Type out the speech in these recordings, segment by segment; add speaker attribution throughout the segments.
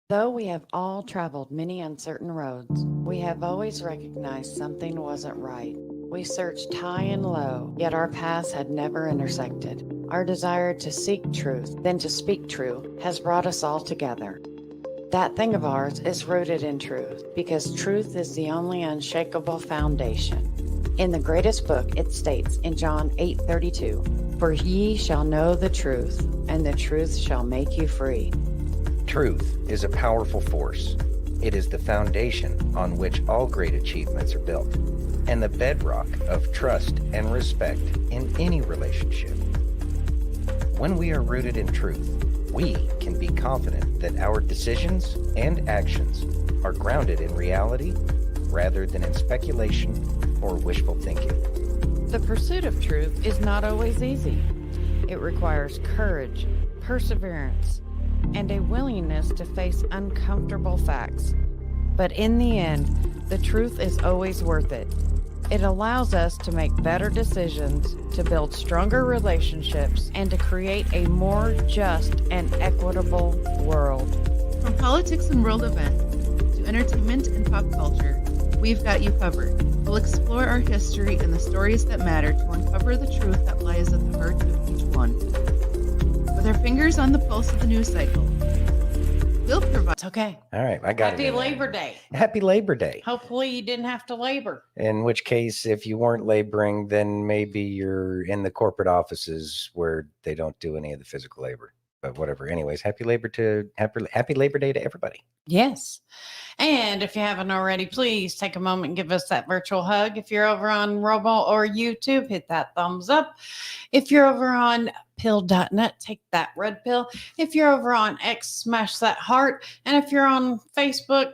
Speaker 1: Though we have all traveled many uncertain roads, we have always recognized something wasn't right. We searched high and low, yet our paths had never intersected. Our desire to seek truth, then to speak true, has brought us all together. That thing of ours is rooted in truth, because truth is the only unshakable foundation. In the greatest book, it states in John 8:32, "For ye shall know the truth, and the truth shall make you free."
Speaker 2: Truth is a powerful force. It is the foundation on which all great achievements are built, and the bedrock of trust and respect in any relationship. When we are rooted in truth, we can be confident that our decisions and actions are grounded in reality rather than in speculation or wishful thinking.
Speaker 1: The pursuit of truth is not always easy. It requires courage, perseverance, and a willingness to face uncomfortable facts. But in the end, the truth is always worth it. It allows us to make better decisions, to build stronger relationships, and to create a more just and equitable world.
Speaker 3: From politics and world events to entertainment and pop culture, we've got you covered. We'll explore our history and the stories that matter to uncover the truth that lies at the heart of each one. With our fingers on the pulse of the news cycle, we'll provide.
Speaker 1: It's okay.
Speaker 2: All right, I got it.
Speaker 1: Happy Labor Day.
Speaker 2: Happy Labor Day.
Speaker 1: Hopefully you didn't have to labor.
Speaker 2: In which case, if you weren't laboring, then maybe you're in the corporate offices where they don't do any of the physical labor. But whatever. Anyways, happy Labor Day to everybody.
Speaker 1: Yes. And if you haven't already, please take a moment and give us that virtual hug. If you're over on Robo or YouTube, hit that thumbs up. If you're over on pill.net, take that red pill. If you're over on X, smash that heart. And if you're on Facebook,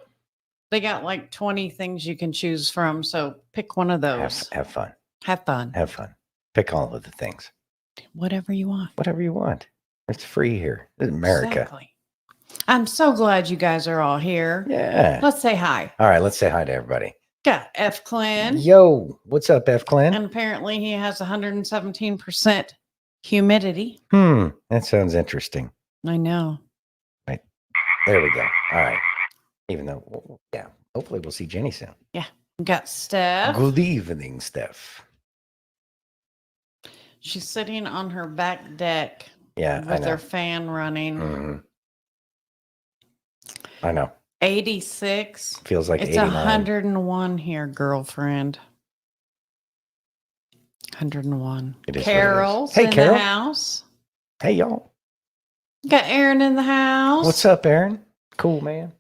Speaker 1: they got like 20 things you can choose from. So pick one of those.
Speaker 2: Have fun.
Speaker 1: Have fun.
Speaker 2: Have fun. Pick all of the things.
Speaker 1: Whatever you want.
Speaker 2: Whatever you want. It's free here. This is America.
Speaker 1: Exactly. I'm so glad you guys are all here.
Speaker 2: Yeah.
Speaker 1: Let's say hi.
Speaker 2: All right, let's say hi to everybody.
Speaker 1: Got F Clan.
Speaker 2: Yo, what's up, F Clan?
Speaker 1: And apparently he has 117% humidity.
Speaker 2: That sounds interesting.
Speaker 1: I know.
Speaker 2: Right. There we go. All right. Even though, yeah, hopefully we'll see Jenny soon.
Speaker 1: Yeah. We got Steph.
Speaker 2: Good evening, Steph.
Speaker 1: She's sitting on her back deck.
Speaker 2: Yeah,
Speaker 1: with her fan running.
Speaker 2: Mm-hmm. I know.
Speaker 1: 86.
Speaker 2: Feels like
Speaker 1: it's
Speaker 2: 89.
Speaker 1: 101 here, girlfriend. 101.
Speaker 2: It is.
Speaker 1: Carol's
Speaker 2: hey,
Speaker 1: in
Speaker 2: Carol.
Speaker 1: the house.
Speaker 2: Hey, y'all.
Speaker 1: Got Aaron in the house.
Speaker 2: What's up, Aaron? Cool, man.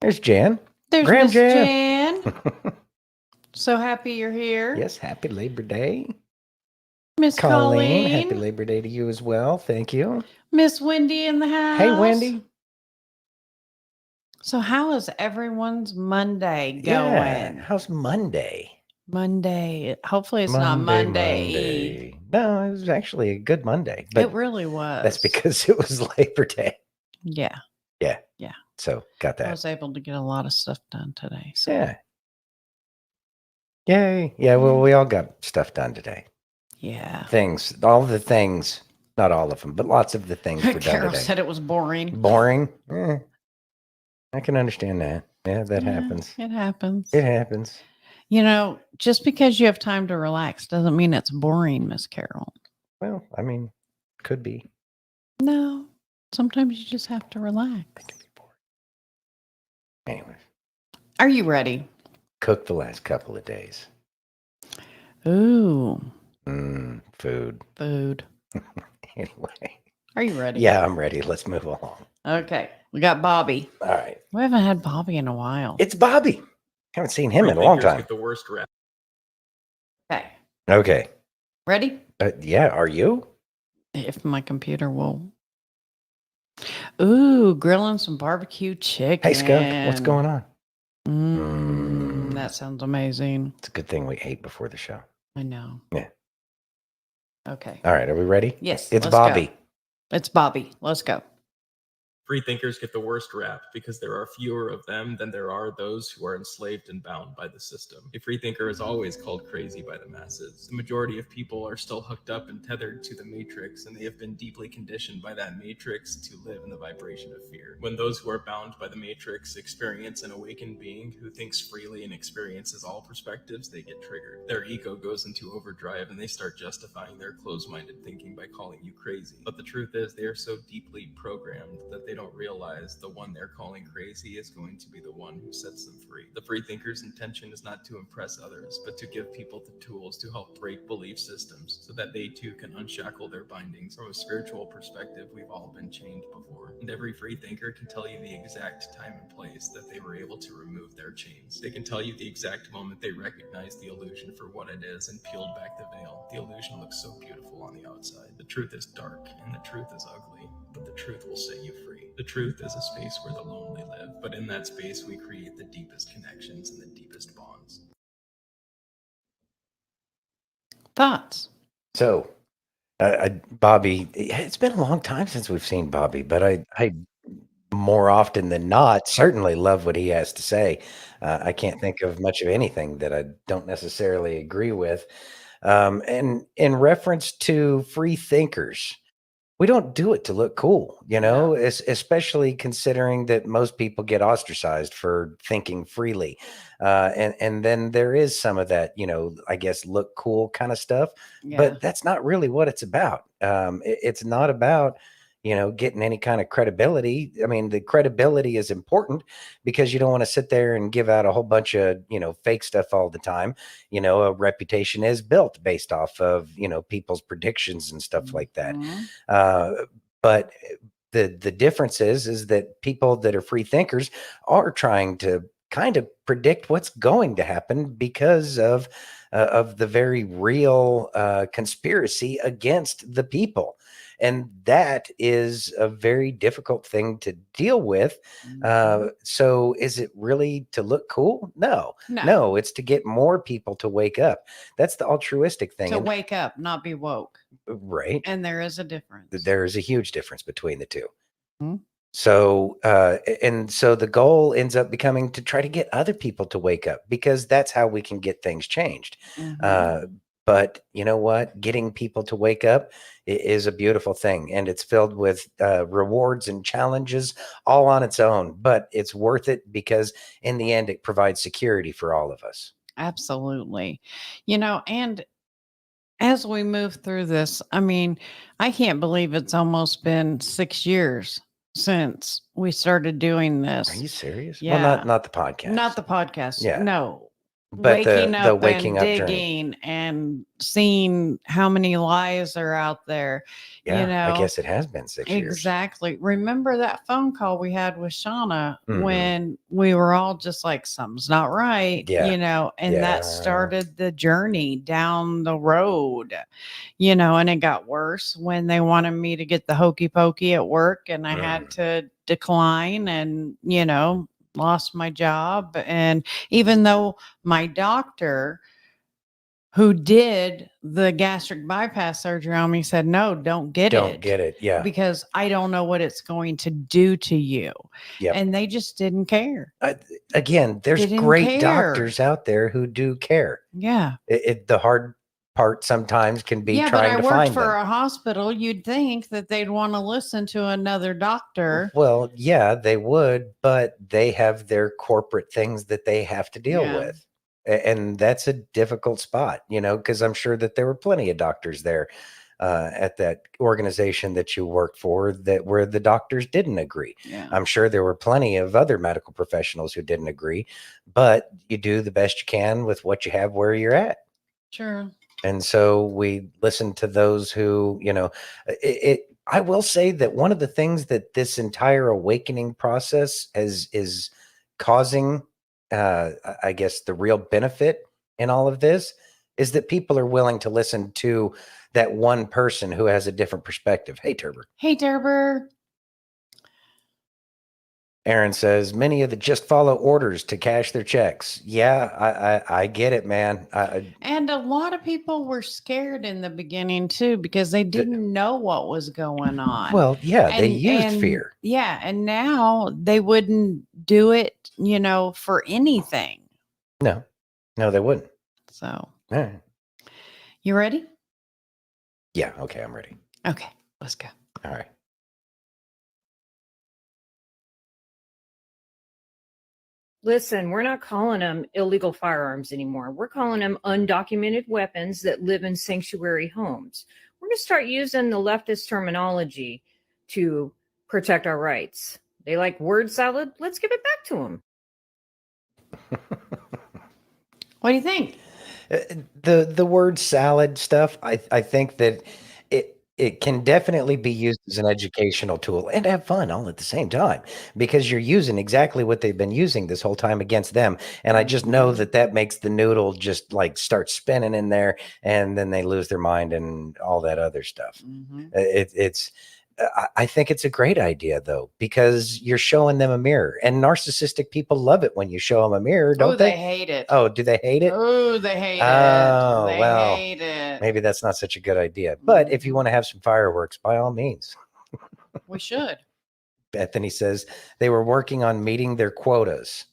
Speaker 2: There's Jan.
Speaker 1: There's
Speaker 2: Graham
Speaker 1: Miss Jan. So happy you're here.
Speaker 2: Yes, happy Labor Day.
Speaker 1: Miss Colleen.
Speaker 2: Happy Labor Day to you as well. Thank you.
Speaker 1: Miss Wendy in the house.
Speaker 2: Hey, Wendy.
Speaker 1: So how is everyone's Monday going?
Speaker 2: Yeah, how's Monday?
Speaker 1: Monday. Hopefully it's not Monday.
Speaker 2: No, it was actually a good Monday. But
Speaker 1: it really was.
Speaker 2: That's because it was Labor Day.
Speaker 1: Yeah.
Speaker 2: Yeah.
Speaker 1: Yeah.
Speaker 2: So got that.
Speaker 1: I was able to get a lot of stuff done today. So.
Speaker 2: Yeah. Yay. Yeah, well, we all got stuff done today.
Speaker 1: Yeah.
Speaker 2: Things, all the things, not all of them, but lots of the things were done
Speaker 1: Carol
Speaker 2: today.
Speaker 1: said it was boring.
Speaker 2: Boring? I can understand that. Yeah, that happens.
Speaker 1: It happens.
Speaker 2: It happens.
Speaker 1: You know, just because you have time to relax doesn't mean it's boring, Miss Carol.
Speaker 2: Well, I mean, could be.
Speaker 1: No, sometimes you just have to relax.
Speaker 2: It can be boring. Anyways.
Speaker 1: Are you ready?
Speaker 2: Cooked the last couple of days.
Speaker 1: Ooh.
Speaker 2: Food. Anyway.
Speaker 1: Are you ready?
Speaker 2: Yeah, I'm ready. Let's move along.
Speaker 1: Okay. We got Bobby.
Speaker 2: All right.
Speaker 1: We haven't had Bobby in a while.
Speaker 2: It's Bobby. Haven't seen him in a long time.
Speaker 4: Get the worst rap.
Speaker 1: Okay.
Speaker 2: Okay.
Speaker 1: Ready?
Speaker 2: Yeah. Are you?
Speaker 1: If my computer will. Ooh, grilling some barbecue chicken.
Speaker 2: Hey, Skunk. What's going on?
Speaker 1: That sounds amazing.
Speaker 2: It's a good thing we ate before the show.
Speaker 1: I know.
Speaker 2: Yeah.
Speaker 1: Okay.
Speaker 2: All right. Are we ready?
Speaker 1: Yes.
Speaker 2: It's
Speaker 1: let's
Speaker 2: Bobby.
Speaker 1: Go. It's Bobby. Let's go.
Speaker 4: Free thinkers get the worst rap because there are fewer of them than there are those who are enslaved and bound by the system. A free thinker is always called crazy by the masses. The majority of people are still hooked up and tethered to the matrix, and they have been deeply conditioned by that matrix to live in the vibration of fear. When those who are bound by the matrix experience an awakened being who thinks freely and experiences all perspectives, they get triggered. Their ego goes into overdrive and they start justifying their closed-minded thinking by calling you crazy. But the truth is, they are so deeply programmed that they don't realize the one they're calling crazy is going to be the one who sets them free. The free thinker's intention is not to impress others, but to give people the tools to help break belief systems so that they too can unshackle their bindings. From a spiritual perspective, we've all been chained before, and every free thinker can tell you the exact time and place that they were able to remove their chains. They can tell you the exact moment they recognized the illusion for what it is and peeled back the veil. The illusion looks so beautiful on the outside. The truth is dark and the truth is ugly, but the truth will set you free. The truth is a space where the lonely live, but in that space we create the deepest connections and the deepest bonds.
Speaker 1: Thoughts?
Speaker 2: So, Bobby, it's been a long time since we've seen Bobby, but I more often than not certainly love what he has to say. I can't think of much of anything that I don't necessarily agree with. And in reference to free thinkers, we don't do it to look cool,
Speaker 1: No.
Speaker 2: especially considering that most people get ostracized for thinking freely. And then there is some of that, I guess, look cool kind of stuff,
Speaker 1: Yeah.
Speaker 2: but that's not really what it's about. It's not about, getting any kind of credibility. I mean, the credibility is important because you don't want to sit there and give out a whole bunch of, fake stuff all the time. A reputation is built based off of, people's predictions and stuff like that.
Speaker 1: Mhm.
Speaker 2: But the difference is that people that are free thinkers are trying to kind of predict what's going to happen because of the very real conspiracy against the people. And that is a very difficult thing to deal with.
Speaker 1: Mhm.
Speaker 2: So is it really to look cool? No, it's to get more people to wake up. That's the altruistic thing.
Speaker 1: To
Speaker 2: And
Speaker 1: wake up, not be woke.
Speaker 2: right.
Speaker 1: And there is a difference.
Speaker 2: There is a huge difference between the two.
Speaker 1: Mhm.
Speaker 2: So, and so the goal ends up becoming to try to get other people to wake up because that's how we can get things changed.
Speaker 1: Mhm.
Speaker 2: But you know what? Getting people to wake up is a beautiful thing, and it's filled with rewards and challenges all on its own. But it's worth it because in the end, it provides security for all of us.
Speaker 1: Absolutely. And as we move through this, I mean, I can't believe it's almost been 6 years since we started doing this.
Speaker 2: Are you serious?
Speaker 1: Yeah.
Speaker 2: Well, not the podcast.
Speaker 1: Not the podcast.
Speaker 2: Yeah.
Speaker 1: No.
Speaker 2: But
Speaker 1: Waking
Speaker 2: the
Speaker 1: up
Speaker 2: waking
Speaker 1: and
Speaker 2: up journey.
Speaker 1: digging and seeing how many lies are out there.
Speaker 2: Yeah, I guess it has been 6 years.
Speaker 1: Exactly. Remember that phone call we had with Shauna
Speaker 2: Mhm.
Speaker 1: when we were all just like, something's not right,
Speaker 2: Yeah.
Speaker 1: and
Speaker 2: Yeah.
Speaker 1: that started the journey down the road, and it got worse when they wanted me to get the hokey pokey at work and I had to decline and, lost my job. And even though my doctor who did the gastric bypass surgery on me said, no, don't get it.
Speaker 2: Yeah.
Speaker 1: Because I don't know what it's going to do to you.
Speaker 2: Yep.
Speaker 1: And they just didn't care.
Speaker 2: Again, there's
Speaker 1: Didn't
Speaker 2: great
Speaker 1: care.
Speaker 2: doctors out there who do care.
Speaker 1: Yeah.
Speaker 2: The hard part sometimes can be
Speaker 1: Yeah, but
Speaker 2: trying
Speaker 1: I
Speaker 2: to
Speaker 1: worked
Speaker 2: find
Speaker 1: for
Speaker 2: them.
Speaker 1: a hospital. You'd think that they'd want to listen to another doctor.
Speaker 2: Well, yeah, they would, but they have their corporate things that they have to deal
Speaker 1: Yeah.
Speaker 2: with. And that's a difficult spot, because I'm sure that there were plenty of doctors there at that organization that you worked for where the doctors didn't agree.
Speaker 1: Yeah.
Speaker 2: I'm sure there were plenty of other medical professionals who didn't agree, but you do the best you can with what you have where you're at.
Speaker 1: Sure.
Speaker 2: And so we listen to those who, I will say that one of the things that this entire awakening process is causing, I guess, the real benefit in all of this is that people are willing to listen to that one person who has a different perspective. Hey, Turber.
Speaker 1: Hey, Derber.
Speaker 2: Aaron says many of the just follow orders to cash their checks. Yeah, I get it, man.
Speaker 1: And a lot of people were scared in the beginning too because they didn't know what was going on.
Speaker 2: Well, yeah, they used fear.
Speaker 1: Yeah, and now they wouldn't do it, for anything.
Speaker 2: No, they wouldn't.
Speaker 1: So,
Speaker 2: all right.
Speaker 1: You ready?
Speaker 2: Yeah, okay, I'm ready.
Speaker 1: Okay, let's go.
Speaker 2: All right.
Speaker 5: Listen, we're not calling them illegal firearms anymore. We're calling them undocumented weapons that live in sanctuary homes. We're going to start using the leftist terminology to protect our rights. They like word salad. Let's give it back to them.
Speaker 1: What do you think?
Speaker 2: The word salad stuff, I think that it can definitely be used as an educational tool and have fun all at the same time, because you're using exactly what they've been using this whole time against them. And I just know that makes the noodle just like start spinning in there, and then they lose their mind and all that other stuff. I think it's a great idea though, because you're showing them a mirror, and narcissistic people love it when you show them a mirror, don't they?
Speaker 1: They hate it.
Speaker 2: Oh, do they hate it?
Speaker 1: Oh, they hate it.
Speaker 2: Oh,
Speaker 1: They
Speaker 2: well,
Speaker 1: hate it.
Speaker 2: maybe that's not such a good idea. But if you want to have some fireworks, by all means.
Speaker 1: We should.
Speaker 2: Bethany says they were working on meeting their quotas.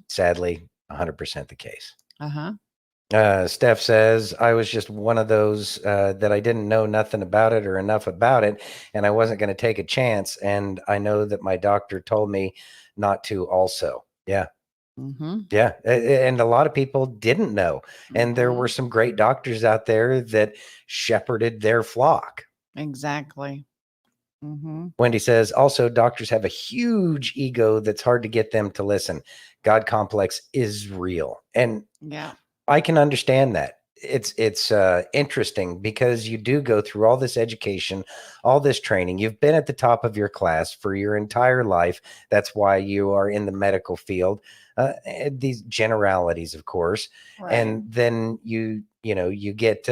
Speaker 2: Sadly, 100% the case. Steph says, I was just one of those that I didn't know nothing about it or enough about it, and I wasn't going to take a chance. And I know that my doctor told me not to also. Yeah. Yeah. And a lot of people didn't know. And there were some great doctors out there that shepherded their flock.
Speaker 1: Exactly.
Speaker 2: Wendy says, also, doctors have a huge ego that's hard to get them to listen. God complex is real. And
Speaker 1: yeah,
Speaker 2: I can understand that. It's interesting because you do go through all this education, all this training. You've been at the top of your class for your entire life. That's why you are in the medical field. These generalities, of course. Right. And then you get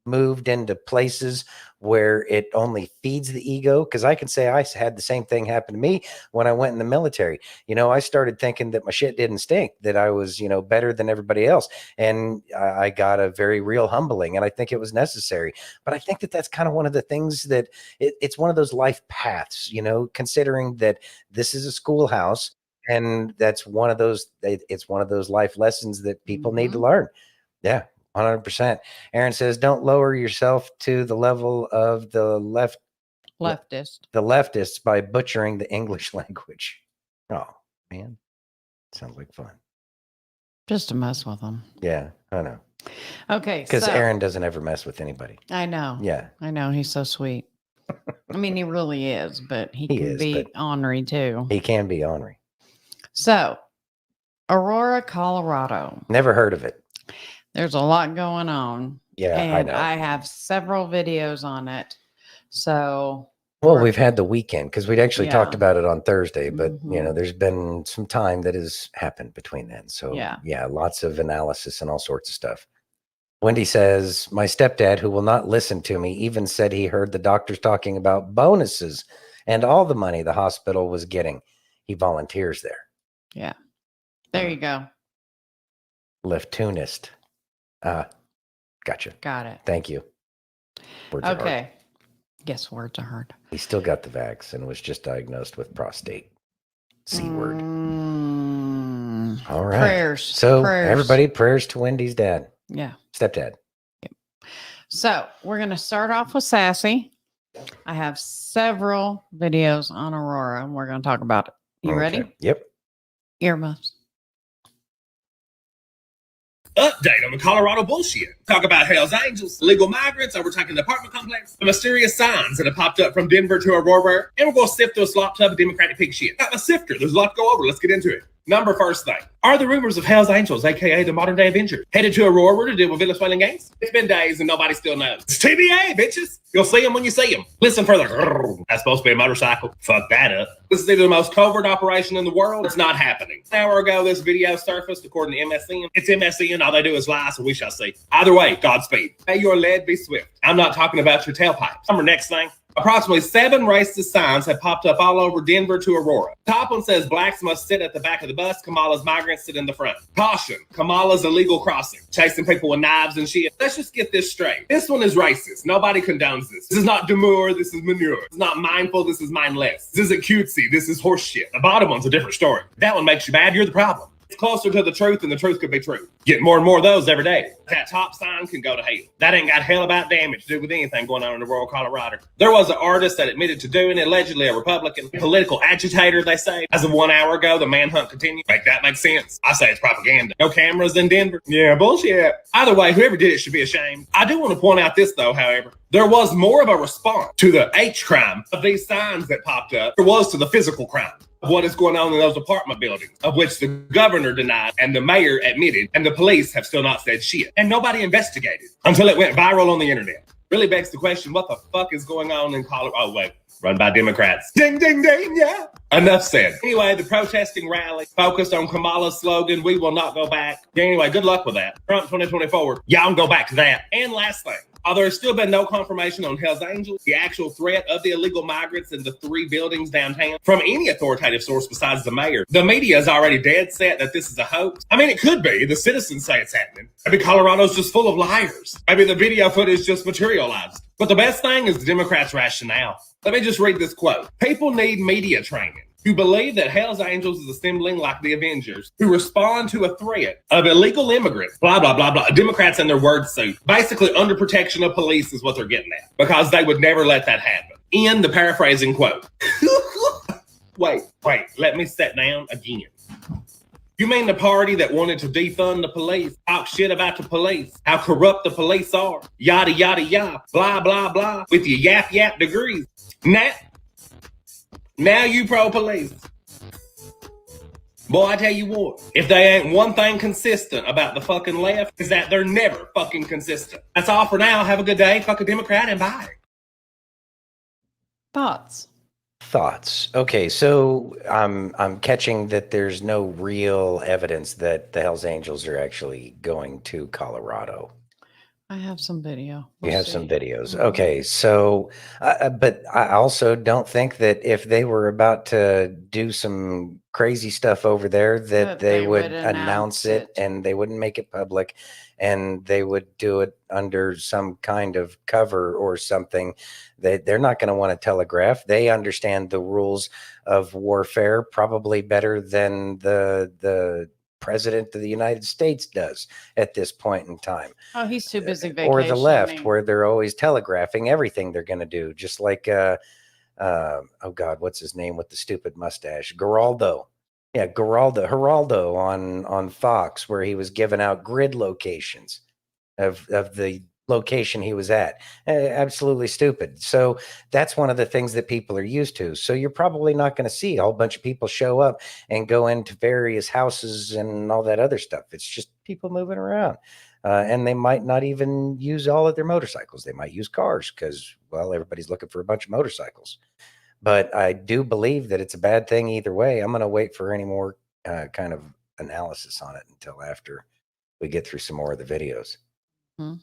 Speaker 2: moved into places where it only feeds the ego. Because I can say I had the same thing happen to me when I went in the military. I started thinking that my shit didn't stink, that I was, better than everybody else. And I got a very real humbling, and I think it was necessary. But I think that that's kind of one of the things that it's one of those life paths, considering that this is a schoolhouse, and that's one of those, it's one of those life lessons that people need to learn. Yeah. 100%. Aaron says, don't lower yourself to the level of the leftists by butchering the English language. Oh, man. Sounds like fun.
Speaker 1: Just to mess with them.
Speaker 2: Yeah, I know.
Speaker 1: Okay.
Speaker 2: Because Aaron doesn't ever mess with anybody.
Speaker 1: I know.
Speaker 2: Yeah.
Speaker 1: I know. He's so sweet. I mean, he really is, but he can be ornery too.
Speaker 2: He can be ornery.
Speaker 1: So, Aurora, Colorado.
Speaker 2: Never heard of it.
Speaker 1: There's a lot going on.
Speaker 2: Yeah,
Speaker 1: and
Speaker 2: I know.
Speaker 1: I have several videos on it. So,
Speaker 2: well, we've had the weekend because we'd actually talked about it on Thursday, but there's been some time that has happened between then. So yeah, lots of analysis and all sorts of stuff. Wendy says, my stepdad, who will not listen to me, even said he heard the doctors talking about bonuses and all the money the hospital was getting. He volunteers there.
Speaker 1: Yeah. There you go.
Speaker 2: Leftunist. Gotcha.
Speaker 1: Got it.
Speaker 2: Thank you.
Speaker 1: Words are hard. Yes, words are hard.
Speaker 2: He still got the vax and was just diagnosed with prostate. C word. All right.
Speaker 1: Prayers.
Speaker 2: So everybody, prayers to Wendy's dad.
Speaker 1: Yeah.
Speaker 2: Stepdad.
Speaker 1: Yep. So we're going to start off with Sassy. I have several videos on Aurora, and we're going to talk about it. You ready?
Speaker 2: Yep.
Speaker 1: Earmuffs.
Speaker 6: Update on the Colorado bullshit. Talk about Hell's Angels, illegal migrants, overtaking the apartment complex, the mysterious signs that have popped up from Denver to Aurora, and we're going to sift through a slop tub of Democratic pig shit. Got a sifter. There's a lot to go over. Let's get into it. Number first thing. Are the rumors of Hell's Angels, a.k.a. the modern-day Avengers, headed to Aurora to deal with Venezuelan gangs? It's been days and nobody still knows. It's TBA, bitches. You'll see them when you see them. Listen further. That's supposed to be a motorcycle. Fuck that up. This is either the most covert operation in the world. It's not happening. An hour ago, this video surfaced according to MSN. It's MSN. All they do is lie, so we shall see. Either way, Godspeed. May your lead be swift. I'm not talking about your tailpipes. Number next thing. Approximately 7 racist signs have popped up all over Denver to Aurora. Top one says blacks must sit at the back of the bus. Kamala's migrants sit in the front. Caution, Kamala's illegal crossing. Chasing people with knives and shit. Let's just get this straight. This one is racist. Nobody condones this. This is not demure. This is manure. This is not mindful. This is mindless. This isn't cutesy. This is horse shit. The bottom one's a different story. That one makes you mad. You're the problem. It's closer to the truth than the truth could be true. Get more and more of those every day. That top sign can go to hell. That ain't got hell about damage to do with anything going on in rural Colorado. There was an artist that admitted to doing it, allegedly a Republican political agitator, they say. As of 1 hour ago, the manhunt continued. Make that make sense? I say it's propaganda. No cameras in Denver? Yeah, bullshit. Either way, whoever did it should be ashamed. I do want to point out this, though, however. There was more of a response to the H crime of these signs that popped up there was to the physical crime of what is going on in those apartment buildings, of which the governor denied and the mayor admitted, and the police have still not said shit. And nobody investigated until it went viral on the internet. Really begs the question, what the fuck is going on in Colorado? Oh, wait. Run by Democrats. Ding, ding, ding, yeah. Enough said. Anyway, the protesting rally focused on Kamala's slogan, "We will not go back." Anyway, good luck with that. Trump 2024. Y'all can go back to that. And last thing. Although there's still been no confirmation on Hell's Angels, the actual threat of the illegal migrants in the 3 buildings downtown from any authoritative source besides the mayor, the media is already dead set that this is a hoax. I mean, it could be. The citizens say it's happening. Maybe Colorado's just full of liars. Maybe the video footage just materialized. But the best thing is the Democrats' rationale. Let me just read this quote. People need media training who believe that Hell's Angels is assembling like the Avengers, who respond to a threat of illegal immigrants, blah, blah, blah, blah. Democrats and their word suit. Basically, under protection of police is what they're getting at, because they would never let that happen. In the paraphrasing quote. Wait, let me sit down again. You mean the party that wanted to defund the police, talk shit about the police, how corrupt the police are, yada, yada, yada, blah, blah, blah, with your yap degrees. Now you pro-police. Boy, I tell you what, if they ain't one thing consistent about the fucking left, is that they're never fucking consistent. That's all for now. Have a good day. Fuck a Democrat and bye.
Speaker 1: Thoughts?
Speaker 2: Okay, so I'm catching that there's no real evidence that the Hells Angels are actually going to Colorado.
Speaker 1: I have some video.
Speaker 2: You have some videos. Okay, so, but I also don't think that if they were about to do some crazy stuff over there, that they would announce it and they wouldn't make it public, and they would do it under some kind of cover or something. They're not going to want to telegraph. They understand the rules of warfare probably better than the President of the United States does at this point in time.
Speaker 1: Oh, he's too busy vacationing.
Speaker 2: Or the left, where they're always telegraphing everything they're going to do, just like oh God, what's his name with the stupid mustache? Geraldo. Yeah, Geraldo on Fox, where he was giving out grid locations of the location he was at. Absolutely stupid. So that's one of the things that people are used to. So you're probably not going to see a whole bunch of people show up and go into various houses and all that other stuff. It's just people moving around. And they might not even use all of their motorcycles. They might use cars because, well, everybody's looking for a bunch of motorcycles. But I do believe that it's a bad thing either way. I'm going to wait for any more kind of analysis on it until after we get through some more of the videos.
Speaker 1: Hmm.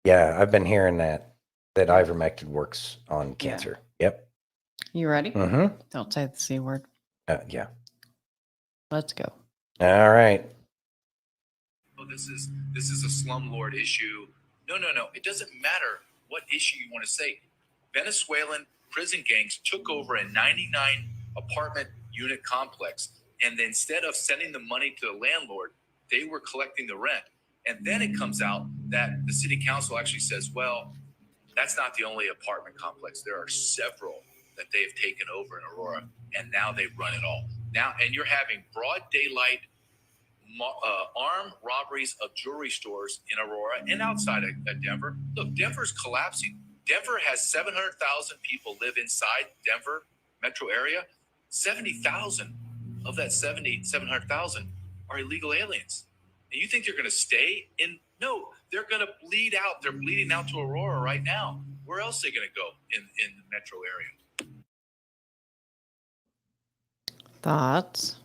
Speaker 2: Yeah, I've been hearing that ivermectin works on cancer. Yeah. Yep.
Speaker 1: You ready?
Speaker 2: Mm-hmm.
Speaker 1: Don't say the C word.
Speaker 2: Yeah.
Speaker 1: Let's go.
Speaker 2: All right.
Speaker 7: Oh, this is a slumlord issue. No. It doesn't matter what issue you want to say. Venezuelan prison gangs took over a 99 apartment unit complex, and then instead of sending the money to the landlord, they were collecting the rent. And then it comes out that the city council actually says, well, that's not the only apartment complex. There are several that they've taken over in Aurora, and now they run it all. Now, and you're having broad daylight armed robberies of jewelry stores in Aurora and outside of Denver. Look, Denver's collapsing. Denver has 700,000 people live inside Denver metro area. 70,000 of that 700,000 are illegal aliens. And you think they're going to stay in? No, they're going to bleed out. They're bleeding out to Aurora right now. Where else are they going to go in the metro area?
Speaker 1: Thoughts?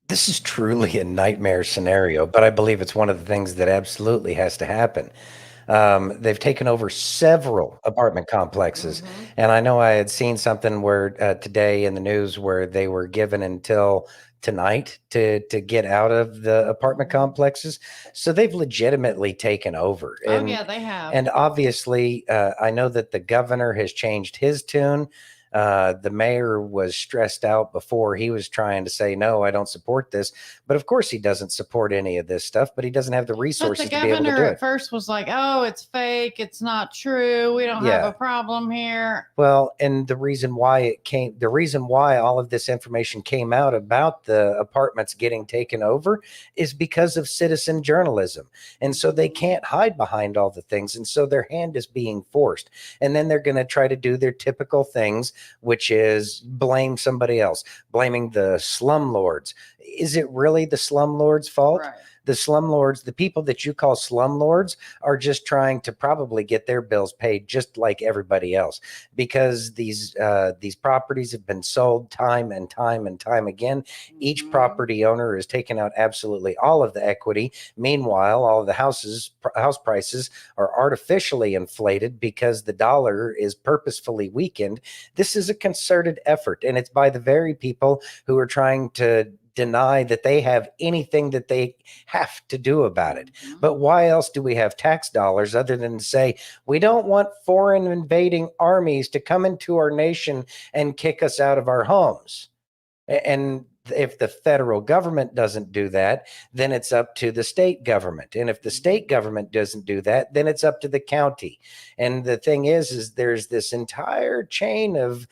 Speaker 2: This is truly a nightmare scenario, but I believe it's one of the things that absolutely has to happen. They've taken over several apartment complexes. And I know I had seen something where today in the news where they were given until tonight to get out of the apartment complexes. So they've legitimately taken over.
Speaker 1: Oh,
Speaker 2: And
Speaker 1: yeah, they have.
Speaker 2: and obviously, I know that the governor has changed his tune. The mayor was stressed out before. He was trying to say, no, I don't support this. But of course, he doesn't support any of this stuff, but he doesn't have the
Speaker 1: But the
Speaker 2: resources to be able to do
Speaker 1: governor at
Speaker 2: it.
Speaker 1: first was like, "Oh, it's fake. It's not true. We don't have
Speaker 2: Yeah.
Speaker 1: a problem here."
Speaker 2: Well, and the reason why all of this information came out about the apartments getting taken over is because of citizen journalism. And so they can't hide behind all the things. And so their hand is being forced. And then they're going to try to do their typical things, which is blame somebody else, blaming the slumlords. Is it really the slumlords' fault?
Speaker 1: Right.
Speaker 2: The slumlords, the people that you call slumlords, are just trying to probably get their bills paid just like everybody else, because these properties have been sold time and time and time again. Each property owner has taken out absolutely all of the equity. Meanwhile, all of the house prices are artificially inflated because the dollar is purposefully weakened. This is a concerted effort, and it's by the very people who are trying to deny that they have anything that they have to do about it. But why else do we have tax dollars other than to say we don't want foreign invading armies to come into our nation and kick us out of our homes? And if the federal government doesn't do that, then it's up to the state government. And if the state government doesn't do that, then it's up to the county. And the thing is there's this entire chain of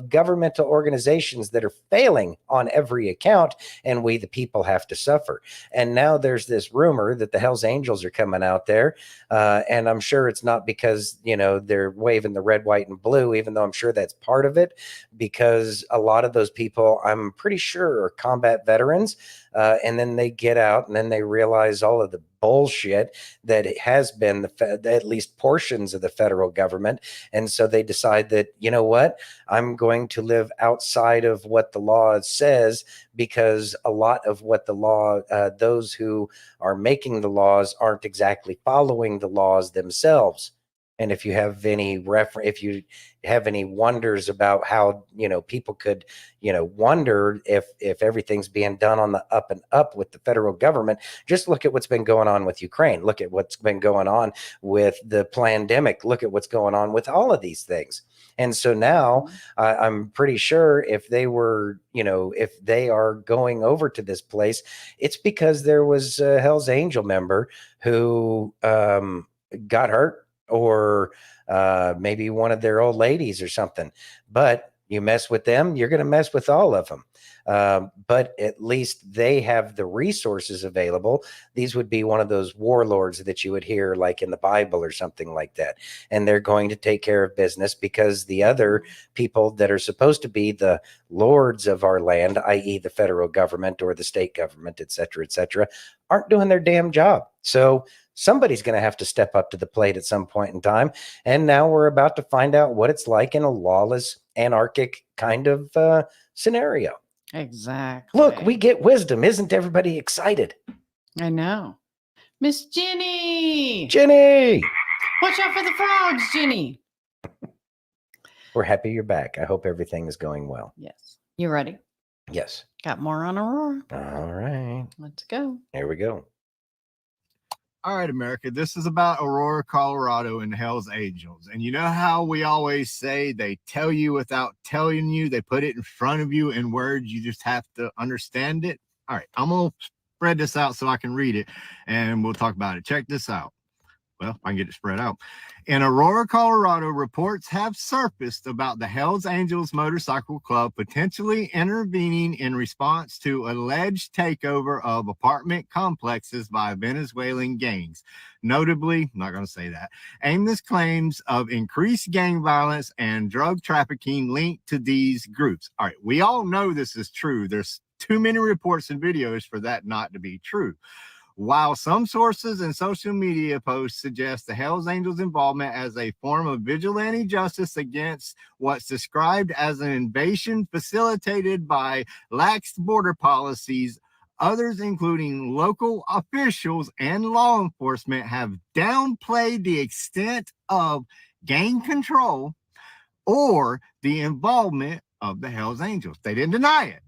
Speaker 2: governmental organizations that are failing on every account, and we, the people, have to suffer. And now there's this rumor that the Hells Angels are coming out there. And I'm sure it's not because, they're waving the red, white, and blue, even though I'm sure that's part of it, because a lot of those people, I'm pretty sure, are combat veterans. And then they get out and then they realize all of the bullshit that it has been at least portions of the federal government. And so they decide that, you know what, I'm going to live outside of what the law says, because a lot of what the law, those who are making the laws aren't exactly following the laws themselves. And if you have any if you have any wonders about how, people could, wonder if everything's being done on the up and up with the federal government, just look at what's been going on with Ukraine. Look at what's been going on with the pandemic. Look at what's going on with all of these things. And so now I'm pretty sure if they were, if they are going over to this place, it's because there was a Hell's Angel member who got hurt, or maybe one of their old ladies or something. But you mess with them, you're going to mess with all of them. But at least they have the resources available. These would be one of those warlords that you would hear like in the Bible or something like that. And they're going to take care of business because the other people that are supposed to be the lords of our land, i.e. the federal government or the state government, et cetera, aren't doing their damn job. So somebody's going to have to step up to the plate at some point in time. And now we're about to find out what it's like in a lawless, anarchic kind of scenario.
Speaker 1: Exactly.
Speaker 2: Look, we get wisdom. Isn't everybody excited?
Speaker 1: I know. Miss Jenny.
Speaker 2: Jenny!
Speaker 1: Watch out for the frogs, Jenny.
Speaker 2: We're happy you're back. I hope everything is going well.
Speaker 1: Yes. You ready?
Speaker 2: Yes.
Speaker 1: Got more on Aurora.
Speaker 2: All right.
Speaker 1: Let's go.
Speaker 2: Here we go.
Speaker 8: All right, America, this is about Aurora, Colorado and the Hells Angels. And you know how we always say they tell you without telling you, they put it in front of you in words, you just have to understand it. All right, I'm going to spread this out so I can read it and we'll talk about it. Check this out. Well, if I can get it spread out. In Aurora, Colorado, reports have surfaced about the Hells Angels Motorcycle Club potentially intervening in response to alleged takeover of apartment complexes by Venezuelan gangs. Notably, I'm not going to say that, aimless claims of increased gang violence and drug trafficking linked to these groups. All right, we all know this is true. There's too many reports and videos for that not to be true. While some sources and social media posts suggest the Hells Angels' involvement as a form of vigilante justice against what's described as an invasion facilitated by lax border policies Others, including local officials and law enforcement, have downplayed the extent of gang control or the involvement of the Hells Angels. They didn't deny it.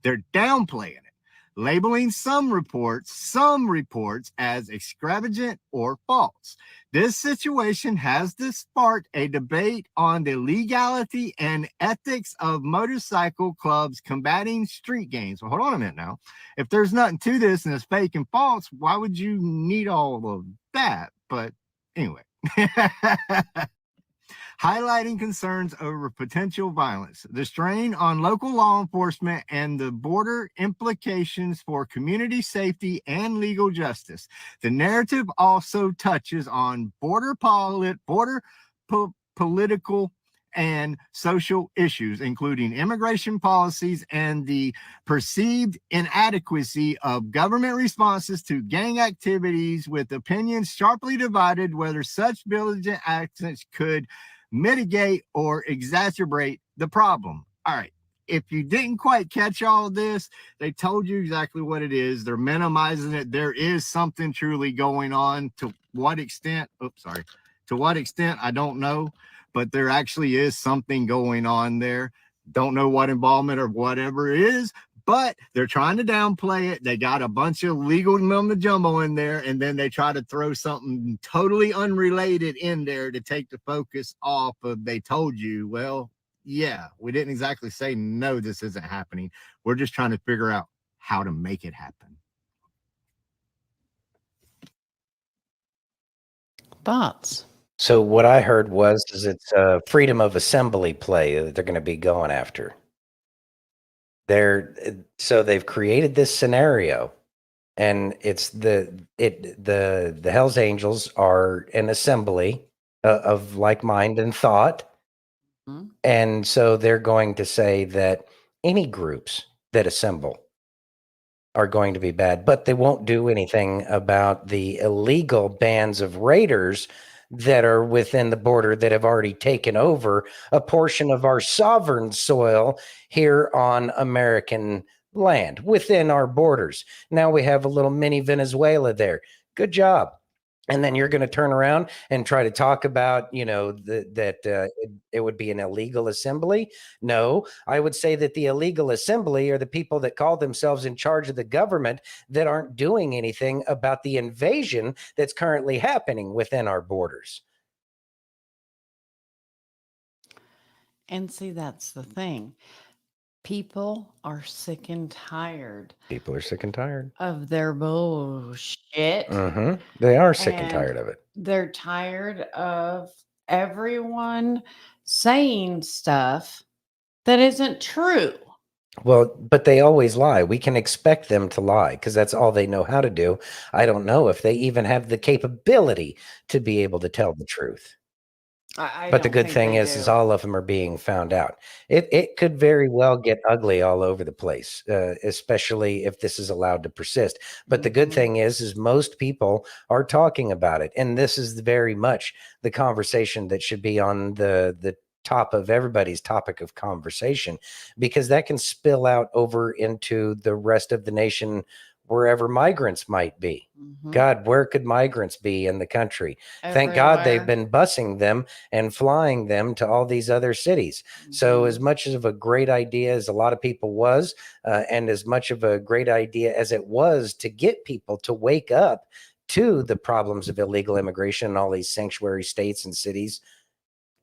Speaker 8: They're downplaying it, labeling some reports as extravagant or false. This situation has sparked a debate on the legality and ethics of motorcycle clubs combating street gangs. Well, hold on a minute now. If there's nothing to this and it's fake and false, why would you need all of that? But anyway. Highlighting concerns over potential violence, the strain on local law enforcement, and the border implications for community safety and legal justice. The narrative also touches on political and social issues, including immigration policies and the perceived inadequacy of government responses to gang activities, with opinions sharply divided whether such diligent actions could mitigate or exacerbate the problem. All right. If you didn't quite catch all of this, they told you exactly what it is. They're minimizing it. There is something truly going on. To what extent? To what extent, I don't know. But there actually is something going on there. Don't know what involvement or whatever it is, but they're trying to downplay it. They got a bunch of legal mumbo jumbo in there, and then they try to throw something totally unrelated in there to take the focus off of, they told you. Well, yeah, we didn't exactly say, no, this isn't happening. We're just trying to figure out how to make it happen.
Speaker 1: Thoughts?
Speaker 2: So what I heard is it's a freedom of assembly play that they're going to be going after. So they've created this scenario, and it's the Hells Angels are an assembly of like mind and thought.
Speaker 1: Mhm.
Speaker 2: And so they're going to say that any groups that assemble are going to be bad, but they won't do anything about the illegal bands of raiders that are within the border that have already taken over a portion of our sovereign soil here on American land within our borders. Now we have a little mini Venezuela there. Good job. And then you're going to turn around and try to talk about, that it would be an illegal assembly. No, I would say that the illegal assembly are the people that call themselves in charge of the government that aren't doing anything about the invasion that's currently happening within our borders.
Speaker 1: And see, that's the thing. People are sick and tired
Speaker 2: People are sick and tired.
Speaker 1: of their bullshit.
Speaker 2: They are sick and
Speaker 1: And
Speaker 2: tired of it.
Speaker 1: They're tired of everyone saying stuff that isn't true.
Speaker 2: Well, but they always lie. We can expect them to lie because that's all they know how to do. I don't know if they even have the capability to be able to tell the truth. But the
Speaker 1: don't
Speaker 2: good
Speaker 1: think
Speaker 2: thing
Speaker 1: they
Speaker 2: is
Speaker 1: do.
Speaker 2: all of them are being found out. It could very well get ugly all over the place, especially if this is allowed to persist. But the good
Speaker 1: Mhm.
Speaker 2: thing is most people are talking about it, and this is very much the conversation that should be on the top of everybody's topic of conversation, because that can spill out over into the rest of the nation, wherever migrants might be.
Speaker 1: Mhm.
Speaker 2: God, where could migrants be in the country? Thank God they've
Speaker 1: Everywhere.
Speaker 2: been busing them and flying them to all these other cities. So as
Speaker 1: Mhm.
Speaker 2: much of a great idea as a lot of people was, and as much of a great idea as it was to get people to wake up to the problems of illegal immigration in all these sanctuary states and cities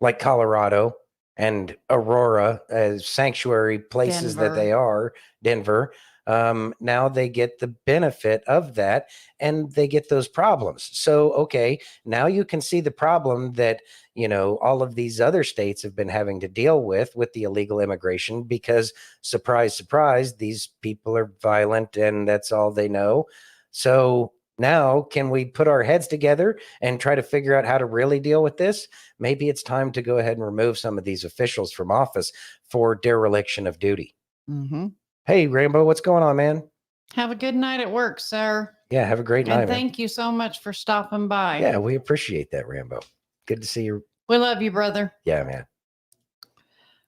Speaker 2: like Colorado and Aurora as sanctuary places that they are, Denver. Now they get the benefit of that and they get those problems. So, okay, now you can see the problem that, all of these other states have been having to deal with the illegal immigration because, surprise, surprise, these people are violent and that's all they know. So now, can we put our heads together and try to figure out how to really deal with this? Maybe it's time to go ahead and remove some of these officials from office for dereliction of duty.
Speaker 1: Mhm.
Speaker 2: Hey, Rainbow, what's going on, man?
Speaker 1: Have a good night at work, sir.
Speaker 2: Yeah, have a great night,
Speaker 1: And
Speaker 2: man.
Speaker 1: thank you so much for stopping by.
Speaker 2: Yeah, we appreciate that, Rambo. Good to see you.
Speaker 1: We love you, brother.
Speaker 2: Yeah, man.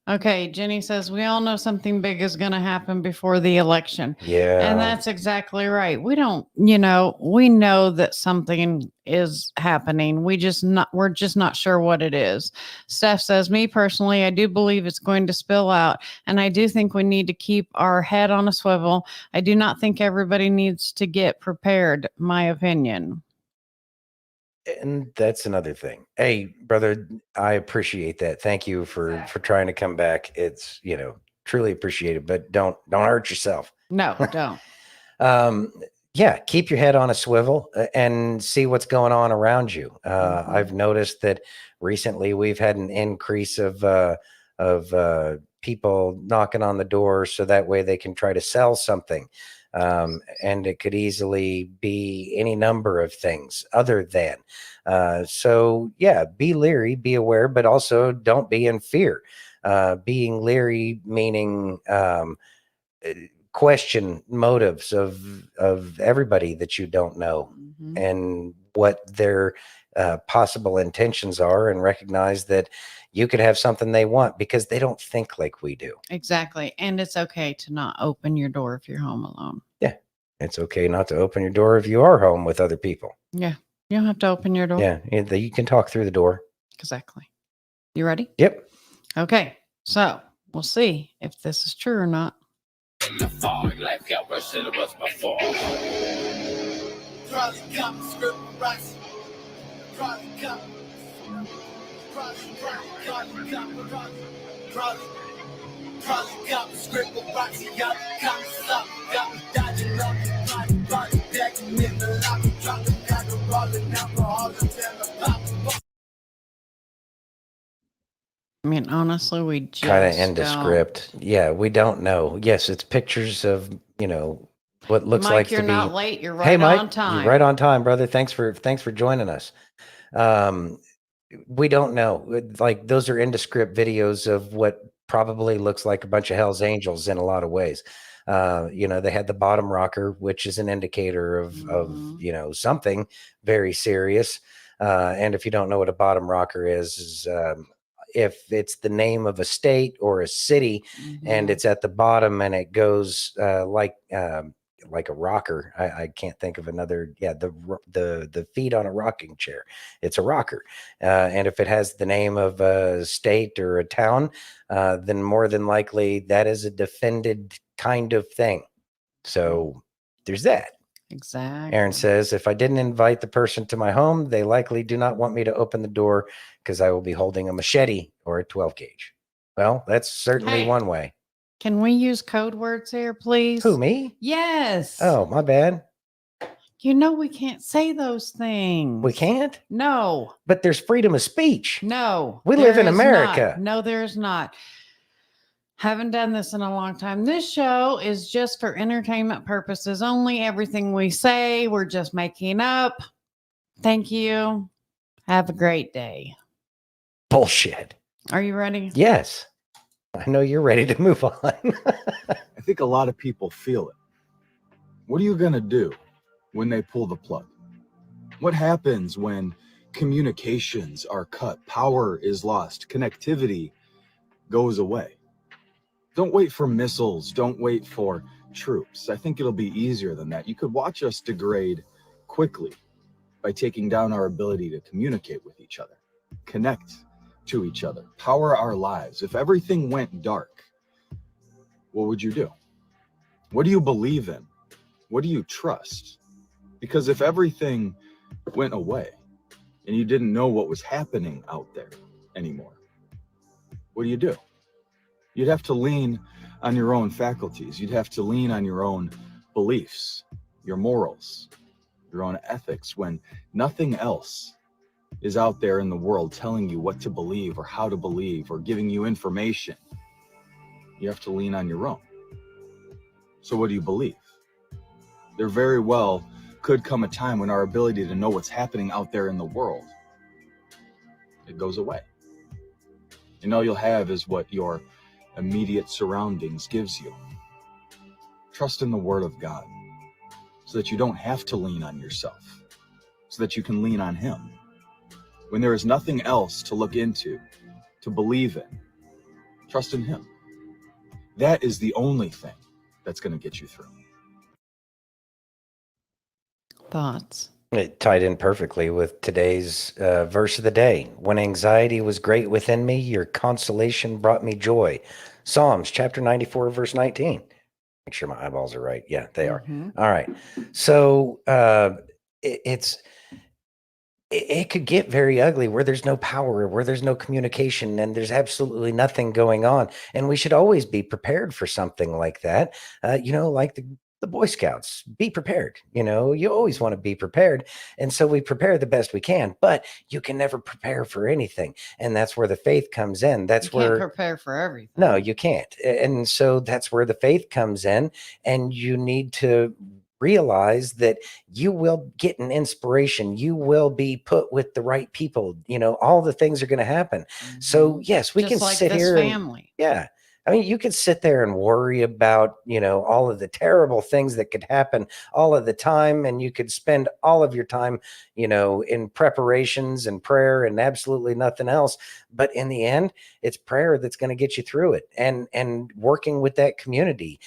Speaker 1: Okay, Jenny says we all know something big is going to happen before the election.
Speaker 2: Yeah.
Speaker 1: And that's exactly right. We don't, we know that something is happening. we're just not sure what it is. Steph says, me personally, I do believe it's going to spill out. And I do think we need to keep our head on a swivel. I do not think everybody needs to get prepared, my opinion.
Speaker 2: And that's another thing. Hey, brother, I appreciate that. Thank you for trying to come back. It's, truly appreciated, but don't hurt yourself.
Speaker 1: No, don't.
Speaker 2: Yeah, keep your head on a swivel and see what's going on around you. I've noticed that recently we've had an increase of people knocking on the door so that way they can try to sell something. And it could easily be any number of things other than. So yeah, be leery, be aware, but also don't be in fear. Being leery meaning question motives of everybody that you don't know and what their possible intentions are, and recognize that you could have something they want because they don't think like we do.
Speaker 1: Exactly. And it's okay to not open your door if you're home alone.
Speaker 2: Yeah. It's okay not to open your door if you are home with other people.
Speaker 1: Yeah. You don't have to open your door.
Speaker 2: Yeah. You can talk through the door.
Speaker 1: Exactly. You ready?
Speaker 2: Yep.
Speaker 1: Okay. So we'll see if this is true or not. I mean, honestly, we just
Speaker 2: kind of end the
Speaker 1: don't.
Speaker 2: script. Yeah, we don't know. Yes, it's pictures of, what looks
Speaker 1: Mike,
Speaker 2: like
Speaker 1: you're
Speaker 2: to be.
Speaker 1: not late. You're right
Speaker 2: Hey, Mike,
Speaker 1: on time.
Speaker 2: you're right on time, brother. Thanks for joining us. We don't know. Like, those are indescript videos of what probably looks like a bunch of Hell's Angels in a lot of ways. They had the bottom rocker, which is an indicator of something very serious. And if you don't know what a bottom rocker is if it's the name of a state or a city and it's at the bottom and it goes like a rocker. I can't think of another. Yeah, the feet on a rocking chair. It's a rocker. And if it has the name of a state or a town, then more than likely that is a defended kind of thing. So there's that.
Speaker 1: Exactly.
Speaker 2: Aaron says, if I didn't invite the person to my home, they likely do not want me to open the door because I will be holding a machete or a 12 gauge. Well, that's certainly one way.
Speaker 1: Can we use code words here, please?
Speaker 2: Who, me?
Speaker 1: Yes.
Speaker 2: Oh, my bad.
Speaker 1: We can't say those things.
Speaker 2: We can't?
Speaker 1: No.
Speaker 2: But there's freedom of speech.
Speaker 1: No.
Speaker 2: We live in America.
Speaker 1: No, there's not. Haven't done this in a long time. This show is just for entertainment purposes only. Everything we say, we're just making up. Thank you. Have a great day.
Speaker 2: Bullshit.
Speaker 1: Are you ready?
Speaker 2: Yes. I know you're ready to move on.
Speaker 8: I think a lot of people feel it. What are you going to do when they pull the plug? What happens when communications are cut, power is lost, connectivity goes away? Don't wait for missiles. Don't wait for troops. I think it'll be easier than that. You could watch us degrade quickly by taking down our ability to communicate with each other, connect to each other, power our lives. If everything went dark, what would you do? What do you believe in? What do you trust? Because if everything went away and you didn't know what was happening out there anymore, what do? You'd have to lean on your own faculties. You'd have to lean on your own beliefs, your morals, your own ethics, when nothing else is out there in the world telling you what to believe or how to believe or giving you information. You have to lean on your own. So what do you believe? There very well could come a time when our ability to know what's happening out there in the world, it goes away. And all you'll have is what your immediate surroundings gives you. Trust in the Word of God so that you don't have to lean on yourself, so that you can lean on Him. When there is nothing else to look into, to believe in,
Speaker 9: Trust in him. That is the only thing that's going to get you through.
Speaker 1: Thoughts?
Speaker 2: It tied in perfectly with today's verse of the day. When anxiety was great within me, your consolation brought me joy. Psalms chapter 94, verse 19. Make sure my eyeballs are right. Yeah, they are. All right. So it could get very ugly where there's no power, where there's no communication, and there's absolutely nothing going on. And we should always be prepared for something like that. Like the Boy Scouts, be prepared. You always want to be prepared. And so we prepare the best we can, but you can never prepare for anything. And that's where the faith comes in. That's
Speaker 1: You can't
Speaker 2: where
Speaker 1: prepare for everything.
Speaker 2: no, you can't. And so that's where the faith comes in. And you need to realize that you will get an inspiration. You will be put with the right people. All the things are going to happen. So yes, we
Speaker 1: Just
Speaker 2: can
Speaker 1: like
Speaker 2: sit
Speaker 1: this
Speaker 2: here
Speaker 1: family.
Speaker 2: yeah. I mean, you could sit there and worry about, all of the terrible things that could happen all of the time. And you could spend all of your time, in preparations and prayer and absolutely nothing else. But in the end, it's prayer that's going to get you through it, and working with that community,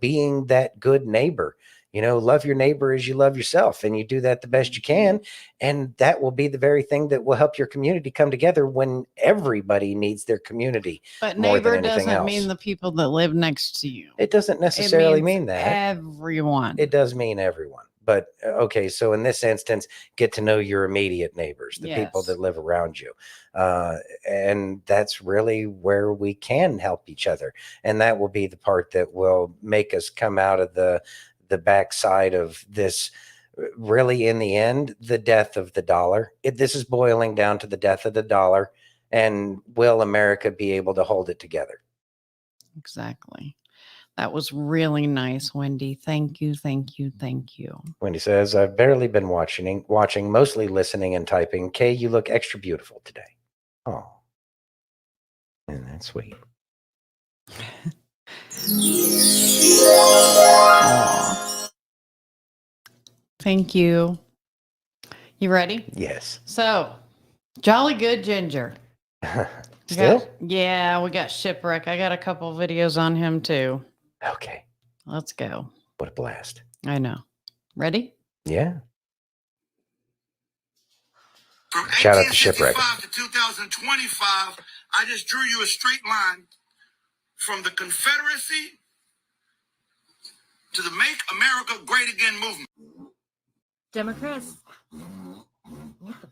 Speaker 2: being that good neighbor. Love your neighbor as you love yourself, and you do that the best you can. And that will be the very thing that will help your community come together when everybody needs their community.
Speaker 1: But
Speaker 2: more than
Speaker 1: neighbor
Speaker 2: anything
Speaker 1: doesn't
Speaker 2: else.
Speaker 1: mean the people that live next to you.
Speaker 2: It doesn't necessarily
Speaker 1: It means
Speaker 2: mean that.
Speaker 1: everyone.
Speaker 2: It does mean everyone. But okay, so in this instance, get to know your immediate neighbors, the people that live around you. And that's really where we can help each other. And that will be the part that will make us come out of the backside of this. Really, in the end, the death of the dollar. This is boiling down to the death of the dollar. And will America be able to hold it together?
Speaker 1: Exactly. That was really nice, Wendy. Thank you, thank you, thank you.
Speaker 2: Wendy says, I've barely been watching, mostly listening and typing. Kay, you look extra beautiful today. Oh, and that's sweet.
Speaker 1: Aw. Thank you. You ready?
Speaker 2: Yes.
Speaker 1: So, Jolly Good Ginger.
Speaker 2: Still?
Speaker 1: We got Shipwreck. I got a couple videos on him too.
Speaker 2: Okay.
Speaker 1: Let's go.
Speaker 2: What a blast.
Speaker 1: I know. Ready?
Speaker 2: Yeah.
Speaker 10: From
Speaker 2: Shout out to Shipwreck.
Speaker 10: 1865 to 2025, I just drew you a straight line from the Confederacy to the Make America Great Again movement.
Speaker 11: Democrats.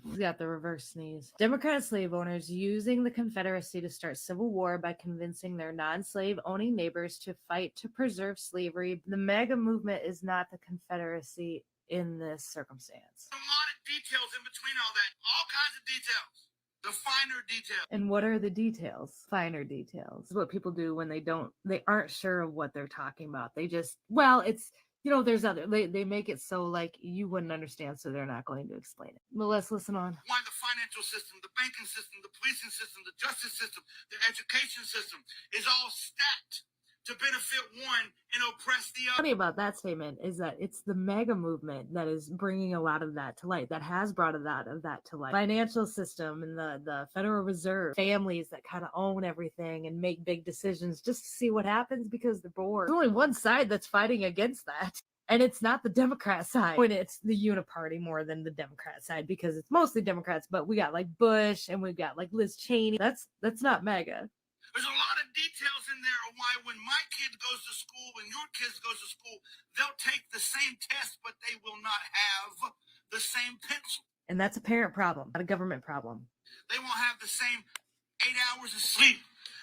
Speaker 11: We got the reverse sneeze. Democrat slave owners using the Confederacy to start civil war by convincing their non-slave owning neighbors to fight to preserve slavery. The MAGA movement is not the Confederacy in this circumstance.
Speaker 10: A lot of details in between all that. All kinds of details. The finer details.
Speaker 11: And what are the details? Finer details. What people do when they aren't sure of what they're talking about. They just, it's, there's they make it so like you wouldn't understand, so they're not going to explain it. But let's listen on.
Speaker 10: Why the financial system, the banking system, the policing system, the justice system, the education system is all stacked to benefit one and oppress the other.
Speaker 11: Funny about that statement is that it's the MAGA movement that is bringing a lot of that to light, that has brought a lot of that to light. Financial system and the Federal Reserve, families that kind of own everything and make big decisions just to see what happens because they're bored. There's only one side that's fighting against that. And it's not the Democrat side when it's the Uniparty more than the Democrat side, because it's mostly Democrats, but we got like Bush and we've got like Liz Cheney. That's not MAGA.
Speaker 10: There's a lot of details in there of why when my kid goes to school, when your kids goes to school, they'll take the same test, but they will not have the same pencil.
Speaker 11: And that's a parent problem, not a government problem.
Speaker 10: They won't have the same 8 hours of sleep.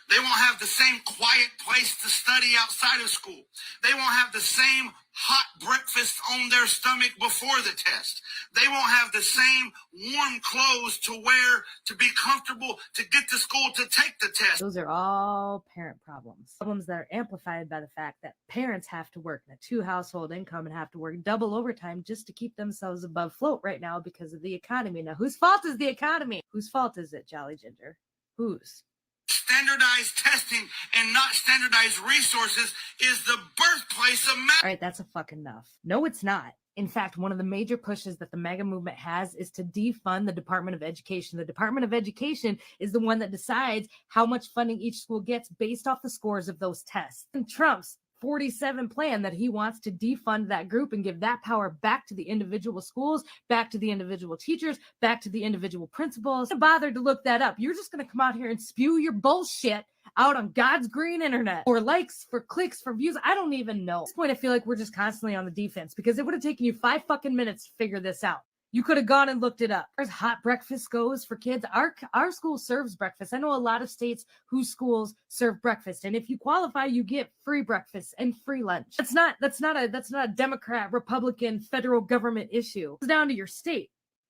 Speaker 10: They won't have the same quiet place to study outside of school. They won't have the same hot breakfast on their stomach before the test. They won't have the same warm clothes to wear to be comfortable to get to school to take the test.
Speaker 11: Those are all parent problems. Problems that are amplified by the fact that parents have to work in a 2-household income and have to work double overtime just to keep themselves above float right now because of the economy. Now, whose fault is the economy? Whose fault is it, Jolly Ginger? Whose?
Speaker 10: Standardized testing and not standardized resources is the birthplace of math.
Speaker 11: All right, that's a fucking enough. No, it's not. In fact, one of the major pushes that the MAGA movement has is to defund the Department of Education. The Department of Education is the one that decides how much funding each school gets based off the scores of those tests. And Trump's 47 plan that he wants to defund that group and give that power back to the individual schools, back to the individual teachers, back to the individual principals. Don't bother to look that up. You're just going to come out here and spew your bullshit out on God's green internet for likes, for clicks, for views. I don't even know. At this point, I feel like we're just constantly on the defense because it would have taken you 5 fucking minutes to figure this out. You could have gone and looked it up. As hot breakfast goes for kids, our school serves breakfast. I know a lot of states whose schools serve breakfast, and if you qualify, you get free breakfast and free lunch. That's not a Democrat, Republican, federal government issue. It's down to your state.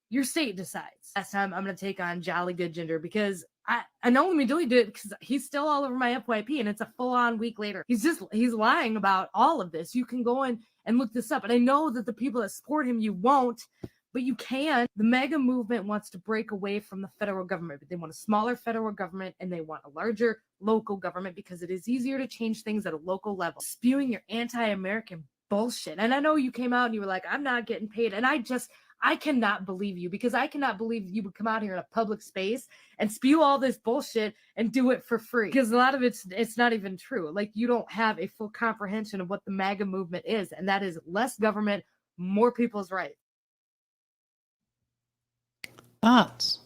Speaker 11: Your state decides. Last time I'm going to take on Jolly Good Ginger because I know let me do it because he's still all over my FYP and it's a full-on week later. He's lying about all of this. You can go in and look this up. And I know that the people that support him, you won't, but you can. The MAGA movement wants to break away from the federal government, but they want a smaller federal government and they want a larger local government because it is easier to change things at a local level. Spewing your anti-American bullshit. And I know you came out and you were like, I'm not getting paid. And I cannot believe you because I cannot believe you would come out here in a public space and spew all this bullshit and do it for free because a lot of it's not even true. Like you don't have a full comprehension of what the MAGA movement is, and that is less government, more people's rights.
Speaker 1: Thoughts?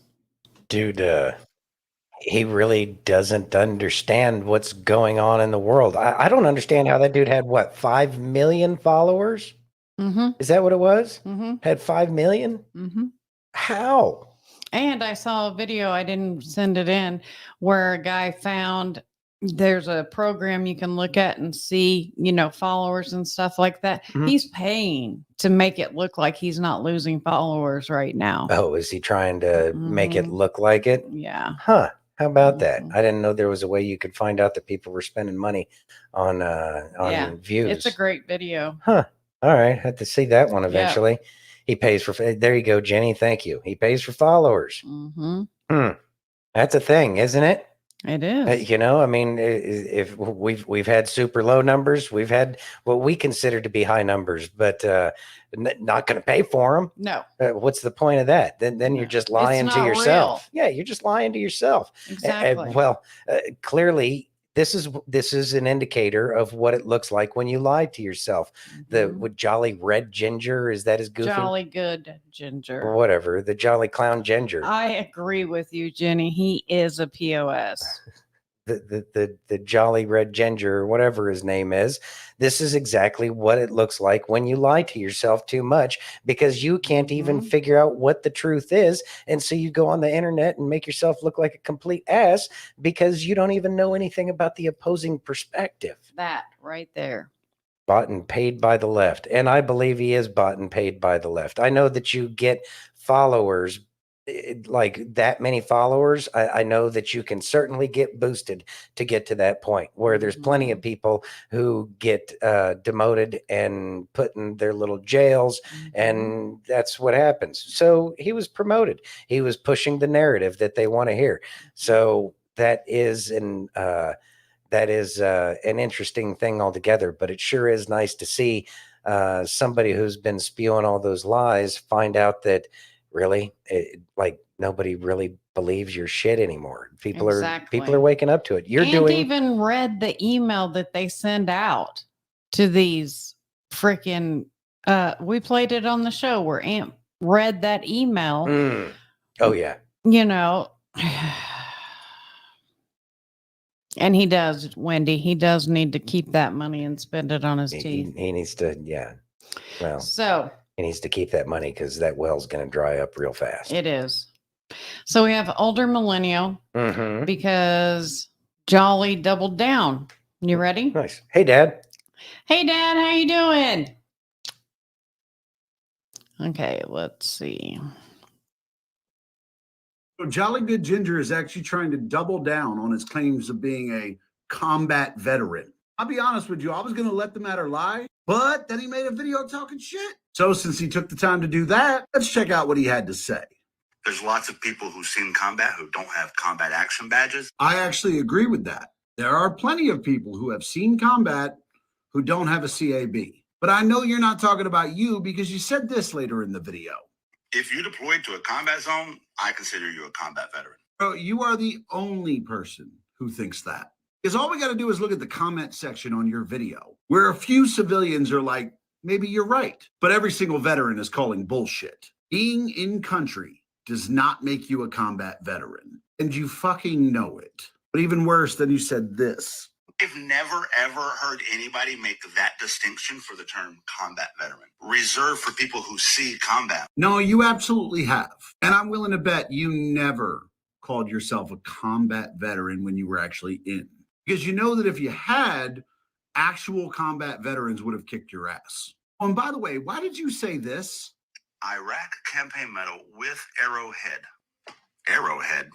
Speaker 2: Dude, he really doesn't understand what's going on in the world. I don't understand how that dude had, what, 5 million followers?
Speaker 1: Mm-hmm.
Speaker 2: Is that what it was?
Speaker 1: Mm-hmm.
Speaker 2: Had 5 million?
Speaker 1: Mm-hmm.
Speaker 2: How?
Speaker 1: And I saw a video, I didn't send it in, where a guy found there's a program you can look at and see, followers and stuff like that.
Speaker 2: Mhm.
Speaker 1: He's paying to make it look like he's not losing followers right now.
Speaker 2: Oh, is he trying to make it
Speaker 1: Mhm.
Speaker 2: look like it?
Speaker 1: Yeah.
Speaker 2: Huh. How about that?
Speaker 1: Mhm.
Speaker 2: I didn't know there was a way you could find out that people were spending money on
Speaker 1: Yeah.
Speaker 2: views.
Speaker 1: It's a great video.
Speaker 2: Huh. All right. Had to see that one eventually. He pays for, there you go, Jenny. Thank you. He pays for followers.
Speaker 1: Mm-hmm.
Speaker 2: That's a thing, isn't it?
Speaker 1: It is.
Speaker 2: I mean, if we've had super low numbers, we've had what we consider to be high numbers, but not going to pay for them.
Speaker 1: No.
Speaker 2: What's the point of that? Then you're just lying to
Speaker 1: not
Speaker 2: yourself. Yeah, you're just lying to yourself.
Speaker 1: Exactly.
Speaker 2: Clearly, this is an indicator of what it looks like when you lie to yourself. With Jolly Red Ginger, is that his goofy?
Speaker 1: Jolly Good Ginger.
Speaker 2: Or whatever, the Jolly Clown Ginger.
Speaker 1: I agree with you, Jenny. He is a POS.
Speaker 2: The Jolly Red Ginger, or whatever his name is. This is exactly what it looks like when you lie to yourself too much because you can't even figure out what the truth is. And so you go on the internet and make yourself look like a complete ass because you don't even know anything about the opposing perspective.
Speaker 1: That right there.
Speaker 2: Bought and paid by the left. And I believe he is bought and paid by the left. I know that you get followers, like that many followers. I know that you can certainly get boosted to get to that point where there's plenty of people who get demoted and put in their little jails, and that's what happens. So he was promoted. He was pushing the narrative that they want to hear. So that is an interesting thing altogether, but it sure is nice to see somebody who's been spewing all those lies find out that really, like nobody really believes your shit anymore. People are waking up to it.
Speaker 1: Even read the email that they send out to these freaking. We played it on the show where Amp read that email.
Speaker 2: Oh yeah.
Speaker 1: And he does, Wendy. He does need to keep that money and spend it on his teeth.
Speaker 2: He needs to, yeah. Well,
Speaker 1: so
Speaker 2: he needs to keep that money because that well's going to dry up real fast.
Speaker 1: It is. So we have older millennial because Jolly doubled down. You ready?
Speaker 2: Nice. Hey, Dad.
Speaker 1: Hey, Dad. How you doing? Okay, let's see.
Speaker 12: So Jolly Good Ginger is actually trying to double down on his claims of being a combat veteran. I'll be honest with you, I was going to let the matter lie, but then he made a video talking shit. So since he took the time to do that, let's check out what he had to say.
Speaker 10: There's lots of people who've seen combat who don't have combat action badges.
Speaker 12: I actually agree with that. There are plenty of people who have seen combat who don't have a CAB. But I know you're not talking about you because you said this later in the video.
Speaker 10: If you deployed to a combat zone, I consider you a combat veteran.
Speaker 12: Bro, you are the only person who thinks that. Because all we got to do is look at the comment section on your video, where a few civilians are like, maybe you're right. But every single veteran is calling bullshit. Being in country does not make you a combat veteran. And you fucking know it. But even worse, then you said this.
Speaker 10: I've never ever heard anybody make that distinction for the term combat veteran, reserved for people who see combat.
Speaker 12: No, you absolutely have. And I'm willing to bet you never called yourself a combat veteran when you were actually in. Because you know that if you had, actual combat veterans would have kicked your ass. Oh, and by the way, why did you say this?
Speaker 10: Iraq campaign medal with arrowhead. Arrowhead?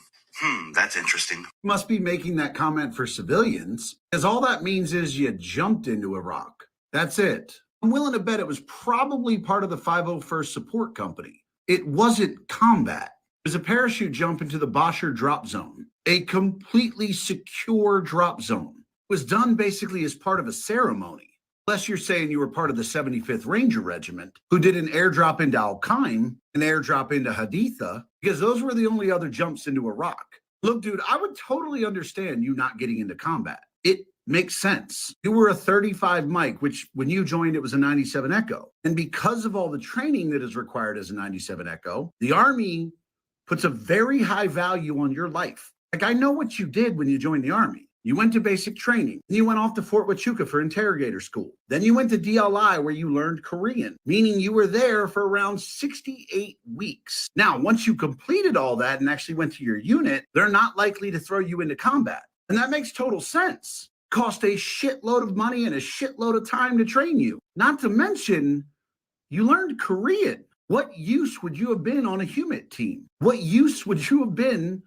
Speaker 10: That's interesting.
Speaker 12: You must be making that comment for civilians, because all that means is you jumped into Iraq. That's it. I'm willing to bet it was probably part of the 501st Support Company. It wasn't combat. It was a parachute jump into the Bosher drop zone, a completely secure drop zone. It was done basically as part of a ceremony. Unless you're saying you were part of the 75th Ranger Regiment, who did an airdrop into Al-Qaim, an airdrop into Haditha, because those were the only other jumps into Iraq. Look, dude, I would totally understand you not getting into combat. It makes sense. You were a 35 Mike, which when you joined, it was a 97 Echo. And because of all the training that is required as a 97 Echo, the Army puts a very high value on your life. Like, I know what you did when you joined the Army. You went to basic training. Then you went off to Fort Huachuca for interrogator school. Then you went to DLI where you learned Korean, meaning you were there for around 68 weeks. Now, once you completed all that and actually went to your unit, they're not likely to throw you into combat. And that makes total sense. Cost a shitload of money and a shitload of time to train you. Not to mention, you learned Korean. What use would you have been on a HUMIT team? What use would you have been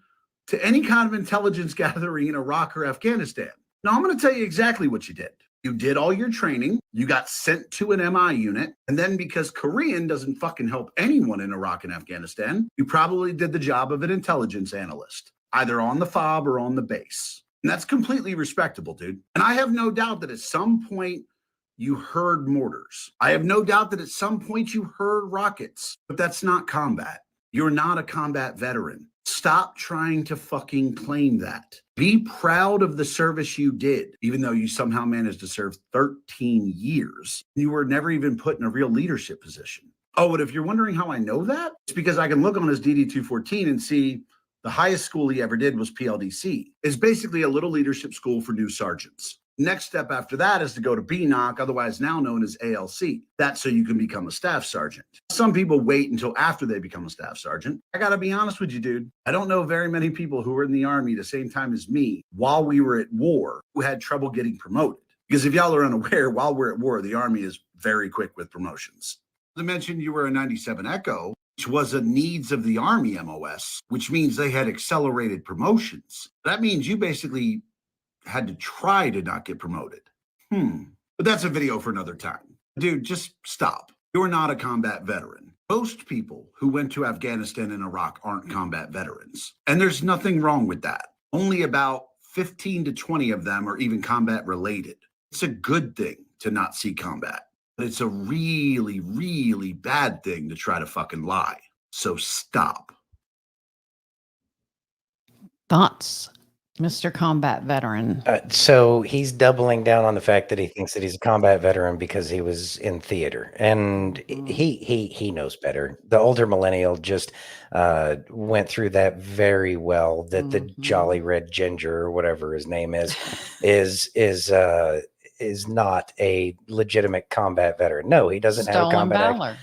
Speaker 12: to any kind of intelligence gathering in Iraq or Afghanistan? Now, I'm going to tell you exactly what you did. You did all your training, you got sent to an MI unit, and then because Korean doesn't fucking help anyone in Iraq and Afghanistan, you probably did the job of an intelligence analyst, either on the FOB or on the base. And that's completely respectable, dude. And I have no doubt that at some point you heard mortars. I have no doubt that at some point you heard rockets, but that's not combat. You're not a combat veteran. Stop trying to fucking claim that. Be proud of the service you did, even though you somehow managed to serve 13 years. You were never even put in a real leadership position. Oh, and if you're wondering how I know that, it's because I can look on his DD-214 and see the highest school he ever did was PLDC. It's basically a little leadership school for new sergeants. Next step after that is to go to BNOC, otherwise now known as ALC. That's so you can become a staff sergeant. Some people wait until after they become a staff sergeant. I got to be honest with you, dude. I don't know very many people who were in the Army the same time as me while we were at war who had trouble getting promoted. Because if y'all are unaware, while we're at war, the Army is very quick with promotions. I mentioned you were a 97 Echo, which was a needs of the Army MOS, which means they had accelerated promotions. That means you basically had to try to not get promoted. But that's a video for another time. Dude, just stop. You're not a combat veteran. Most people who went to Afghanistan and Iraq aren't combat veterans. And there's nothing wrong with that. Only about 15 to 20 of them are even combat related. It's a good thing to not see combat, but it's a really, really bad thing to try to fucking lie. So stop.
Speaker 1: Thoughts, Mr. Combat Veteran?
Speaker 2: So he's doubling down on the fact that he thinks that he's a combat veteran because he was in theater, and he knows better. The older millennial just went through that very well. That the Jolly Red Ginger or whatever his name is not a legitimate combat veteran. No, he doesn't have a combat
Speaker 1: valor.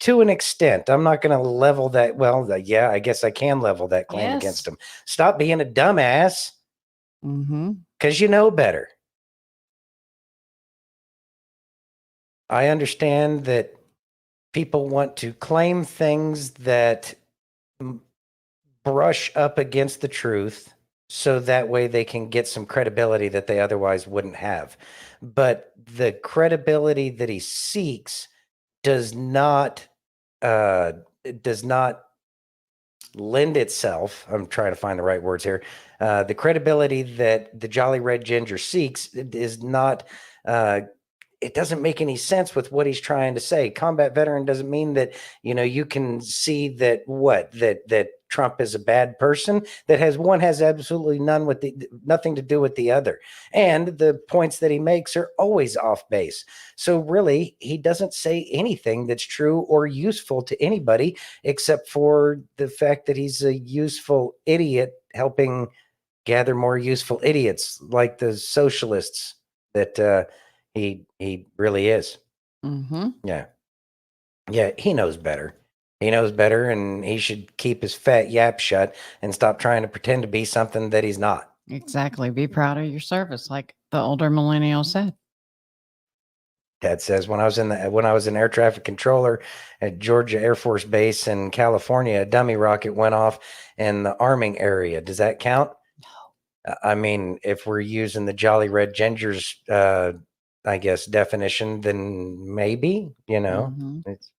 Speaker 2: To an extent. I'm not going to level that. Well, yeah, I guess I can level that claim against him. Stop being a dumbass. Because you know better. I understand that people want to claim things that brush up against the truth so that way they can get some credibility that they otherwise wouldn't have. But the credibility that he seeks does not lend itself. I'm trying to find the right words here. The credibility that the Jolly Red Ginger seeks is not it doesn't make any sense with what he's trying to say. Combat veteran doesn't mean that, you can see that that Trump is a bad person. That has absolutely nothing to do with the other. And the points that he makes are always off base. So really, he doesn't say anything that's true or useful to anybody, except for the fact that he's a useful idiot helping gather more useful idiots like the socialists that he really is.
Speaker 1: Mm-hmm.
Speaker 2: Yeah. Yeah, he knows better. He knows better, and he should keep his fat yap shut and stop trying to pretend to be something that he's not.
Speaker 1: Exactly. Be proud of your service, like the older millennial said.
Speaker 2: Dad says when I was an air traffic controller at Georgia Air Force Base in California, a dummy rocket went off in the arming area. Does that count? No. I mean, if we're using the Jolly Red Ginger's, I guess, definition, then maybe,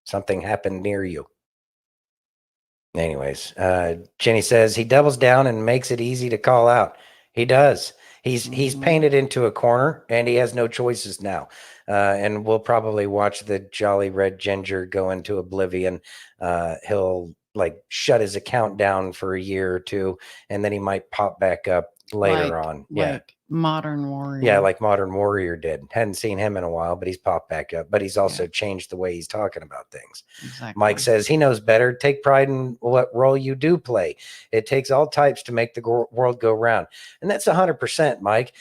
Speaker 2: something happened near you. Anyways, Jenny says he doubles down and makes it easy to call out. He does. He's painted into a corner, and he has no choices now. And we'll probably watch the Jolly Red Ginger go into oblivion. He'll shut his account down for a year or two, and then he might pop back up later on. Yeah.
Speaker 1: Like Modern Warrior.
Speaker 2: Yeah, like Modern Warrior did. Hadn't seen him in a while, but he's popped back up. But he's also changed the way he's talking about things.
Speaker 1: Exactly.
Speaker 2: Mike says he knows better. Take pride in what role you do play. It takes all types to make the world go round. And that's 100%, Mike.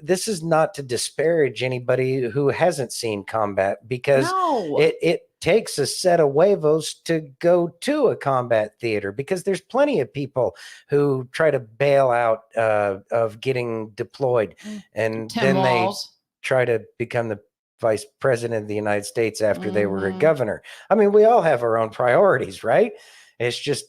Speaker 2: This is not to disparage anybody who hasn't seen combat, because it takes a set of huevos to go to a combat theater, because there's plenty of people who try to bail out of getting deployed, and
Speaker 1: Tim
Speaker 2: then
Speaker 1: Walz.
Speaker 2: they try to become the vice president of the United States after they were a governor. I mean, we all have our own priorities, right? It's just,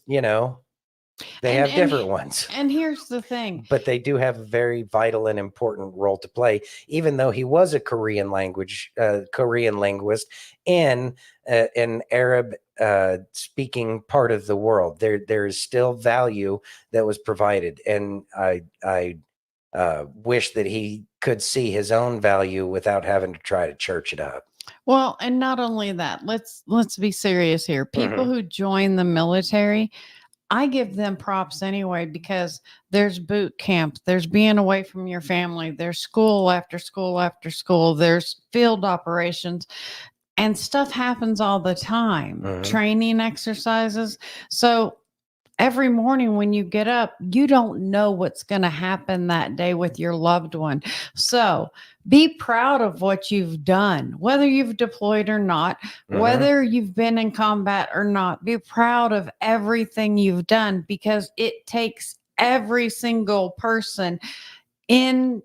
Speaker 2: they have different ones.
Speaker 1: And here's the thing.
Speaker 2: But they do have a very vital and important role to play, even though he was a Korean linguist in an Arab speaking part of the world. There is still value that was provided. And I wish that he could see his own value without having to try to church it up.
Speaker 1: Well, and not only that, let's be serious here. People who join the military, I give them props anyway, because there's boot camp, there's being away from your family, there's school after school after school, there's field operations, and stuff happens all the time. Training exercises. So every morning when you get up, you don't know what's going to happen that day with your loved one. So be proud of what you've done, whether you've deployed or not, whether you've been in combat or not. Be proud of everything you've done, because it takes every single person in,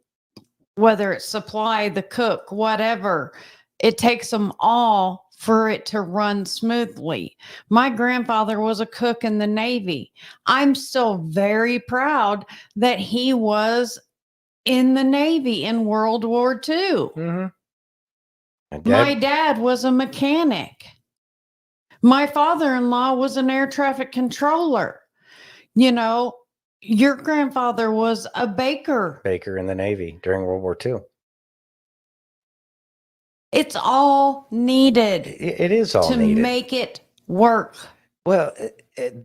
Speaker 1: whether it's supply, the cook, whatever, it takes them all for it to run smoothly. My grandfather was a cook in the Navy. I'm still very proud that he was in the Navy in World War II. My dad was a mechanic. My father-in-law was an air traffic controller. Your grandfather was a baker.
Speaker 2: Baker in the Navy during World War II.
Speaker 1: It's all needed.
Speaker 2: It is all needed
Speaker 1: to make it work.
Speaker 2: Well,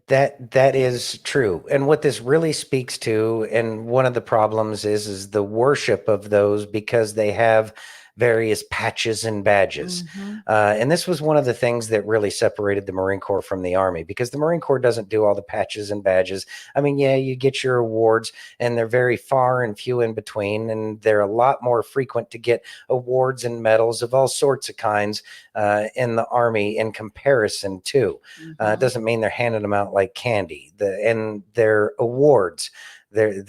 Speaker 2: that is true. And what this really speaks to, and one of the problems is the worship of those, because they have various patches and badges. And this was one of the things that really separated the Marine Corps from the Army, because the Marine Corps doesn't do all the patches and badges. I mean, yeah, you get your awards, and they're very far and few in between, and they're a lot more frequent to get awards and medals of all sorts of kinds in the Army in comparison to. It doesn't mean they're handing them out like candy. And their awards, they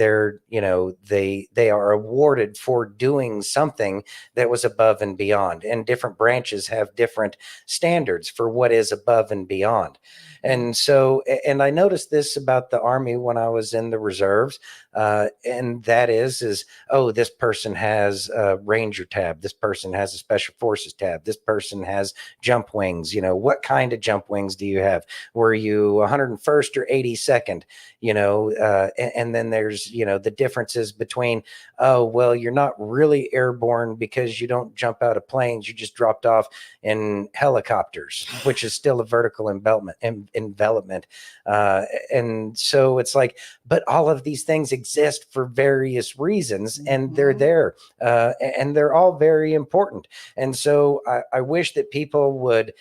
Speaker 2: are awarded for doing something that was above and beyond, and different branches have different standards for what is above and beyond. And so, and I noticed this about the Army when I was in the reserves, and that is, oh, this person has a Ranger tab, this person has a Special Forces tab, this person has jump wings. What kind of jump wings do you have? Were you 101st or 82nd? And then there's, the differences between, oh, well, you're not really airborne because you don't jump out of planes. You just dropped off in helicopters, which is still a vertical envelopment. And so it's like, but all of these things exist for various reasons, and they're there, and they're all very important. And so I wish that people would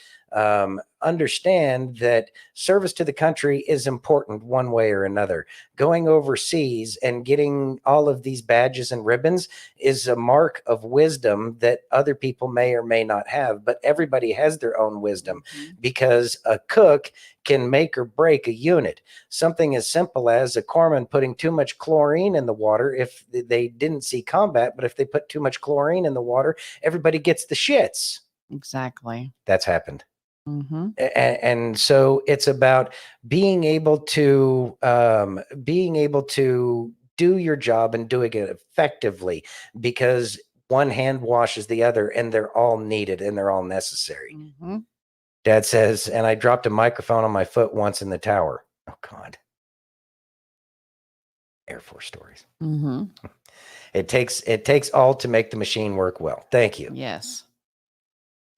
Speaker 2: understand that service to the country is important one way or another. Going overseas and getting all of these badges and ribbons is a mark of wisdom that other people may or may not have, but everybody has their own wisdom, because a cook can make or break a unit. Something as simple as a corpsman putting too much chlorine in the water, if they didn't see combat, but if they put too much chlorine in the water, everybody gets the shits.
Speaker 1: Exactly.
Speaker 2: That's happened.
Speaker 1: Mm-hmm.
Speaker 2: And so it's about being able to do your job and doing it effectively, because one hand washes the other, and they're all needed and they're all necessary.
Speaker 1: Mm-hmm.
Speaker 2: Dad says, and I dropped a microphone on my foot once in the tower. Oh God. Air Force stories.
Speaker 1: Mm-hmm.
Speaker 2: It takes all to make the machine work well. Thank you.
Speaker 1: Yes.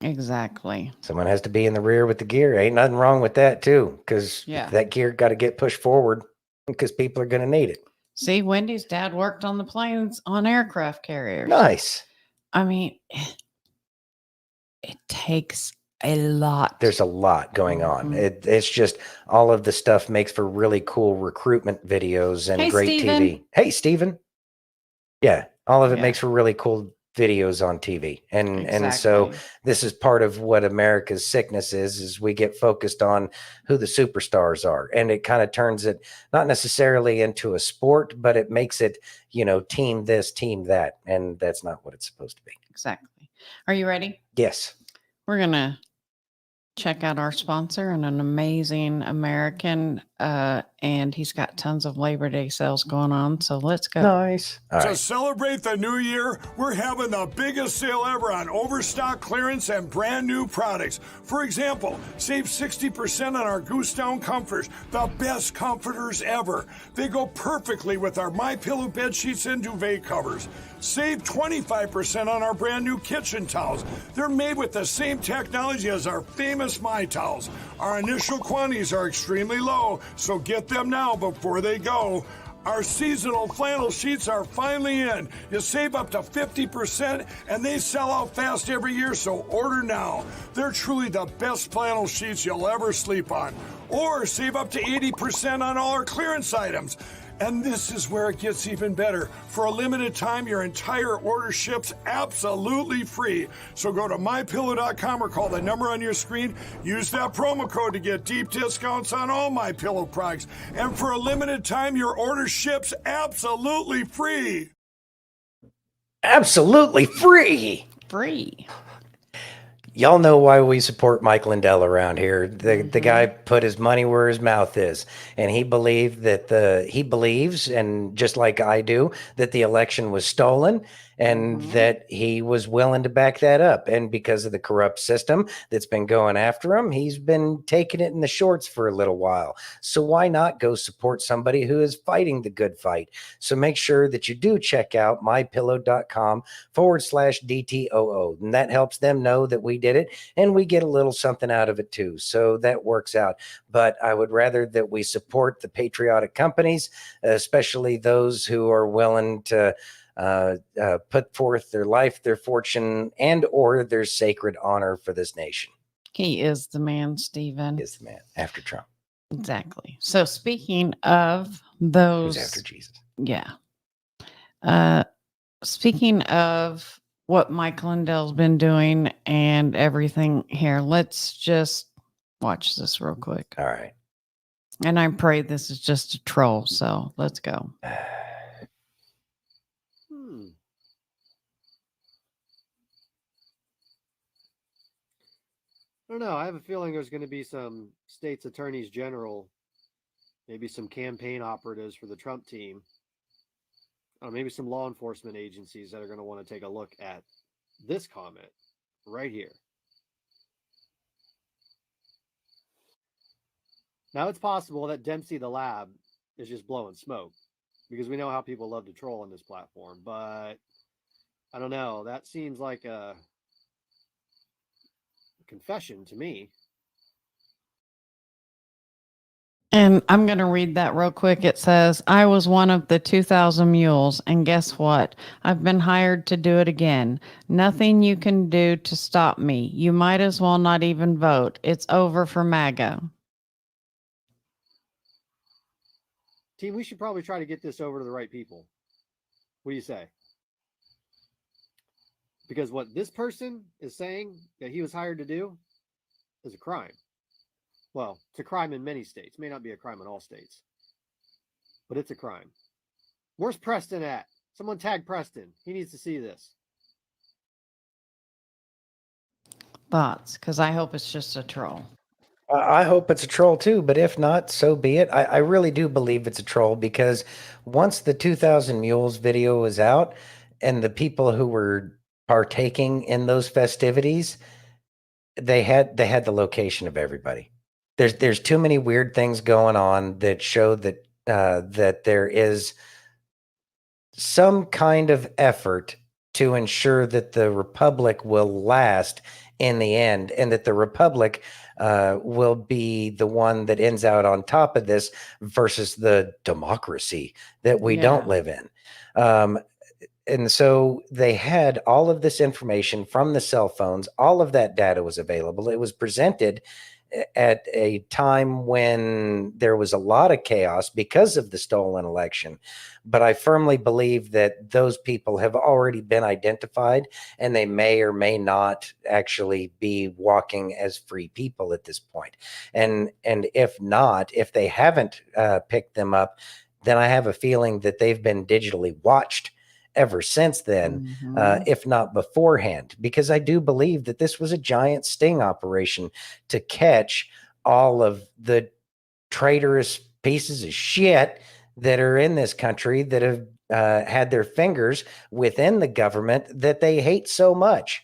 Speaker 1: Exactly.
Speaker 2: Someone has to be in the rear with the gear. Ain't nothing wrong with that too, because that gear got to get pushed forward because people are going to need it.
Speaker 1: See, Wendy's dad worked on the planes on aircraft carriers.
Speaker 2: Nice.
Speaker 1: I mean, it takes a lot.
Speaker 2: There's a lot going on. It's just all of the stuff makes for really cool recruitment videos and great
Speaker 1: Steven.
Speaker 2: TV. Hey, Steven. Yeah, all of it makes for really cool videos on TV. And so this is part of what America's sickness is we get focused on who the superstars are, and it kind of turns it not necessarily into a sport, but it makes it, team this, team that, and that's not what it's supposed to be.
Speaker 1: Exactly. Are you ready?
Speaker 2: Yes.
Speaker 1: We're going to check out our sponsor and an amazing American, and he's got tons of Labor Day sales going on. So let's go.
Speaker 2: Nice.
Speaker 13: To celebrate the new year, we're having the biggest sale ever on overstock clearance and brand new products. For example, save 60% on our Goose Down comforters, the best comforters ever. They go perfectly with our MyPillow bed sheets and duvet covers. Save 25% on our brand new kitchen towels. They're made with the same technology as our famous My Towels. Our initial quantities are extremely low, so get them now before they go. Our seasonal flannel sheets are finally in. You save up to 50%, and they sell out fast every year, so order now. They're truly the best flannel sheets you'll ever sleep on. Or save up to 80% on all our clearance items. And this is where it gets even better. For a limited time, your entire order ships absolutely free. So go to MyPillow.com or call the number on your screen. Use that promo code to get deep discounts on all MyPillow products. And for a limited time, your order ships absolutely free.
Speaker 2: Absolutely free.
Speaker 1: Free.
Speaker 2: Y'all know why we support Mike Lindell around here. The guy put his money where his mouth is, and he believes, and just like I do, that the election was stolen, and that he was willing to back that up. And because of the corrupt system that's been going after him, he's been taking it in the shorts for a little while. So why not go support somebody who is fighting the good fight? So make sure that you do check out mypillow.com/DTOO. And that helps them know that we did it, and we get a little something out of it too. So that works out. But I would rather that we support the patriotic companies, especially those who are willing to put forth their life, their fortune, and or their sacred honor for this nation.
Speaker 1: He is the man, Stephen.
Speaker 2: He is the man after Trump.
Speaker 1: Exactly. So speaking of those,
Speaker 2: who's after Jesus?
Speaker 1: Yeah. Speaking of what Mike Lindell's been doing and everything here, let's just watch this real quick.
Speaker 2: All right.
Speaker 1: And I pray this is just a troll. So let's go.
Speaker 14: I don't know. I have a feeling there's going to be some states attorneys general, maybe some campaign operatives for the Trump team, maybe some law enforcement agencies that are going to want to take a look at this comment right here. Now, it's possible that Dempsey the lab is just blowing smoke because we know how people love to troll on this platform. But I don't know. That seems like a confession to me.
Speaker 1: And I'm going to read that real quick. It says, I was one of the 2,000 mules, and guess what? I've been hired to do it again. Nothing you can do to stop me. You might as well not even vote. It's over for MAGA.
Speaker 14: Team, we should probably try to get this over to the right people. What do you say? Because what this person is saying that he was hired to do is a crime. Well, it's a crime in many states. It may not be a crime in all states, but it's a crime. Where's Preston at? Someone tag Preston. He needs to see this.
Speaker 1: Thoughts? Because I hope it's just a troll.
Speaker 2: I hope it's a troll too, but if not, so be it. I really do believe it's a troll because once the 2000 Mules video was out and the people who were partaking in those festivities, they had the location of everybody. There's too many weird things going on that show that that there is some kind of effort to ensure that the republic will last in the end, and that the republic will be the one that ends out on top of this versus the democracy that we don't live in. And so they had all of this information from the cell phones. All of that data was available. It was presented at a time when there was a lot of chaos because of the stolen election. But I firmly believe that those people have already been identified, and they may or may not actually be walking as free people at this point. And if not, if they haven't picked them up, then I have a feeling that they've been digitally watched ever since then, if not beforehand, because I do believe that this was a giant sting operation to catch all of the traitorous pieces of shit that are in this country that have had their fingers within the government that they hate so much,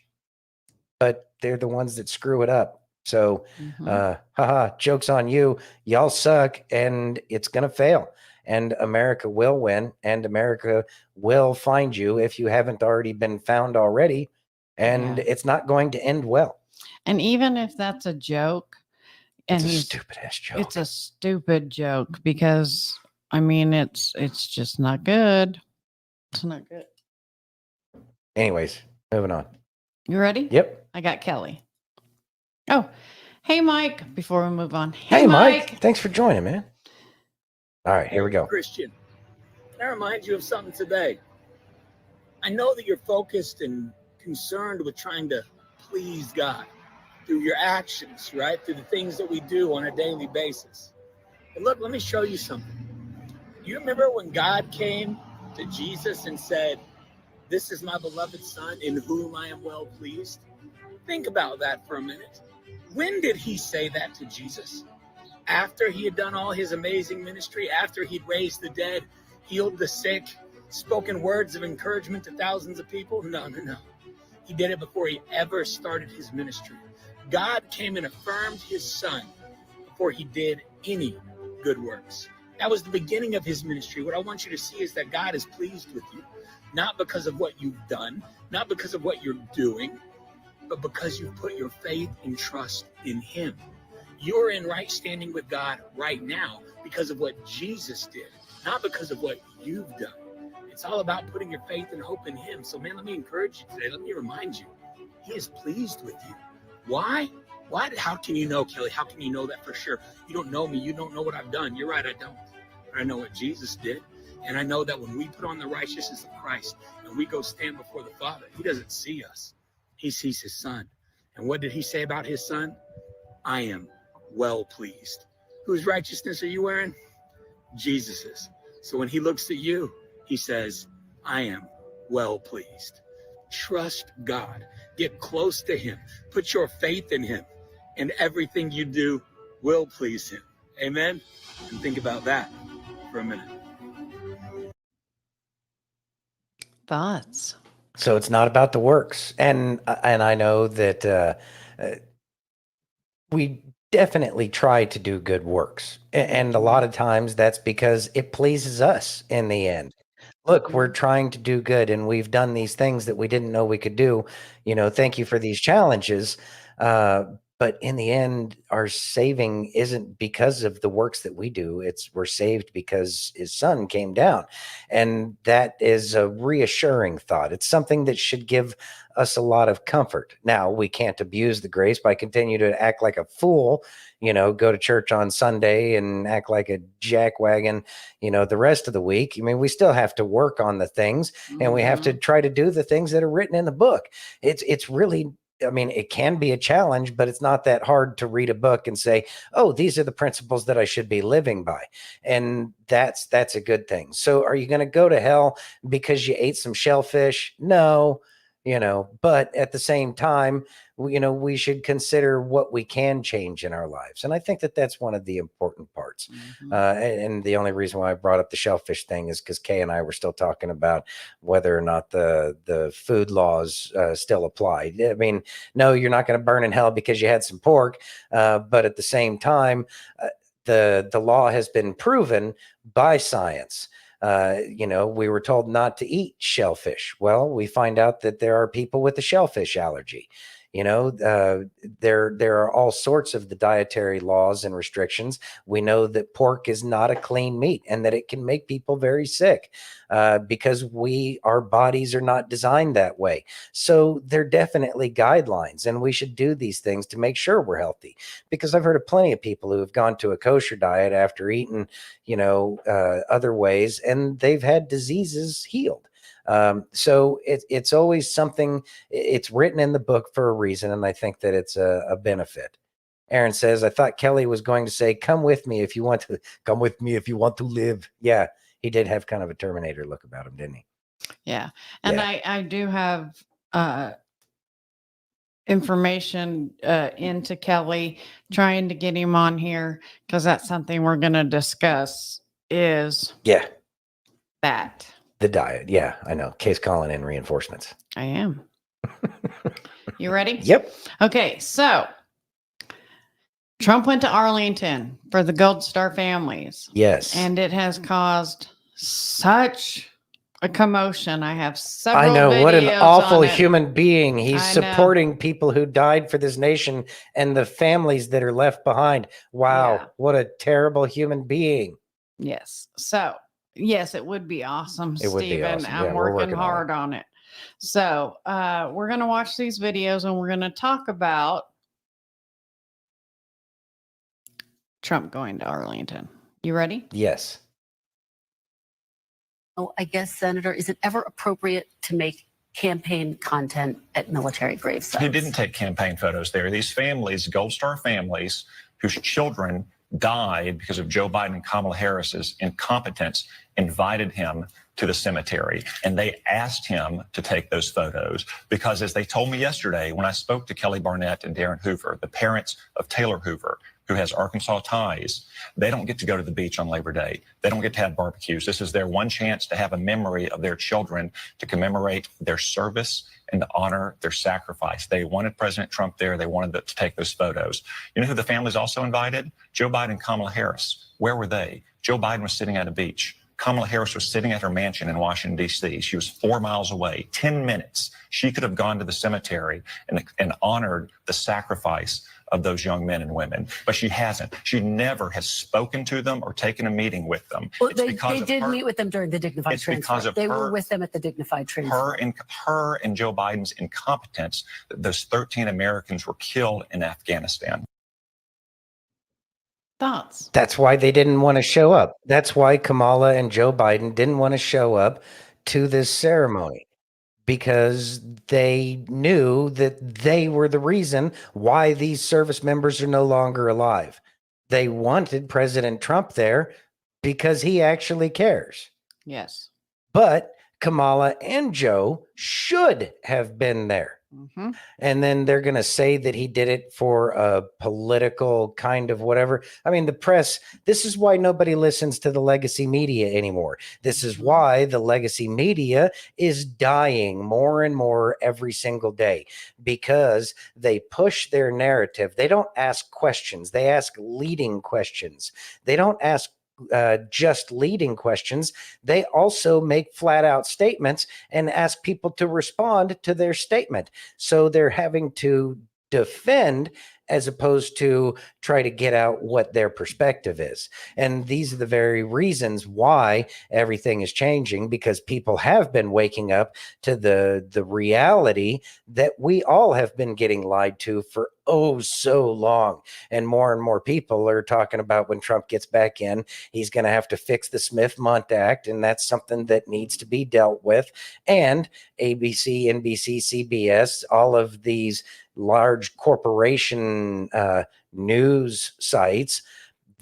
Speaker 2: but they're the ones that screw it up. So, haha, joke's on you. Y'all suck, and it's going to fail. And America will win, and America will find you if you haven't already been found already. And it's not going to end well.
Speaker 1: And even if that's a joke, and
Speaker 2: it's a stupid ass joke.
Speaker 1: It's a stupid joke because I mean it's just not good. It's not good.
Speaker 2: Anyways, moving on.
Speaker 1: You ready?
Speaker 2: Yep.
Speaker 1: I got Kelly. Oh, hey Mike. Before we move on,
Speaker 2: hey Mike. Thanks for joining, man. All right, here we go.
Speaker 15: Christian, can I remind you of something today? I know that you're focused and concerned with trying to please God through your actions, right? Through the things that we do on a daily basis. But look, let me show you something. You remember when God came to Jesus and said, "This is my beloved son in whom I am well pleased"? Think about that for a minute. When did he say that to Jesus? After he had done all his amazing ministry, after he'd raised the dead, healed the sick, spoken words of encouragement to thousands of people? No. He did it before he ever started his ministry. God came and affirmed his son before he did any good works. That was the beginning of his ministry. What I want you to see is that God is pleased with you, not because of what you've done, not because of what you're doing, but because you've put your faith and trust in him. You're in right standing with God right now because of what Jesus did, not because of what you've done. It's all about putting your faith and hope in him. So, man, let me encourage you today. Let me remind you, he is pleased with you. Why? How can you know, Kelly? How can you know that for sure? You don't know me. You don't know what I've done. You're right, I don't. But I know what Jesus did. And I know that when we put on the righteousness of Christ and we go stand before the Father, he doesn't see us. He sees his son. And what did he say about his son? I am well pleased. Whose righteousness are you wearing? Jesus's. So when he looks at you, he says, I am well pleased. Trust God. Get close to him. Put your faith in him. And everything you do will please him. Amen? And think about that for a minute.
Speaker 1: Thoughts?
Speaker 2: So it's not about the works. And I know that we definitely try to do good works. And a lot of times that's because it pleases us in the end. Look, we're trying to do good and we've done these things that we didn't know we could do. Thank you for these challenges. But in the end, our saving isn't because of the works that we do. We're saved because his son came down. And that is a reassuring thought. It's something that should give us a lot of comfort. Now, we can't abuse the grace by continue to act like a fool, go to church on Sunday and act like a jackwagon, the rest of the week. I mean, we still have to work on the things and we have to try to do the things that are written in the book. It's really, I mean, it can be a challenge, but it's not that hard to read a book and say, oh, these are the principles that I should be living by. And that's a good thing. So are you going to go to hell because you ate some shellfish? No, but at the same time, we should consider what we can change in our lives. And I think that that's one of the important parts. And the only reason why I brought up the shellfish thing is because Kay and I were still talking about whether or not the food laws still apply. I mean, no, you're not going to burn in hell because you had some pork. But at the same time, the law has been proven by science. We were told not to eat shellfish. Well, we find out that there are people with a shellfish allergy. There are all sorts of the dietary laws and restrictions. We know that pork is not a clean meat and that it can make people very sick because our bodies are not designed that way. So there are definitely guidelines, and we should do these things to make sure we're healthy. Because I've heard of plenty of people who have gone to a kosher diet after eating, other ways, and they've had diseases healed. So it's always something. It's written in the book for a reason, and I think that it's a benefit. Aaron says, I thought Kelly was going to say, come with me if you want to live. Yeah, he did have kind of a Terminator look about him, didn't he?
Speaker 1: Yeah. And
Speaker 2: Yeah.
Speaker 1: I do have information into Kelly, trying to get him on here because that's something we're going to discuss is that.
Speaker 2: The diet. Yeah, I know. Kay's calling in reinforcements.
Speaker 1: I am. You ready?
Speaker 2: Yep.
Speaker 1: Okay, so Trump went to Arlington for the Gold Star families.
Speaker 2: Yes.
Speaker 1: And it has caused such a commotion. I have several
Speaker 2: I know. What an
Speaker 1: videos
Speaker 2: awful
Speaker 1: on it.
Speaker 2: human being. He's
Speaker 1: I know.
Speaker 2: supporting people who died for this nation and the families that are left behind. Wow.
Speaker 1: Yeah.
Speaker 2: What a terrible human being.
Speaker 1: Yes. So, yes, it would be awesome,
Speaker 2: It would be
Speaker 1: Stephen.
Speaker 2: awesome.
Speaker 1: I'm
Speaker 2: Yeah, we're
Speaker 1: working
Speaker 2: working on it.
Speaker 1: hard on it. So, we're going to watch these videos and we're going to talk about Trump going to Arlington. You ready?
Speaker 2: Yes.
Speaker 16: Oh, I guess, Senator, is it ever appropriate to make campaign content at military grave sites?
Speaker 17: He didn't take campaign photos there. These families, Gold Star families, whose children died because of Joe Biden and Kamala Harris's incompetence, invited him to the cemetery. And they asked him to take those photos because, as they told me yesterday, when I spoke to Kelly Barnett and Darren Hoover, the parents of Taylor Hoover, who has Arkansas ties, they don't get to go to the beach on Labor Day. They don't get to have barbecues. This is their one chance to have a memory of their children, to commemorate their service and to honor their sacrifice. They wanted President Trump there. They wanted to take those photos. You know who the families also invited? Joe Biden and Kamala Harris. Where were they? Joe Biden was sitting at a beach. Kamala Harris was sitting at her mansion in Washington, D.C. She was 4 miles away, 10 minutes. She could have gone to the cemetery and honored the sacrifice of those young men and women, but she hasn't. She never has spoken to them or taken a meeting with them.
Speaker 16: Well, they did meet with them during the dignified
Speaker 17: It's
Speaker 16: transfer.
Speaker 17: because of
Speaker 16: they were
Speaker 17: her-
Speaker 16: with them at the dignified transfer.
Speaker 17: Her and Joe Biden's incompetence, that those 13 Americans were killed in Afghanistan.
Speaker 1: Thoughts?
Speaker 2: That's why they didn't want to show up. That's why Kamala and Joe Biden didn't want to show up to this ceremony, because they knew that they were the reason why these service members are no longer alive. They wanted President Trump there because he actually cares.
Speaker 1: Yes.
Speaker 2: But Kamala and Joe should have been there.
Speaker 1: Mm-hmm.
Speaker 2: And then they're going to say that he did it for a political kind of whatever. I mean, the press, this is why nobody listens to the legacy media anymore. This is why the legacy media is dying more and more every single day, because they push their narrative. They don't ask questions. They ask leading questions. They don't ask just leading questions. They also make flat out statements and ask people to respond to their statement. So they're having to defend as opposed to try to get out what their perspective is. And these are the very reasons why everything is changing, because people have been waking up to the reality that we all have been getting lied to for oh so long. And more people are talking about when Trump gets back in, he's going to have to fix the Smith-Mundt Act, and that's something that needs to be dealt with. And ABC, NBC, CBS, all of these large corporation news sites,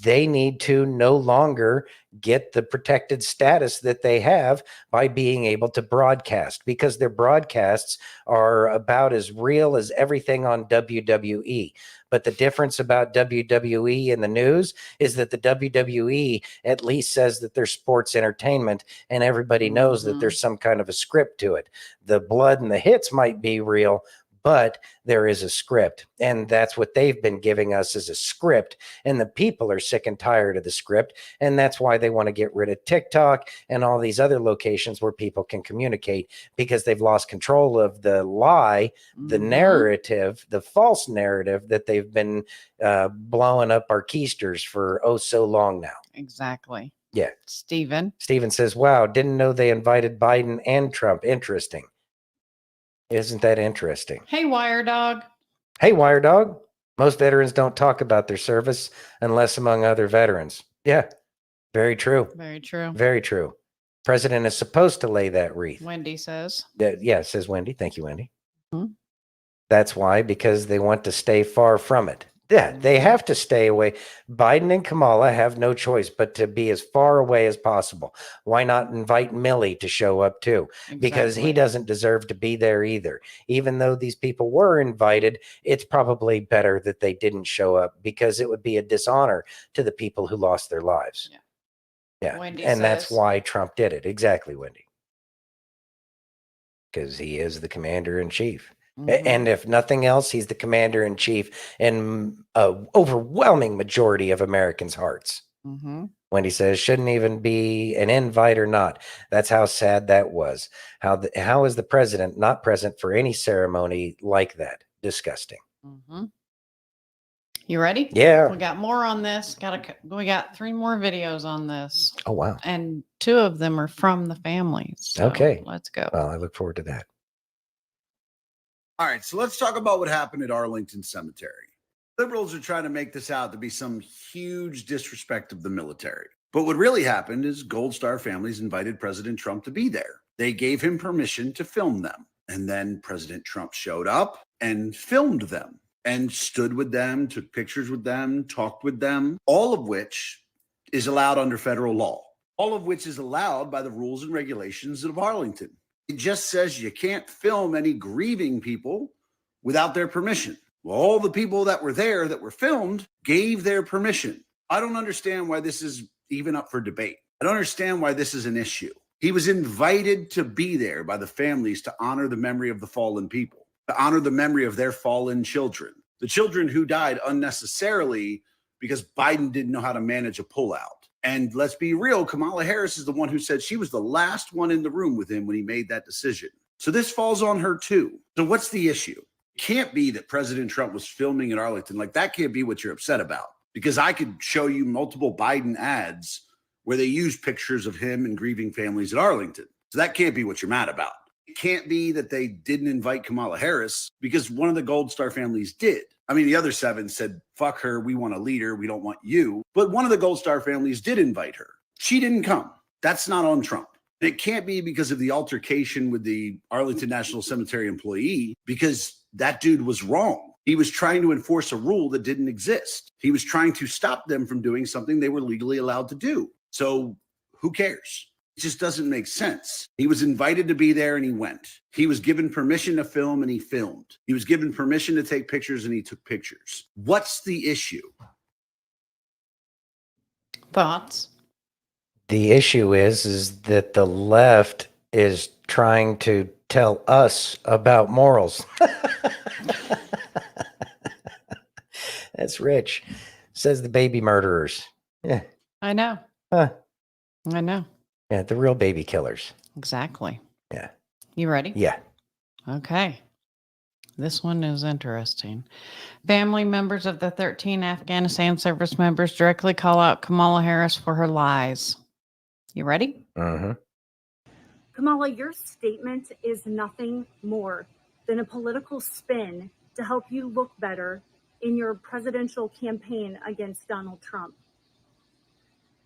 Speaker 2: they need to no longer get the protected status that they have by being able to broadcast, because their broadcasts are about as real as everything on WWE. But the difference about WWE and the news is that the WWE at least says that they're sports entertainment, and everybody knows that there's some kind of a script to it. The blood and the hits might be real, but there is a script, and that's what they've been giving us, as a script, and the people are sick and tired of the script, and that's why they want to get rid of TikTok and all these other locations where people can communicate, because they've lost control of the lie, the narrative, the false narrative that they've been blowing up our keisters for oh so long now.
Speaker 1: Exactly.
Speaker 2: Yeah.
Speaker 1: Steven
Speaker 2: says, wow, didn't know they invited Biden and Trump. Interesting. Isn't that interesting?
Speaker 1: Hey, Wire Dog.
Speaker 2: Hey, Wire Dog. Most veterans don't talk about their service unless among other veterans. Yeah, very true.
Speaker 1: Very true.
Speaker 2: Very true. President is supposed to lay that wreath.
Speaker 1: Wendy says.
Speaker 2: Yeah, says Wendy. Thank you, Wendy.
Speaker 1: Mm-hmm.
Speaker 2: That's why, because they want to stay far from it. Yeah, they have to stay away. Biden and Kamala have no choice but to be as far away as possible. Why not invite Millie to show up too? Because he doesn't deserve to be there either. Even though these people were invited, it's probably better that they didn't show up, because it would be a dishonor to the people who lost their lives. Yeah.
Speaker 1: Wendy
Speaker 2: and that's
Speaker 1: says-
Speaker 2: why Trump did it. Exactly, Wendy. Because he is the commander in chief. And if nothing else, he's the commander in chief in an overwhelming majority of Americans' hearts. Wendy says, shouldn't even be an invite or not. That's how sad that was. How is the president not present for any ceremony like that? Disgusting.
Speaker 1: You ready?
Speaker 2: Yeah.
Speaker 1: We got more on this. We got 3 more videos on this.
Speaker 2: Oh, wow.
Speaker 1: And 2 of them are from the families. So
Speaker 2: Okay.
Speaker 1: let's go.
Speaker 2: Well, I look forward to that.
Speaker 12: All right, so let's talk about what happened at Arlington Cemetery. Liberals are trying to make this out to be some huge disrespect of the military. But what really happened is Gold Star families invited President Trump to be there. They gave him permission to film them. And then President Trump showed up and filmed them and stood with them, took pictures with them, talked with them, all of which is allowed under federal law, all of which is allowed by the rules and regulations of Arlington. It just says you can't film any grieving people without their permission. Well, all the people that were there that were filmed gave their permission. I don't understand why this is even up for debate. I don't understand why this is an issue. He was invited to be there by the families to honor the memory of the fallen people, to honor the memory of their fallen children, the children who died unnecessarily because Biden didn't know how to manage a pullout. And let's be real, Kamala Harris is the one who said she was the last one in the room with him when he made that decision. So this falls on her too. So what's the issue? It can't be that President Trump was filming in Arlington. Like, that can't be what you're upset about, because I could show you multiple Biden ads where they use pictures of him and grieving families at Arlington. So that can't be what you're mad about. It can't be that they didn't invite Kamala Harris, because one of the Gold Star families did. I mean, the other 7 said, fuck her, we want a leader, we don't want you. But one of the Gold Star families did invite her. She didn't come. That's not on Trump. And it can't be because of the altercation with the Arlington National Cemetery employee, because that dude was wrong. He was trying to enforce a rule that didn't exist. He was trying to stop them from doing something they were legally allowed to do. So who cares? It just doesn't make sense. He was invited to be there and he went. He was given permission to film and he filmed. He was given permission to take pictures and he took pictures. What's the issue?
Speaker 1: Thoughts?
Speaker 2: The issue is that the left is trying to tell us about morals. That's rich. Says the baby murderers. Yeah.
Speaker 1: I know.
Speaker 2: Huh.
Speaker 1: I know.
Speaker 2: Yeah, the real baby killers.
Speaker 1: Exactly.
Speaker 2: Yeah.
Speaker 1: You ready?
Speaker 2: Yeah.
Speaker 1: Okay. This one is interesting. Family members of the 13 Afghanistan service members directly call out Kamala Harris for her lies. You ready?
Speaker 2: Mm-hmm.
Speaker 18: Kamala, your statement is nothing more than a political spin to help you look better in your presidential campaign against Donald Trump.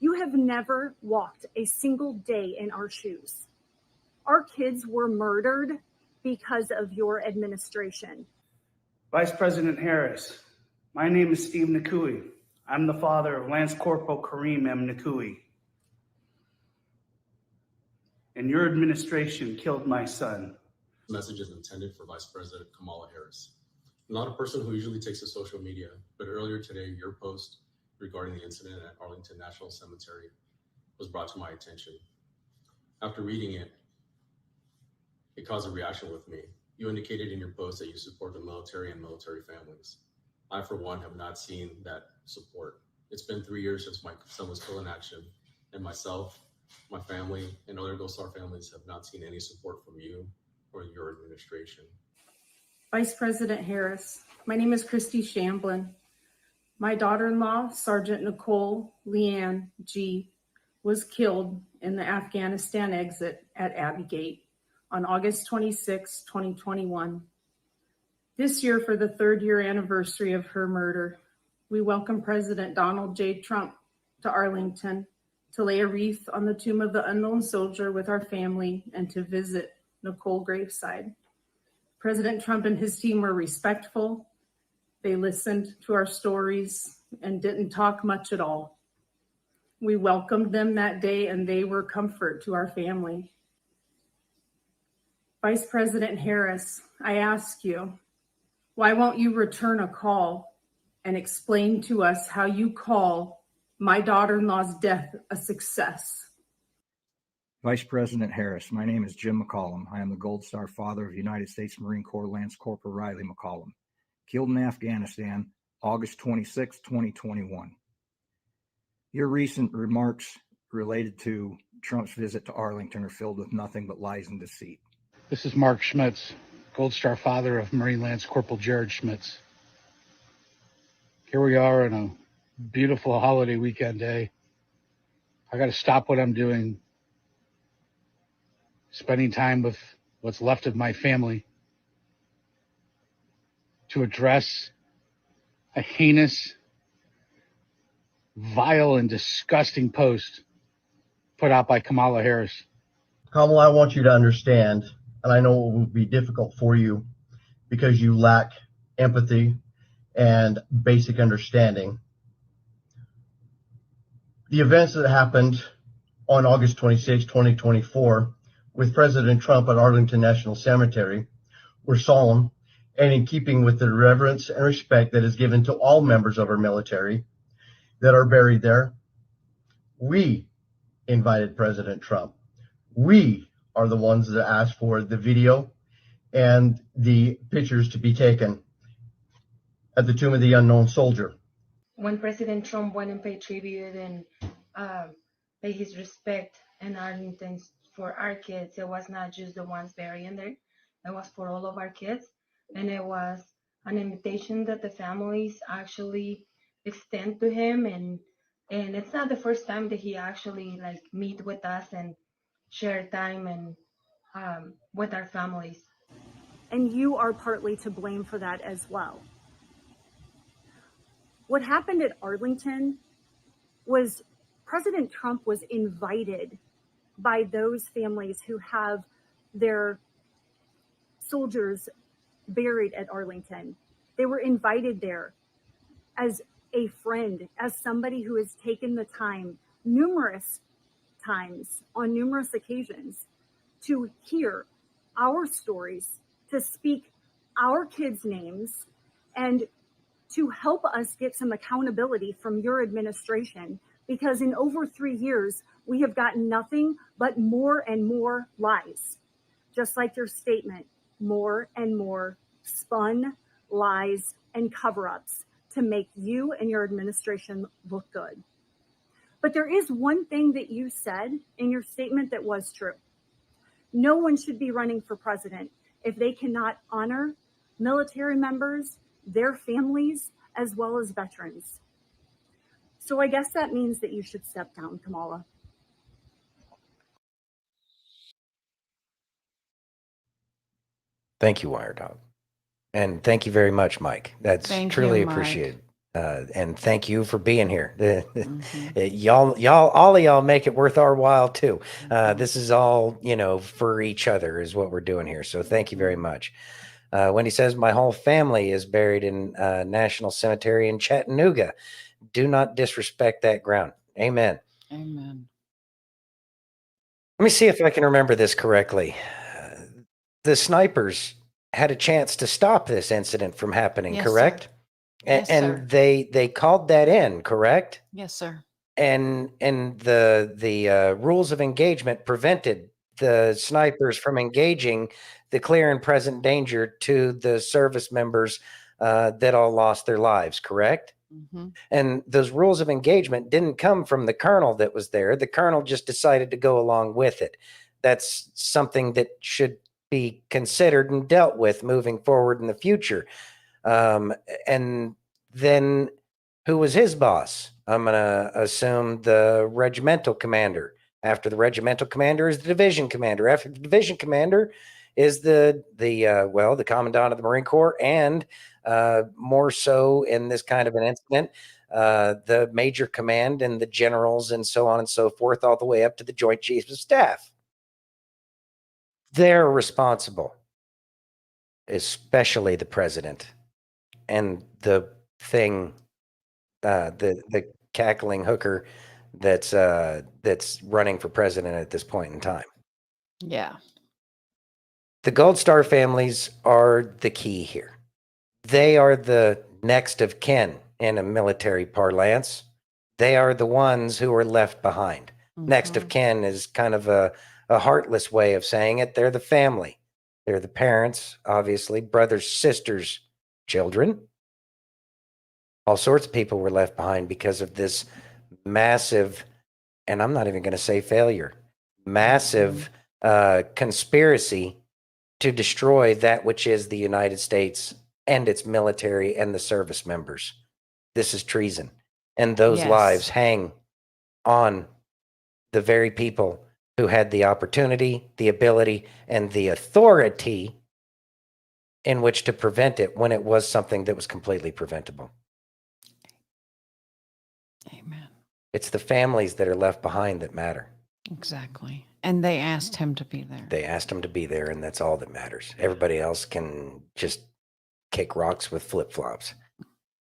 Speaker 18: You have never walked a single day in our shoes. Our kids were murdered because of your administration.
Speaker 19: Vice President Harris, my name is Steve Nakui. I'm the father of Lance Corporal Kareem M. Nakui. And your administration killed my son.
Speaker 20: This message is intended for Vice President Kamala Harris. I'm not a person who usually takes to social media, but earlier today, your post regarding the incident at Arlington National Cemetery was brought to my attention. After reading it, it caused a reaction with me. You indicated in your post that you support the military and military families. I, for one, have not seen that support. It's been 3 years since my son was killed in action, and myself, my family, and other Gold Star families have not seen any support from you or your administration.
Speaker 21: Vice President Harris, my name is Christy Shamblin. My daughter-in-law, Sergeant Nicole Leanne G., was killed in the Afghanistan exit at Abbey Gate on August 26, 2021. This year, for the 3rd year anniversary of her murder, we welcome President Donald J. Trump to Arlington to lay a wreath on the tomb of the unknown soldier with our family and to visit Nicole graveside. President Trump and his team were respectful. They listened to our stories and didn't talk much at all. We welcomed them that day and they were comfort to our family. Vice President Harris, I ask you, why won't you return a call and explain to us how you call my daughter-in-law's death a success?
Speaker 22: Vice President Harris, my name is Jim McCollum. I am the Gold Star father of United States Marine Corps Lance Corporal Riley McCollum, killed in Afghanistan, August 26, 2021. Your recent remarks related to Trump's visit to Arlington are filled with nothing but lies and deceit.
Speaker 23: This is Mark Schmitz, Gold Star father of Marine Lance Corporal Jared Schmitz. Here we are on a beautiful holiday weekend day. I got to stop what I'm doing, spending time with what's left of my family, to address a heinous, vile, and disgusting post put out by Kamala Harris.
Speaker 24: Kamala, I want you to understand, and I know it will be difficult for you because you lack empathy and basic understanding. The events that happened on August 26, 2024, with President Trump at Arlington National Cemetery were solemn and in keeping with the reverence and respect that is given to all members of our military that are buried there. We invited President Trump. We are the ones that asked for the video and the pictures to be taken at the tomb of the unknown soldier.
Speaker 25: When President Trump went and paid tribute and paid his respect in Arlington for our kids, it was not just the ones buried there, it was for all of our kids. And it was an invitation that the families actually extend to him. And it's not the first time that he actually meet with us and share time and with our families.
Speaker 18: And you are partly to blame for that as well. What happened at Arlington was President Trump was invited by those families who have their soldiers buried at Arlington. They were invited there as a friend, as somebody who has taken the time numerous times on numerous occasions to hear our stories, to speak our kids' names, and to help us get some accountability from your administration, because in over 3 years, we have gotten nothing but more and more lies. Just like your statement, more and more spun lies and cover-ups to make you and your administration look good. But there is one thing that you said in your statement that was true. No one should be running for president if they cannot honor military members, their families, as well as veterans. So I guess that means that you should step down, Kamala.
Speaker 2: Thank you, Wire Dog. And thank you very much, Mike. That's
Speaker 1: Thank
Speaker 2: truly
Speaker 1: you, Mike.
Speaker 2: appreciated. And thank you for being here. Y'all, all of y'all make it worth our while too. This is all, for each other is what we're doing here. So thank you very much. Wendy says, my whole family is buried in National Cemetery in Chattanooga. Do not disrespect that ground. Amen.
Speaker 1: Amen.
Speaker 2: Let me see if I can remember this correctly. The snipers had a chance to stop this incident from happening,
Speaker 1: Yes,
Speaker 2: correct?
Speaker 1: sir. Yes, sir.
Speaker 2: And they called that in, correct?
Speaker 1: Yes, sir.
Speaker 2: And the rules of engagement prevented the snipers from engaging the clear and present danger to the service members that all lost their lives, correct?
Speaker 1: Mm-hmm.
Speaker 2: And those rules of engagement didn't come from the colonel that was there. The colonel just decided to go along with it. That's something that should be considered and dealt with moving forward in the future. And then who was his boss? I'm going to assume the regimental commander. After the regimental commander is the division commander. After the division commander is the commandant of the Marine Corps, and more so in this kind of an incident, the major command and the generals and so on and so forth, all the way up to the Joint Chiefs of Staff. They're responsible, especially the president and the thing, the cackling hooker that's running for president at this point in time.
Speaker 1: Yeah.
Speaker 2: The Gold Star families are the key here. They are the next of kin in a military parlance. They are the ones who are left behind. Next of kin is kind of a heartless way of saying it. They're the family. They're the parents, obviously, brothers, sisters, children. All sorts of people were left behind because of this massive, and I'm not even going to say failure, massive conspiracy to destroy that which is the United States and its military and the service members. This is treason. And those lives hang on the very people who had the opportunity, the ability, and the authority in which to prevent it when it was something that was completely preventable.
Speaker 1: Amen.
Speaker 2: It's the families that are left behind that matter.
Speaker 1: Exactly. And they asked him to be there.
Speaker 2: They asked him to be there, and that's all that matters. Everybody else can just kick rocks with flip-flops.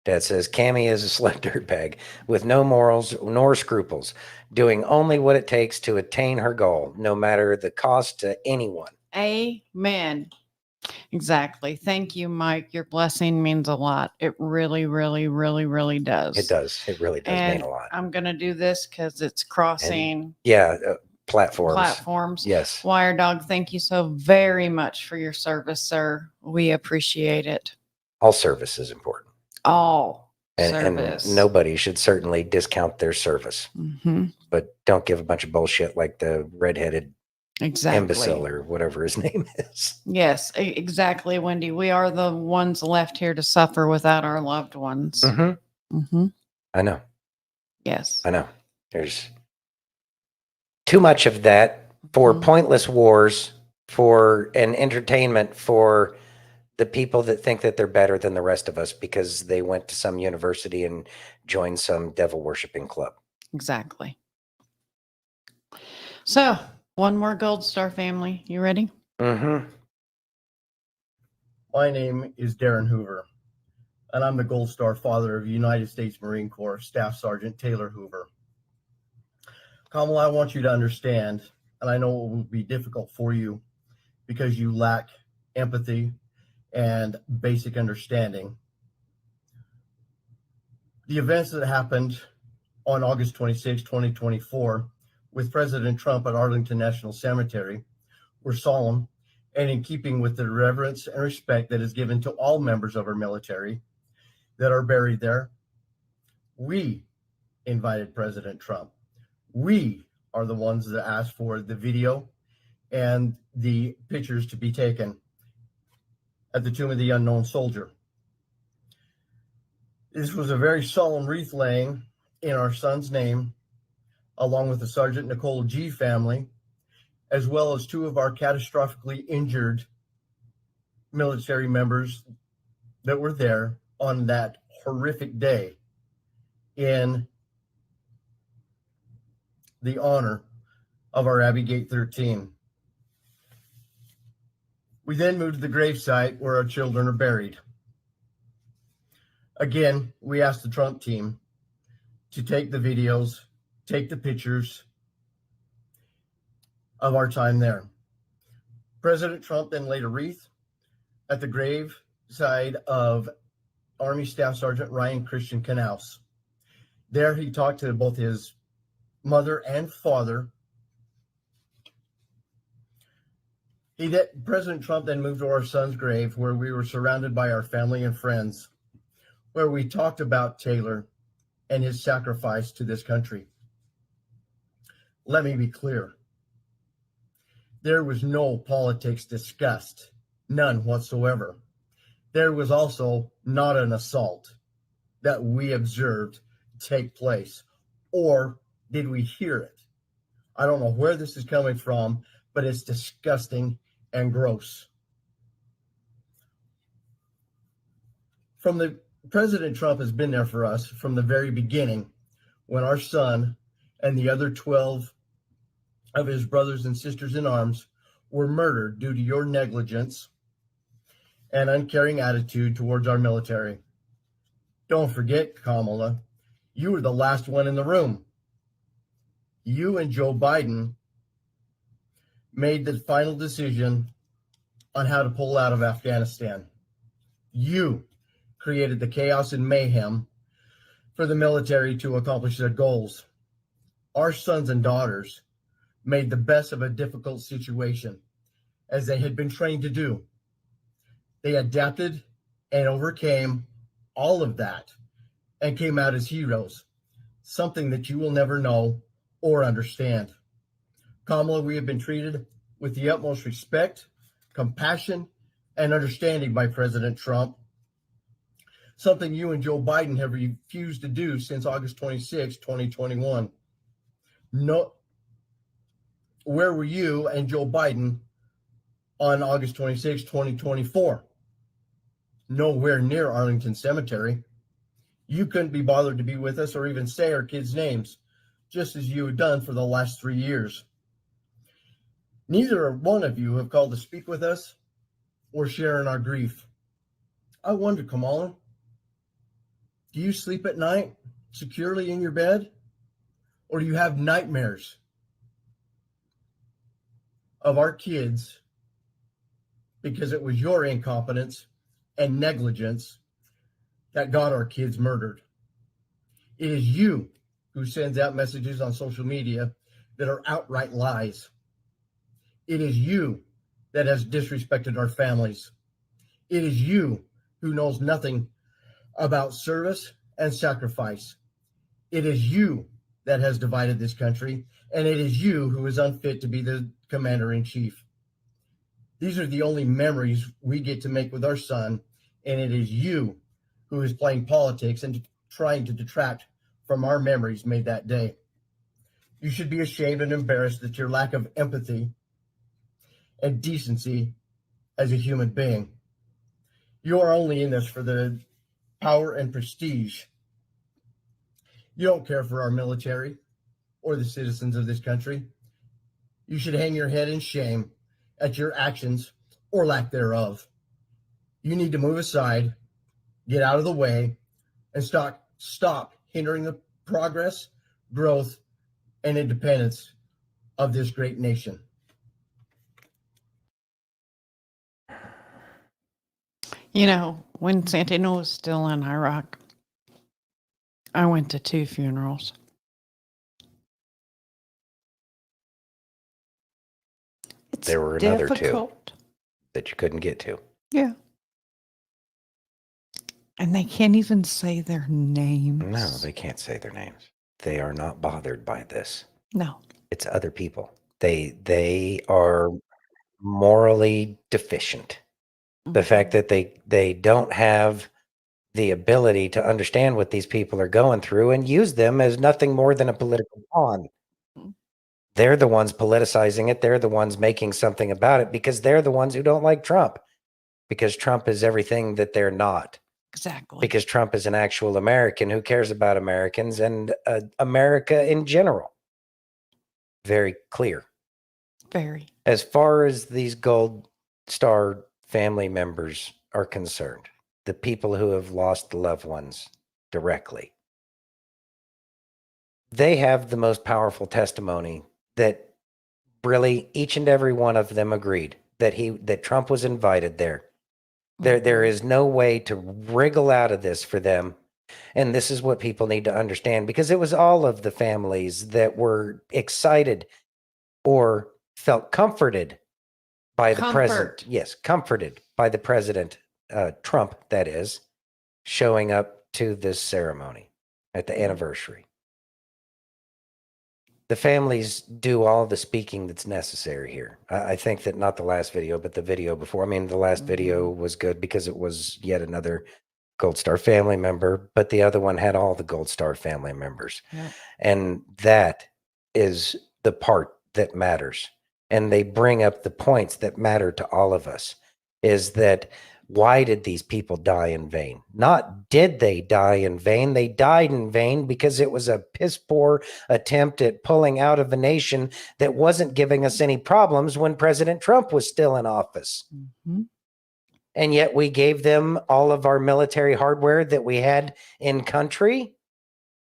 Speaker 2: Dad says, Cammie is a slut dirtbag with no morals nor scruples, doing only what it takes to attain her goal, no matter the cost to anyone.
Speaker 1: Amen. Exactly. Thank you, Mike. Your blessing means a lot. It really, really, really, really does.
Speaker 2: It does. It really does
Speaker 1: And
Speaker 2: mean a lot.
Speaker 1: I'm going to do this because it's crossing
Speaker 2: platforms. Yes.
Speaker 1: Wire Dog, thank you so very much for your service, sir. We appreciate it.
Speaker 2: All service is important.
Speaker 1: All
Speaker 2: and
Speaker 1: service.
Speaker 2: Nobody should certainly discount their service.
Speaker 1: Mm-hmm.
Speaker 2: But don't give a bunch of bullshit like the redheaded imbecile or whatever his name is.
Speaker 1: Yes, exactly, Wendy. We are the ones left here to suffer without our loved ones.
Speaker 2: Mm-hmm.
Speaker 1: Mm-hmm.
Speaker 2: I know.
Speaker 1: Yes.
Speaker 2: I know. There's too much of that for pointless wars, for an entertainment for the people that think that they're better than the rest of us because they went to some university and joined some devil worshiping club.
Speaker 1: Exactly. So, one more Gold Star family. You ready?
Speaker 2: Mm-hmm.
Speaker 24: My name is Darren Hoover, and I'm the Gold Star father of United States Marine Corps Staff Sergeant Taylor Hoover. Kamala, I want you to understand, and I know it will be difficult for you because you lack empathy and basic understanding. The events that happened on August 26, 2024, with President Trump at Arlington National Cemetery were solemn and in keeping with the reverence and respect that is given to all members of our military that are buried there. We invited President Trump. We are the ones that asked for the video and the pictures to be taken at the Tomb of the Unknown Soldier. This was a very solemn wreath laying in our son's name, along with the Sergeant Nicole G family, as well as two of our catastrophically injured military members that were there on that horrific day in the honor of our Abbey Gate 13. We then moved to the gravesite where our children are buried. Again, we asked the Trump team to take the videos, take the pictures of our time there. President Trump then laid a wreath at the graveside of Army Staff Sergeant Ryan Christian Knaus. There he talked to both his mother and father. President Trump then moved to our son's grave, where we were surrounded by our family and friends, where we talked about Taylor and his sacrifice to this country. Let me be clear. There was no politics discussed, none whatsoever. There was also not an assault that we observed take place, or did we hear it? I don't know where this is coming from, but it's disgusting and gross. President Trump has been there for us from the very beginning, when our son and the other 12 of his brothers and sisters in arms were murdered due to your negligence and uncaring attitude towards our military. Don't forget, Kamala, you were the last one in the room. You and Joe Biden made the final decision on how to pull out of Afghanistan. You created the chaos and mayhem for the military to accomplish their goals. Our sons and daughters made the best of a difficult situation, as they had been trained to do. They adapted and overcame all of that and came out as heroes, something that you will never know or understand. Kamala, we have been treated with the utmost respect, compassion, and understanding by President Trump, something you and Joe Biden have refused to do since August 26, 2021. No, where were you and Joe Biden on August 26, 2024? Nowhere near Arlington Cemetery. You couldn't be bothered to be with us or even say our kids' names, just as you have done for the last 3 years. Neither one of you have called to speak with us or share in our grief. I wonder, Kamala, do you sleep at night securely in your bed? Or do you have nightmares of our kids because it was your incompetence and negligence that got our kids murdered? It is you who sends out messages on social media that are outright lies. It is you that has disrespected our families. It is you who knows nothing about service and sacrifice. It is you that has divided this country, and it is you who is unfit to be the commander-in-chief. These are the only memories we get to make with our son, and it is you who is playing politics and trying to detract from our memories made that day. You should be ashamed and embarrassed at your lack of empathy and decency as a human being. You are only in this for the power and prestige. You don't care for our military or the citizens of this country. You should hang your head in shame at your actions or lack thereof. You need to move aside, get out of the way, and stop hindering the progress, growth, and independence of this great nation.
Speaker 1: You know, when Santino was still in Iraq, I went to 2 funerals. It's
Speaker 2: There were another
Speaker 1: difficult.
Speaker 2: 2 that you couldn't get to.
Speaker 1: Yeah. And they can't even say their names.
Speaker 2: No, they can't say their names. They are not bothered by this.
Speaker 1: No.
Speaker 2: It's other people. They are morally deficient. The fact that they don't have the ability to understand what these people are going through and use them as nothing more than a political pawn. They're the ones politicizing it. They're the ones making something about it because they're the ones who don't like Trump, because Trump is everything that they're not.
Speaker 1: Exactly.
Speaker 2: Because Trump is an actual American who cares about Americans and America in general. Very clear.
Speaker 1: Very.
Speaker 2: As far as these Gold Star family members are concerned, the people who have lost loved ones directly, they have the most powerful testimony that really each and every one of them agreed that Trump was invited there. There is no way to wriggle out of this for them. And this is what people need to understand, because it was all of the families that were excited or felt comforted by the president. Yes, comforted by the president, Trump, that is, showing up to this ceremony at the anniversary. The families do all the speaking that's necessary here. I think that not the last video, but the video before. I mean, the last video was good because it was yet another Gold Star family member, but the other one had all the Gold Star family members.
Speaker 1: Yeah.
Speaker 2: And that is the part that matters. And they bring up the points that matter to all of us, is that why did these people die in vain? Not did they die in vain? They died in vain because it was a piss poor attempt at pulling out of a nation that wasn't giving us any problems when President Trump was still in office.
Speaker 1: Mm-hmm.
Speaker 2: And yet we gave them all of our military hardware that we had in country.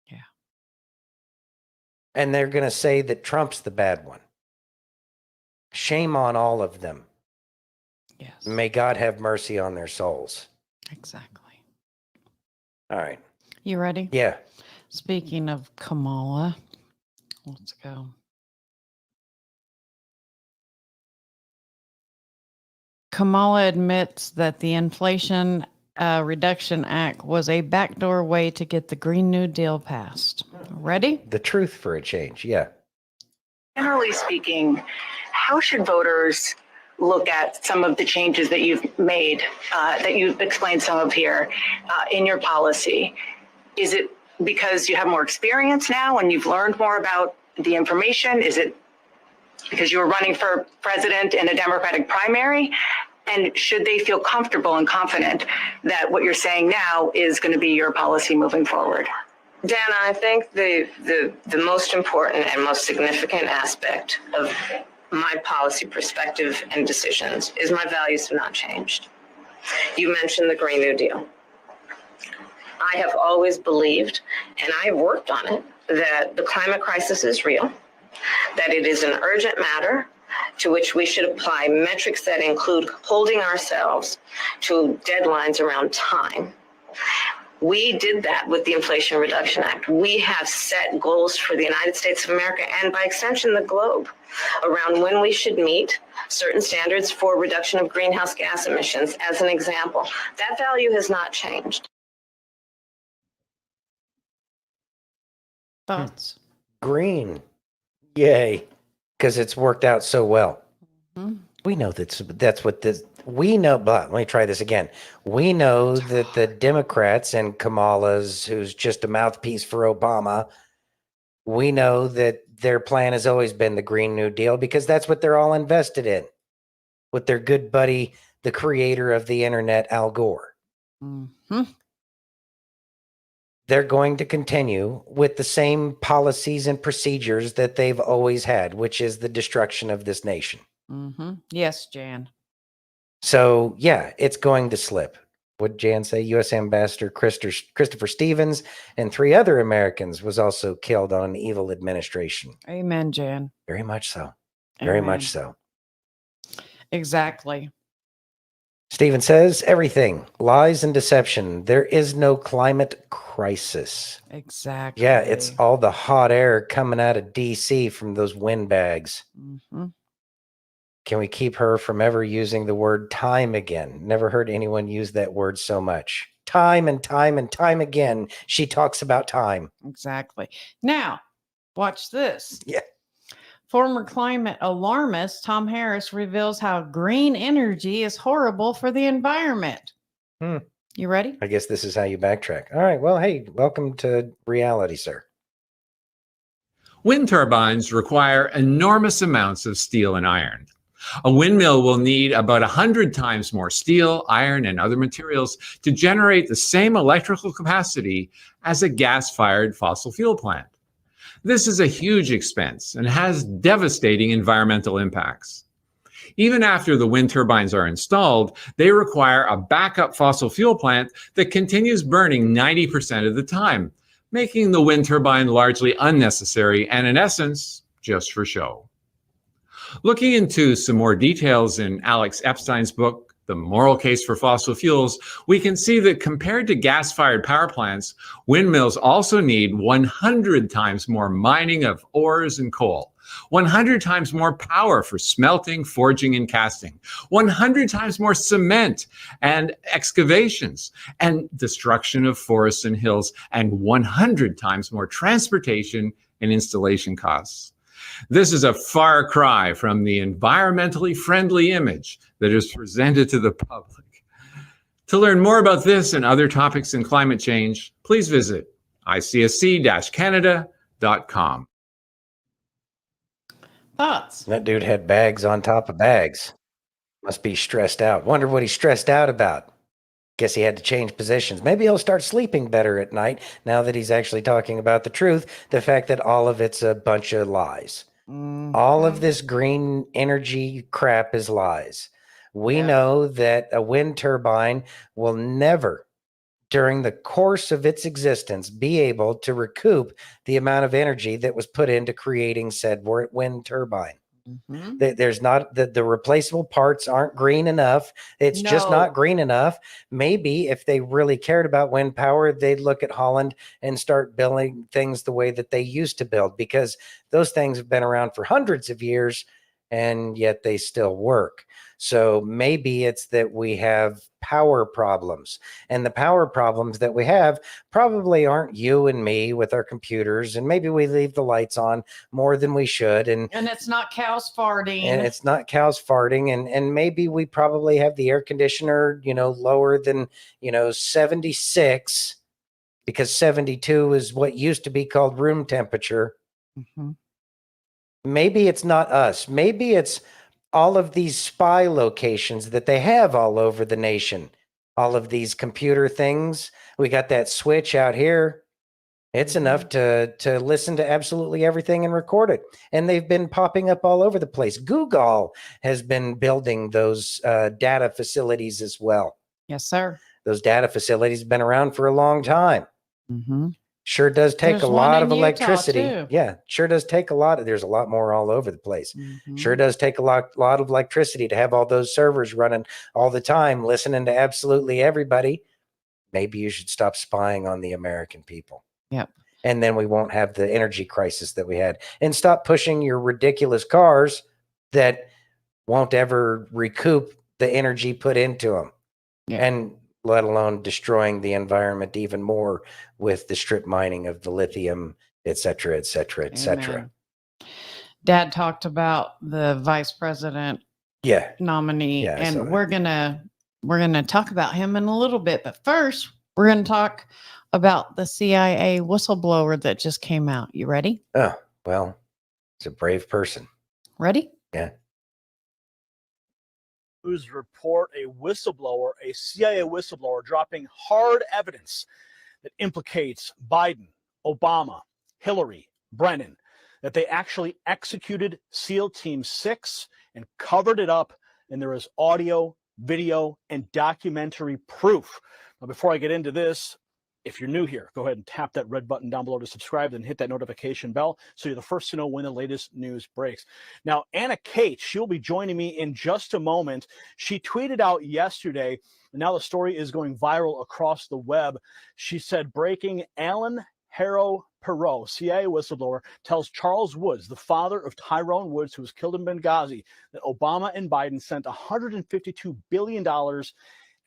Speaker 1: Yeah.
Speaker 2: And they're going to say that Trump's the bad one. Shame on all of them.
Speaker 1: Yes.
Speaker 2: May God have mercy on their souls.
Speaker 1: Exactly.
Speaker 2: All right.
Speaker 1: You ready?
Speaker 2: Yeah.
Speaker 1: Speaking of Kamala, let's go. Kamala admits that the Inflation Reduction Act was a backdoor way to get the Green New Deal passed. Ready?
Speaker 2: The truth for a change. Yeah.
Speaker 3: Generally speaking, how should voters look at some of the changes that you've made, that you've explained some of here in your policy? Is it because you have more experience now and you've learned more about the information? Is it because you were running for president in a Democratic primary? And should they feel comfortable and confident that what you're saying now is going to be your policy moving forward?
Speaker 4: Dana, I think the most important and most significant aspect of my policy perspective and decisions is my values have not changed. You mentioned the Green New Deal. I have always believed, and I have worked on it, that the climate crisis is real, that it is an urgent matter to which we should apply metrics that include holding ourselves to deadlines around time. We did that with the Inflation Reduction Act. We have set goals for the United States of America and by extension the globe around when we should meet certain standards for reduction of greenhouse gas emissions, as an example. That value has not changed.
Speaker 1: Thoughts?
Speaker 2: Green. Yay. Because it's worked out so well.
Speaker 1: Mm-hmm.
Speaker 2: We know that's what this, we know, but let me try this again. We know that the Democrats and Kamala's, who's just a mouthpiece for Obama, we know that their plan has always been the Green New Deal because that's what they're all invested in with their good buddy, the creator of the internet, Al Gore.
Speaker 1: Mm-hmm.
Speaker 2: They're going to continue with the same policies and procedures that they've always had, which is the destruction of this nation.
Speaker 1: Mm-hmm. Yes, Jan.
Speaker 2: So, yeah, it's going to slip. what Jan say? U.S. Ambassador Christopher Stevens and 3 other Americans was also killed on an evil administration.
Speaker 1: Amen, Jan.
Speaker 2: Very much so. Very
Speaker 1: Amen.
Speaker 2: much so.
Speaker 1: Exactly.
Speaker 2: Stephen says everything, lies and deception. There is no climate crisis.
Speaker 1: Exactly.
Speaker 2: Yeah, it's all the hot air coming out of DC from those windbags.
Speaker 1: Mm-hmm.
Speaker 2: Can we keep her from ever using the word time again? Never heard anyone use that word so much. Time and time and time again, she talks about time.
Speaker 1: Exactly. Now, watch this.
Speaker 2: Yeah.
Speaker 1: Former climate alarmist Tom Harris reveals how green energy is horrible for the environment. You ready?
Speaker 2: I guess this is how you backtrack. All right. Well, hey, welcome to reality, sir.
Speaker 5: Wind turbines require enormous amounts of steel and iron. A windmill will need about 100 times more steel, iron, and other materials to generate the same electrical capacity as a gas-fired fossil fuel plant. This is a huge expense and has devastating environmental impacts. Even after the wind turbines are installed, they require a backup fossil fuel plant that continues burning 90% of the time, making the wind turbine largely unnecessary and, in essence, just for show. Looking into some more details in Alex Epstein's book, The Moral Case for Fossil Fuels, we can see that compared to gas-fired power plants, windmills also need 100 times more mining of ores and coal, 100 times more power for smelting, forging, and casting, 100 times more cement and excavations and destruction of forests and hills, and 100 times more transportation and installation costs. This is a far cry from the environmentally friendly image that is presented to the public. To learn more about this and other topics in climate change, please visit icsc-canada.com.
Speaker 1: Thoughts?
Speaker 2: That dude had bags on top of bags. Must be stressed out. Wonder what he's stressed out about. Guess he had to change positions. Maybe he'll start sleeping better at night now that he's actually talking about the truth, the fact that all of it's a bunch of lies. All of this green energy crap is lies. We know that a wind turbine will never, during the course of its existence, be able to recoup the amount of energy that was put into creating said wind turbine. There's not the replaceable parts aren't green enough. It's just not green enough. Maybe if they really cared about wind power, they'd look at Holland and start building things the way that they used to build, because those things have been around for hundreds of years and yet they still work. So maybe it's that we have power problems, and the power problems that we have probably aren't you and me with our computers, and maybe we leave the lights on more than we should, and
Speaker 1: it's not cows farting,
Speaker 2: and maybe we probably have the air conditioner, lower than 76, because 72 is what used to be called room temperature. Maybe it's not us. Maybe it's all of these spy locations that they have all over the nation. All of these computer things. We got that switch out here. It's enough to listen to absolutely everything and record it. And they've been popping up all over the place. Google has been building those data facilities as well.
Speaker 1: Yes, sir.
Speaker 2: Those data facilities have been around for a long time. Sure does take a lot of electricity. Yeah, sure does take a lot. There's a lot more all over the place. Sure does take a lot of electricity to have all those servers running all the time, listening to absolutely everybody. Maybe you should stop spying on the American people.
Speaker 1: Yep.
Speaker 2: And then we won't have the energy crisis that we had. And stop pushing your ridiculous cars that won't ever recoup the energy put into them. And let alone destroying the environment even more with the strip mining of the lithium, et cetera, et cetera, et cetera.
Speaker 1: Dad talked about the vice president nominee, and we're gonna talk about him in a little bit. But first, we're gonna talk about the CIA whistleblower that just came out. You ready?
Speaker 2: Oh, well, it's a brave person.
Speaker 1: Ready?
Speaker 2: Yeah.
Speaker 6: News report a CIA whistleblower, dropping hard evidence that implicates Biden, Obama, Hillary, Brennan, that they actually executed SEAL Team 6 and covered it up. And there is audio video, and documentary proof. Now, before I get into this, if you're new here, go ahead and tap that red button down below to subscribe and hit that notification bell so you're the first to know when the latest news breaks. Now, Anna Kate, she'll be joining me in just a moment. She tweeted out yesterday, and now the story is going viral across the web. She said, breaking, Alan Harrow Perot, CIA whistleblower, tells Charles Woods, the father of Tyrone Woods, who was killed in Benghazi, that Obama and Biden sent $152 billion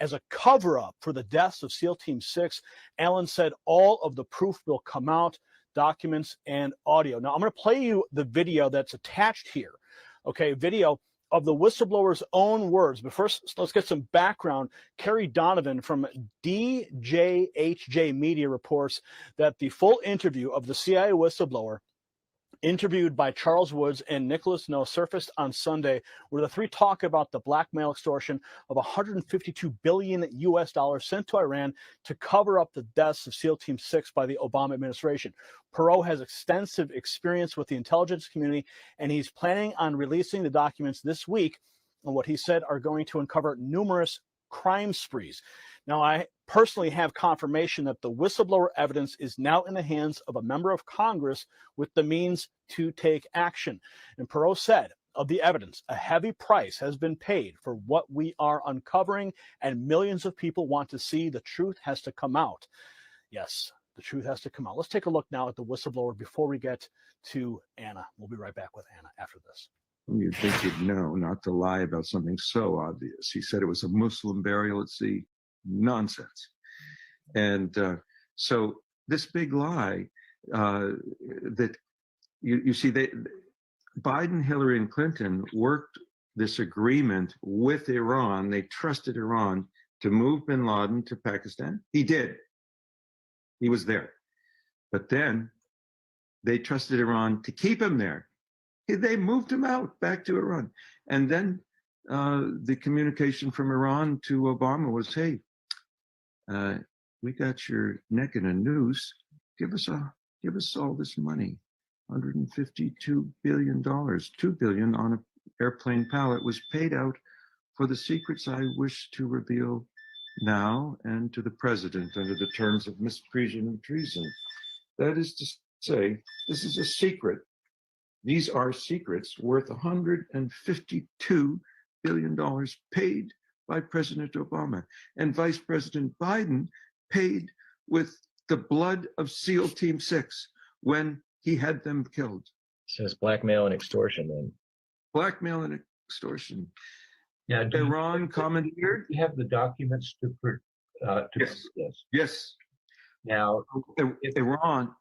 Speaker 6: as a cover-up for the deaths of SEAL Team 6. Allen said all of the proof will come out, documents and audio. Now, I'm going to play you the video that's attached here. Okay, video of the whistleblower's own words. But first, let's get some background. Kerry Donovan from DJHJ Media reports that the full interview of the CIA whistleblower interviewed by Charles Woods and Nicholas Noe surfaced on Sunday, where the three talk about the blackmail extortion of $152 billion sent to Iran to cover up the deaths of SEAL Team 6 by the Obama administration. Perot has extensive experience with the intelligence community, and he's planning on releasing the documents this week on what he said are going to uncover numerous crime sprees. Now, I personally have confirmation that the whistleblower evidence is now in the hands of a member of Congress with the means to take action. And Perot said, of the evidence, a heavy price has been paid for what we are uncovering, and millions of people want to see the truth has to come out. Yes, the truth has to come out. Let's take a look now at the whistleblower before we get to Anna. We'll be right back with Anna after this.
Speaker 7: You'd think you'd know not to lie about something so obvious. He said it was a Muslim burial at sea. Nonsense. And so this big lie that you see, Biden, Hillary, and Clinton worked this agreement with Iran. They trusted Iran to move bin Laden to Pakistan. He did. He was there. But then they trusted Iran to keep him there. They moved him out back to Iran. And then the communication from Iran to Obama was, hey, we got your neck in a noose. Give us all this money. $152 billion. $2 billion on an airplane pallet was paid out for the secrets I wish to reveal now and to the president under the terms of misprision and treason. That is to say, this is a secret. These are secrets worth $152 billion paid by President Obama. And Vice President Biden paid with the blood of SEAL Team 6 when he had them killed.
Speaker 8: So it's blackmail and extortion then.
Speaker 7: Blackmail and extortion.
Speaker 8: Now,
Speaker 7: Iran commandeered.
Speaker 8: You have the documents to
Speaker 7: Yes.
Speaker 8: this.
Speaker 7: Yes.
Speaker 8: Now,
Speaker 7: Iran.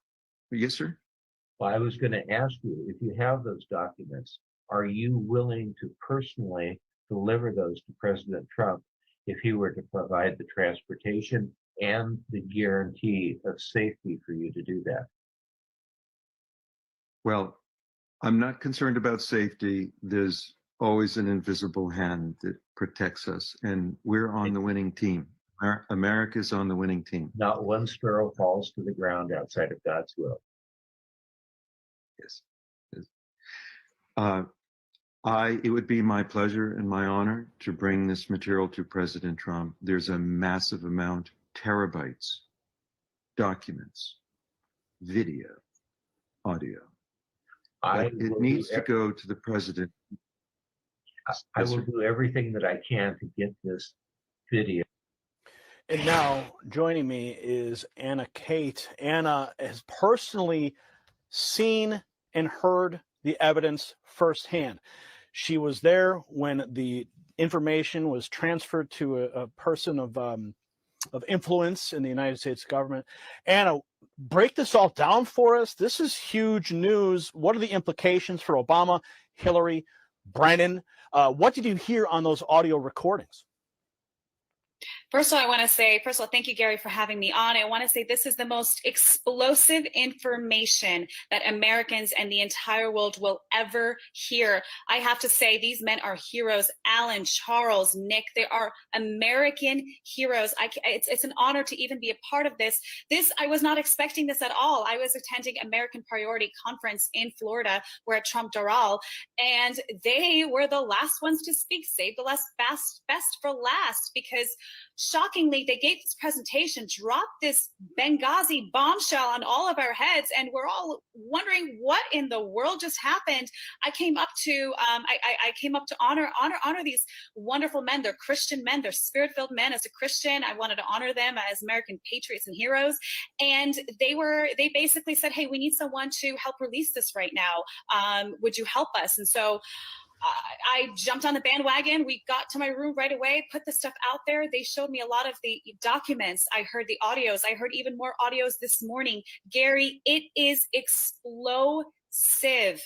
Speaker 7: Yes, sir.
Speaker 8: Well, I was going to ask you, if you have those documents, are you willing to personally deliver those to President Trump if he were to provide the transportation and the guarantee of safety for you to do that?
Speaker 7: Well, I'm not concerned about safety. There's always an invisible hand that protects us, and we're on the winning team. America's on the winning team.
Speaker 8: Not one sparrow falls to the ground outside of God's will.
Speaker 7: Yes. It would be my pleasure and my honor to bring this material to President Trump. There's a massive amount, terabytes, documents, video, audio. It needs to go to the president.
Speaker 8: I will do everything that I can to get this video.
Speaker 6: And now joining me is Anna Kate. Anna has personally seen and heard the evidence firsthand. She was there when the information was transferred to a person of influence in the United States government. Anna, break this all down for us. This is huge news. What are the implications for Obama, Hillary, Brennan? What did you hear on those audio recordings?
Speaker 9: First of all, thank you, Gary, for having me on. I want to say this is the most explosive information that Americans and the entire world will ever hear. I have to say, these men are heroes. Alan, Charles, Nick, they are American heroes. It's an honor to even be a part of this. I was not expecting this at all. I was attending American Priority Conference in Florida. We're at Trump Doral, and they were the last ones to speak. Save the best for last, because shockingly, they gave this presentation, dropped this Benghazi bombshell on all of our heads, and we're all wondering what in the world just happened. I came up to honor these wonderful men. They're Christian men. They're spirit-filled men. As a Christian, I wanted to honor them as American patriots and heroes. And they basically said, "Hey, we need someone to help release this right now. Would you help us?" And so I jumped on the bandwagon. We got to my room right away, put the stuff out there. They showed me a lot of the documents. I heard the audios. I heard even more audios this morning. Gary, it is explosive.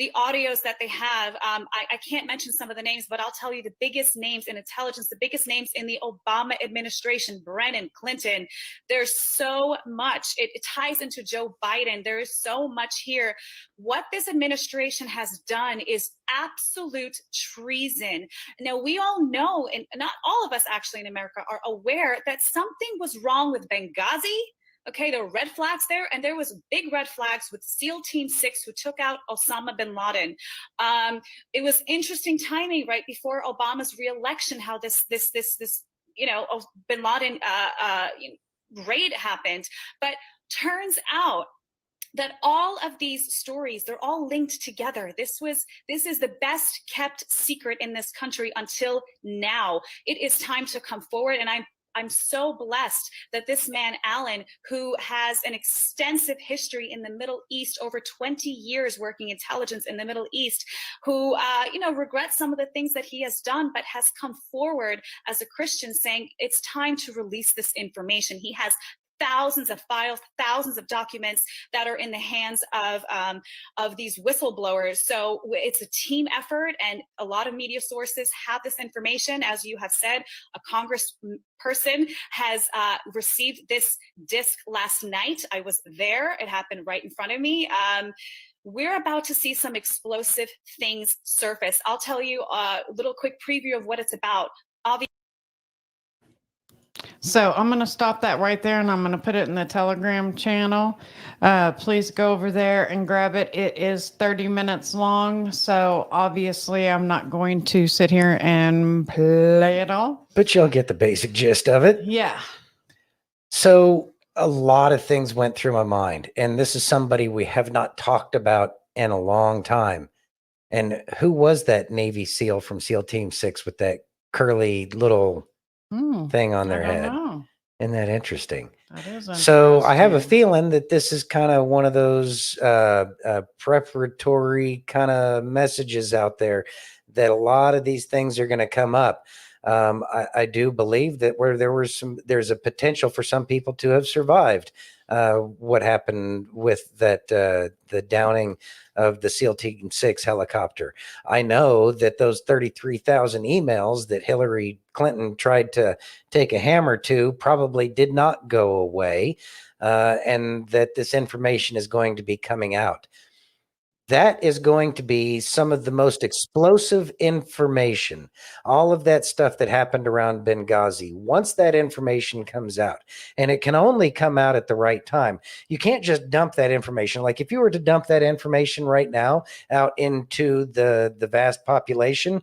Speaker 9: The audios that they have, I can't mention some of the names, but I'll tell you the biggest names in intelligence, the biggest names in the Obama administration, Brennan, Clinton. There's so much. It ties into Joe Biden. There is so much here. What this administration has done is absolute treason. Now, we all know, and not all of us actually in America are aware, that something was wrong with Benghazi. Okay, there were red flags there, and there was big red flags with SEAL Team 6 who took out Osama bin Laden. It was interesting timing right before Obama's reelection, how this bin Laden raid happened. But turns out that all of these stories, they're all linked together. This is the best kept secret in this country until now. It is time to come forward, and I'm so blessed that this man, Alan, who has an extensive history in the Middle East, over 20 years working intelligence in the Middle East, who, regrets some of the things that he has done, but has come forward as a Christian saying it's time to release this information. He has thousands of files, thousands of documents that are in the hands of these whistleblowers. So it's a team effort, and a lot of media sources have this information. As you have said, a congressperson has received this disc last night. I was there. It happened right in front of me. We're about to see some explosive things surface. I'll tell you a little quick preview of what it's about.
Speaker 1: So I'm going to stop that right there, and I'm going to put it in the Telegram channel. Please go over there and grab it. It is 30 minutes long, so obviously I'm not going to sit here and play it all.
Speaker 2: But you'll get the basic gist of it.
Speaker 1: Yeah.
Speaker 2: So a lot of things went through my mind, and this is somebody we have not talked about in a long time. And who was that Navy SEAL from SEAL Team 6 with that curly little thing on their head? Isn't that interesting?
Speaker 1: That is
Speaker 2: so I have a feeling that this is kind of one of those preparatory kind of messages out there that a lot of these things are going to come up. I do believe that where there's a potential for some people to have survived what happened with that the downing of the SEAL Team 6 helicopter. I know that those 33,000 emails that Hillary Clinton tried to take a hammer to probably did not go away, and that this information is going to be coming out. That is going to be some of the most explosive information. All of that stuff that happened around Benghazi, once that information comes out, and it can only come out at the right time. You can't just dump that information. Like if you were to dump that information right now out into the vast population,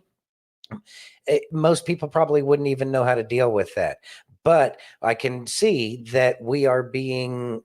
Speaker 2: most people probably wouldn't even know how to deal with that. But I can see that we are being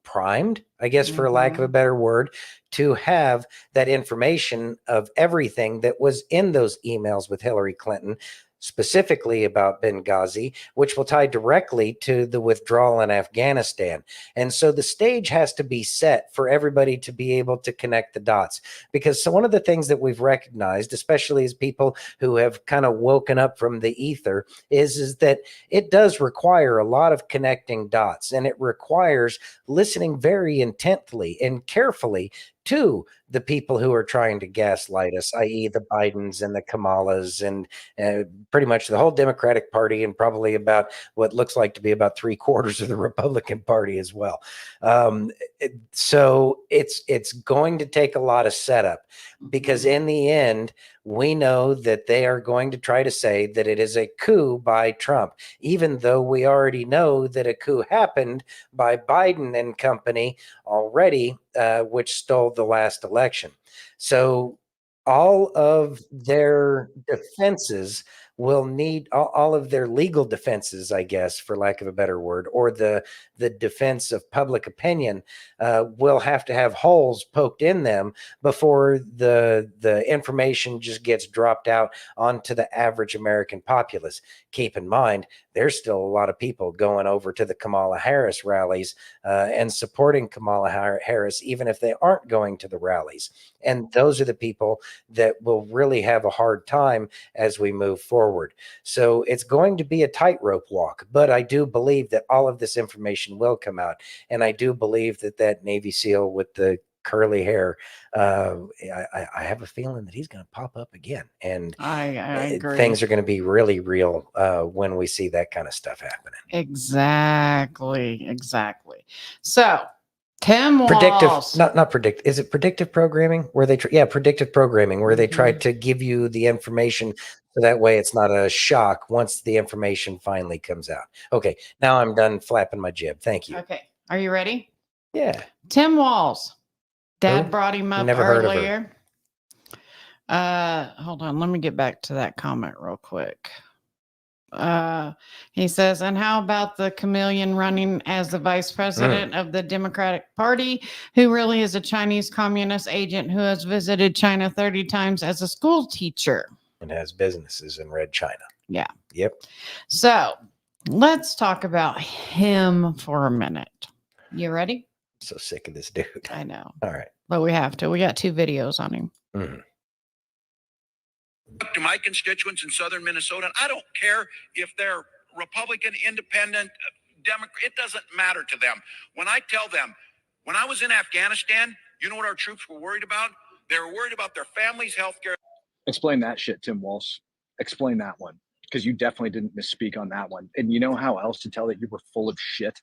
Speaker 2: primed, I guess, for lack of a better word, to have that information of everything that was in those emails with Hillary Clinton, specifically about Benghazi, which will tie directly to the withdrawal in Afghanistan. And so the stage has to be set for everybody to be able to connect the dots. Because so one of the things that we've recognized, especially as people who have kind of woken up from the ether, is that it does require a lot of connecting dots, and it requires listening very intently and carefully to the people who are trying to gaslight us, i.e. the Bidens and the Kamalas and pretty much the whole Democratic Party and probably about what looks like to be about 3/4 of the Republican Party as well. So it's going to take a lot of setup, because in the end, we know that they are going to try to say that it is a coup by Trump, even though we already know that a coup happened by Biden and company already, which stole the last election. So all of their defenses will need all of their legal defenses, I guess, for lack of a better word, or the defense of public opinion will have to have holes poked in them before the information just gets dropped out onto the average American populace. Keep in mind, there's still a lot of people going over to the Kamala Harris rallies and supporting Kamala Harris, even if they aren't going to the rallies. And those are the people that will really have a hard time as we move forward. So it's going to be a tightrope walk, but I do believe that all of this information will come out. And I do believe that that Navy SEAL with the curly hair, I have a feeling that he's going to pop up again. And
Speaker 1: I agree.
Speaker 2: Things are going to be really real when we see that kind of stuff happening.
Speaker 1: Exactly. So Tim Walz.
Speaker 2: Not predict. Is it predictive programming where they, predictive programming where they try to give you the information so that way it's not a shock once the information finally comes out. Okay. Now I'm done flapping my jib. Thank you.
Speaker 1: Okay. Are you ready?
Speaker 2: Yeah.
Speaker 1: Tim Walz. Dad
Speaker 2: Who?
Speaker 1: brought him up
Speaker 2: Never heard of her.
Speaker 1: earlier. Hold on. Let me get back to that comment real quick. He says, and how about the chameleon running as the vice president of the Democratic Party, who really is a Chinese communist agent who has visited China 30 times as a school teacher
Speaker 2: and has businesses in Red China.
Speaker 1: Yeah.
Speaker 2: Yep.
Speaker 1: So let's talk about him for a minute. You ready?
Speaker 2: So sick of this dude.
Speaker 1: I know.
Speaker 2: All right.
Speaker 1: But we have to. We got 2 videos on him.
Speaker 10: To my constituents in southern Minnesota, and I don't care if they're Republican, Independent, Democrat, it doesn't matter to them. When I tell them, when I was in Afghanistan, you know what our troops were worried about? They were worried about their families' health care.
Speaker 6: Explain that shit, Tim Walz. Explain that one, because you definitely didn't misspeak on that one. And you know how else to tell that you were full of shit?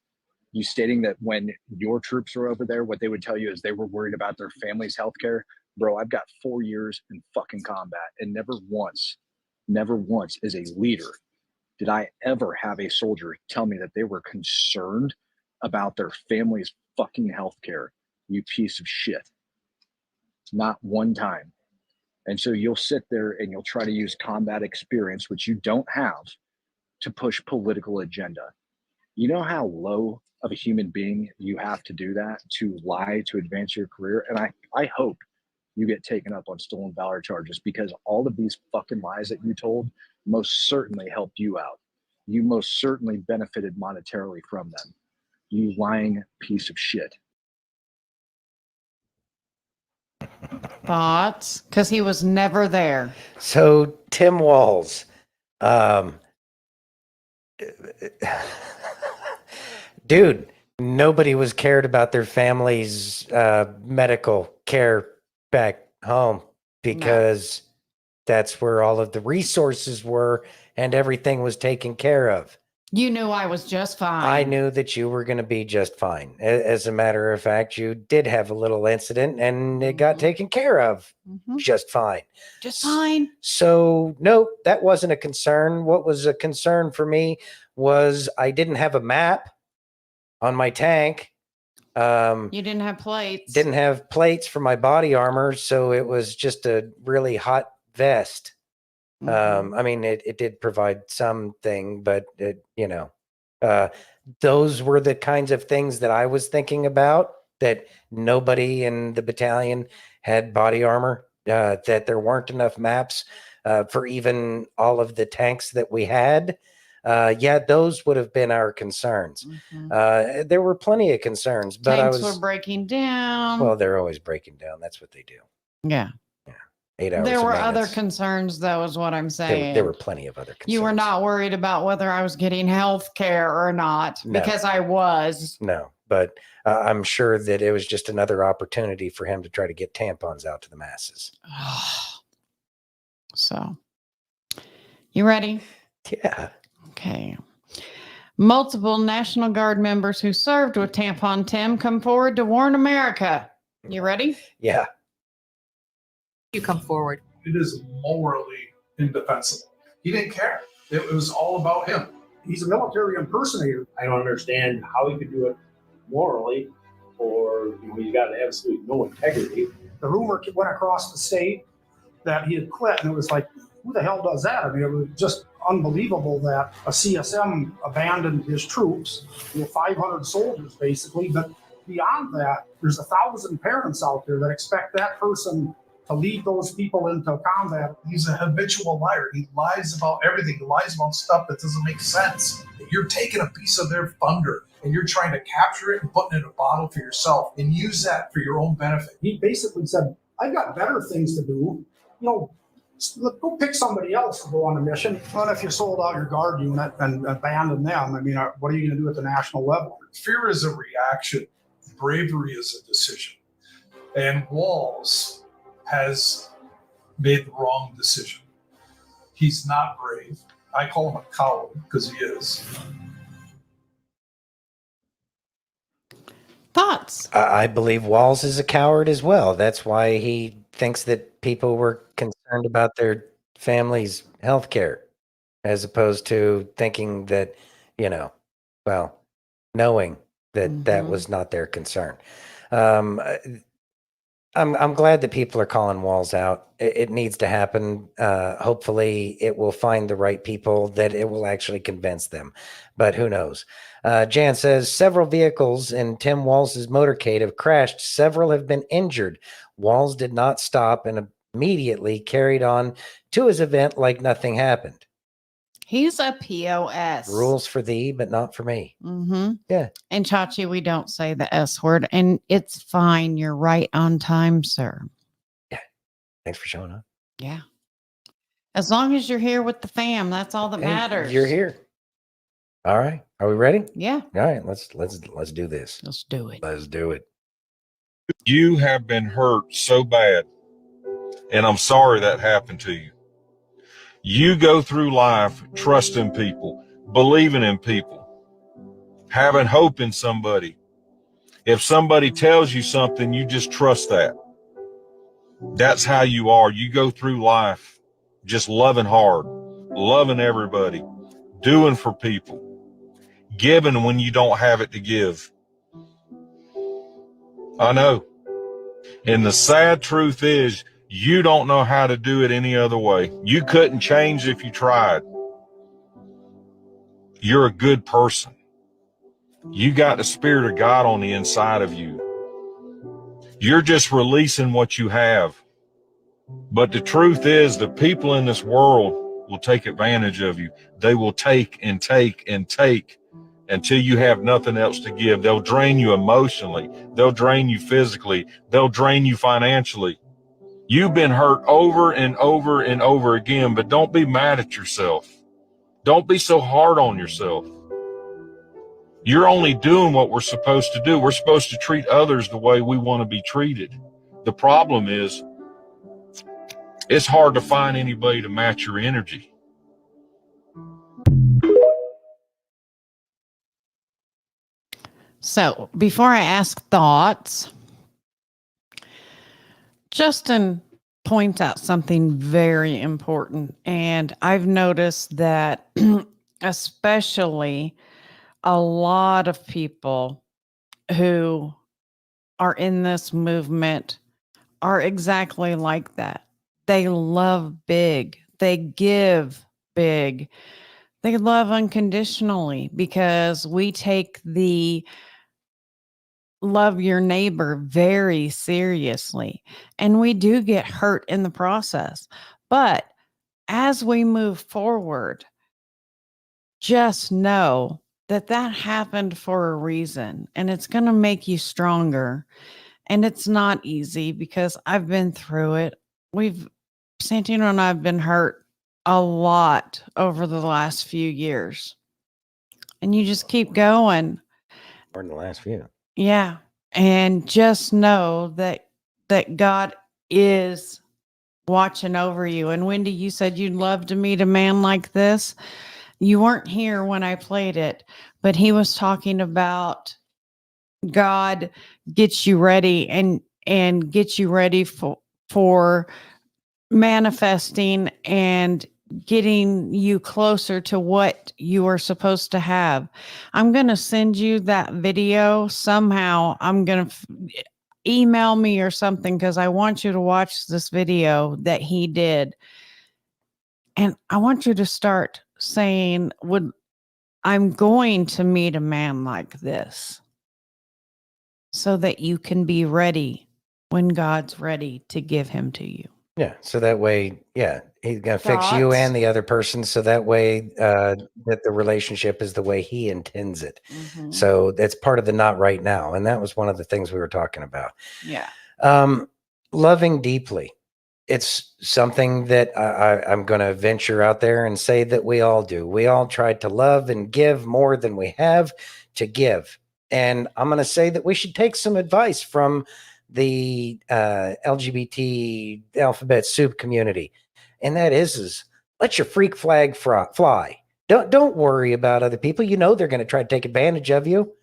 Speaker 6: You stating that when your troops were over there, what they would tell you is they were worried about their family's health care. Bro, I've got 4 years in fucking combat, and never once as a leader did I ever have a soldier tell me that they were concerned about their family's fucking health care, you piece of shit. Not one time. And so you'll sit there and you'll try to use combat experience, which you don't have, to push political agenda. You know how low of a human being you have to do that, to lie to advance your career? And I hope you get taken up on stolen valor charges, because all of these fucking lies that you told most certainly helped you out. You most certainly benefited monetarily from them. You lying piece of shit.
Speaker 1: Thoughts? Because he was never there.
Speaker 2: So Tim Walz, dude, nobody was cared about their family's medical care back home, because that's where all of the resources were and everything was taken care of.
Speaker 1: You knew I was just fine.
Speaker 2: I knew that you were going to be just fine. As a matter of fact, you did have a little incident and it got taken care of just fine.
Speaker 1: Just fine.
Speaker 2: So, no, that wasn't a concern. What was a concern for me was I didn't have a map on my tank.
Speaker 1: You didn't have plates.
Speaker 2: Didn't have plates for my body armor, so it was just a really hot vest. I mean, it did provide something, but those were the kinds of things that I was thinking about, that nobody in the battalion had body armor, that there weren't enough maps for even all of the tanks that we had. Those would have been our concerns. There were plenty of concerns, but
Speaker 1: Tanks were breaking down.
Speaker 2: Well, they're always breaking down. That's what they do.
Speaker 1: Yeah.
Speaker 2: 8 hours
Speaker 1: There
Speaker 2: of
Speaker 1: were other
Speaker 2: maintenance.
Speaker 1: concerns, though, is what I'm saying.
Speaker 2: There were plenty of other concerns.
Speaker 1: You were not worried about whether I was getting health care or not,
Speaker 2: No.
Speaker 1: because I was.
Speaker 2: No, but I'm sure that it was just another opportunity for him to try to get tampons out to the masses.
Speaker 1: So, you ready?
Speaker 2: Yeah.
Speaker 1: Okay. Multiple National Guard members who served with Tampon Tim come forward to warn America. You ready?
Speaker 2: Yeah.
Speaker 11: You come forward.
Speaker 13: It is morally indefensible. He didn't care. It was all about him. He's a military impersonator.
Speaker 14: I don't understand how he could do it morally, or he's got absolutely no integrity.
Speaker 13: The rumor went across the state that he had quit, and it was like, who the hell does that? I mean, it was just unbelievable that a CSM abandoned his troops, 500 soldiers basically. But beyond that, there's 1,000 parents out there that expect that person to lead those people into combat.
Speaker 15: He's a habitual liar. He lies about everything. He lies about stuff that doesn't make sense. You're taking a piece of their thunder and you're trying to capture it and put it in a bottle for yourself and use that for your own benefit.
Speaker 13: He basically said, I've got better things to do. Go pick somebody else to go on a mission. What if you sold out your guard unit and abandoned them? I mean, what are you going to do at the national level?
Speaker 15: Fear is a reaction. Bravery is a decision. And Walls has made the wrong decision. He's not brave. I call him a coward because he is.
Speaker 1: Thoughts?
Speaker 2: I believe Walls is a coward as well. That's why he thinks that people were concerned about their family's health care, as opposed to thinking that, knowing that that was not their concern. I'm glad that people are calling Walls out. It needs to happen. Hopefully it will find the right people that it will actually convince them, but who knows? Jan says several vehicles in Tim Walls's motorcade have crashed. Several have been injured. Walls did not stop and immediately carried on to his event like nothing happened.
Speaker 1: He's a POS.
Speaker 2: Rules for thee, but not for me.
Speaker 1: Mm-hmm.
Speaker 2: Yeah.
Speaker 1: And Chachi, we don't say the S word, and it's fine. You're right on time, sir.
Speaker 2: Yeah. Thanks for showing up.
Speaker 1: Yeah. As long as you're here with the fam, that's all that matters.
Speaker 2: You're here. All right. Are we ready?
Speaker 1: Yeah.
Speaker 2: All right. Let's do this.
Speaker 1: Let's do it.
Speaker 2: Let's do it.
Speaker 16: You have been hurt so bad, and I'm sorry that happened to you. You go through life trusting people, believing in people, having hope in somebody. If somebody tells you something, you just trust that. That's how you are. You go through life just loving hard, loving everybody, doing for people, giving when you don't have it to give. I know. And the sad truth is, you don't know how to do it any other way. You couldn't change if you tried. You're a good person. You got the Spirit of God on the inside of you. You're just releasing what you have. But the truth is, the people in this world will take advantage of you. They will take and take and take until you have nothing else to give. They'll drain you emotionally. They'll drain you physically. They'll drain you financially. You've been hurt over and over and over again, but don't be mad at yourself. Don't be so hard on yourself. You're only doing what we're supposed to do. We're supposed to treat others the way we want to be treated. The problem is, it's hard to find anybody to match your energy.
Speaker 1: So before I ask thoughts, Justin points out something very important. And I've noticed that especially a lot of people who are in this movement are exactly like that. They love big. They give big. They love unconditionally because we take the love your neighbor very seriously. And we do get hurt in the process. But as we move forward, just know that that happened for a reason and it's going to make you stronger. And it's not easy because I've been through it. Santino and I have been hurt a lot over the last few years. And you just keep going.
Speaker 2: More than the last few.
Speaker 1: Yeah. And just know that God is watching over you. And Wendy, you said you'd love to meet a man like this. You weren't here when I played it, but he was talking about God gets you ready and gets you ready for manifesting and getting you closer to what you are supposed to have. I'm going to send you that video somehow. I'm going to email me or something because I want you to watch this video that he did. And I want you to start saying, I'm going to meet a man like this so that you can be ready when God's ready to give him to you.
Speaker 2: Yeah. So that way, yeah, he's going to fix you
Speaker 1: Thoughts?
Speaker 2: and the other person. So that way, that the relationship is the way he intends it.
Speaker 1: Mhm.
Speaker 2: So that's part of the not right now. And that was one of the things we were talking about.
Speaker 1: Yeah.
Speaker 2: Loving deeply. It's something that I'm going to venture out there and say that we all do. We all try to love and give more than we have to give. And I'm going to say that we should take some advice from the LGBT alphabet soup community. And that is let your freak flag fly. Don't worry about other people. You know they're going to try to take advantage of you.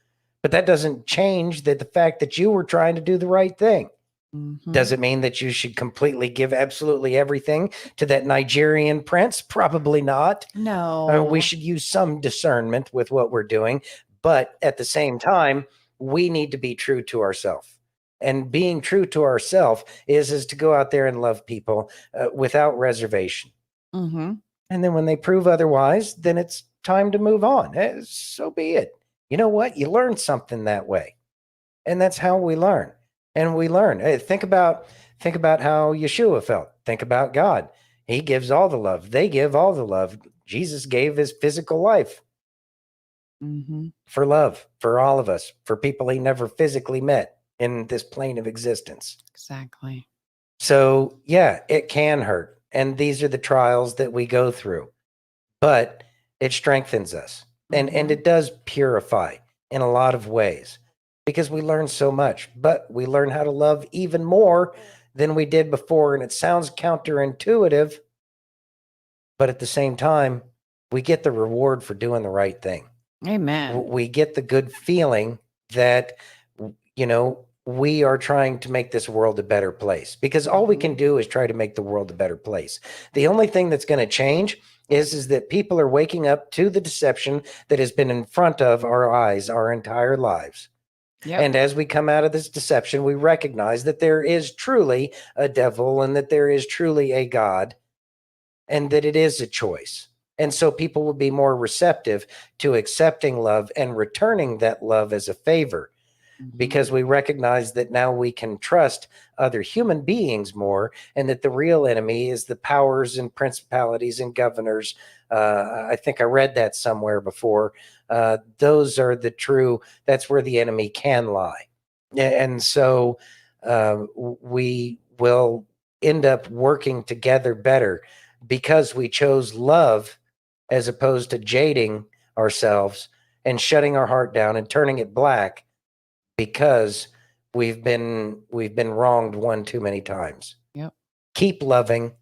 Speaker 2: But that doesn't change the fact that you were trying to do the right thing.
Speaker 1: Mm-hmm.
Speaker 2: Does it mean that you should completely give absolutely everything to that Nigerian prince? Probably not.
Speaker 1: No.
Speaker 2: We should use some discernment with what we're doing. But at the same time, we need to be true to ourselves. And being true to ourselves is to go out there and love people without reservation.
Speaker 1: Mm-hmm.
Speaker 2: And then when they prove otherwise, then it's time to move on. So be it. You know what? You learn something that way. And that's how we learn. And we learn. Hey, think about how Yeshua felt. Think about God. He gives all the love. They give all the love. Jesus gave his physical life for love, for all of us, for people he never physically met in this plane of existence.
Speaker 1: Exactly.
Speaker 2: So, yeah, it can hurt. And these are the trials that we go through. But it strengthens us. And it does purify in a lot of ways. Because we learn so much, but we learn how to love even more than we did before. And it sounds counterintuitive, but at the same time, we get the reward for doing the right thing.
Speaker 1: Amen.
Speaker 2: We get the good feeling that, we are trying to make this world a better place, because all we can do is try to make the world a better place. The only thing that's going to change is that people are waking up to the deception that has been in front of our eyes our entire lives.
Speaker 1: Yep.
Speaker 2: And as we come out of this deception, we recognize that there is truly a devil and that there is truly a God and that it is a choice. And so people will be more receptive to accepting love and returning that love as a favor, because we recognize that now we can trust other human beings more, and that the real enemy is the powers and principalities and governors. I think I read that somewhere before. Those are that's where the enemy can lie. And so we will end up working together better because we chose love as opposed to jading ourselves and shutting our heart down and turning it black because we've been wronged one too many times.
Speaker 1: Yep.
Speaker 2: Keep loving,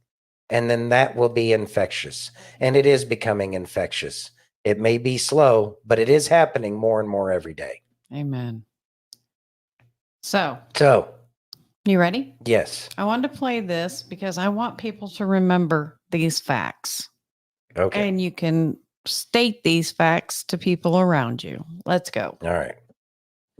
Speaker 2: and then that will be infectious. And it is becoming infectious. It may be slow, but it is happening more and more every day.
Speaker 1: Amen. So, you ready?
Speaker 2: Yes.
Speaker 1: I wanted to play this because I want people to remember these facts.
Speaker 2: Okay.
Speaker 1: And you can state these facts to people around you. Let's go.
Speaker 2: All right.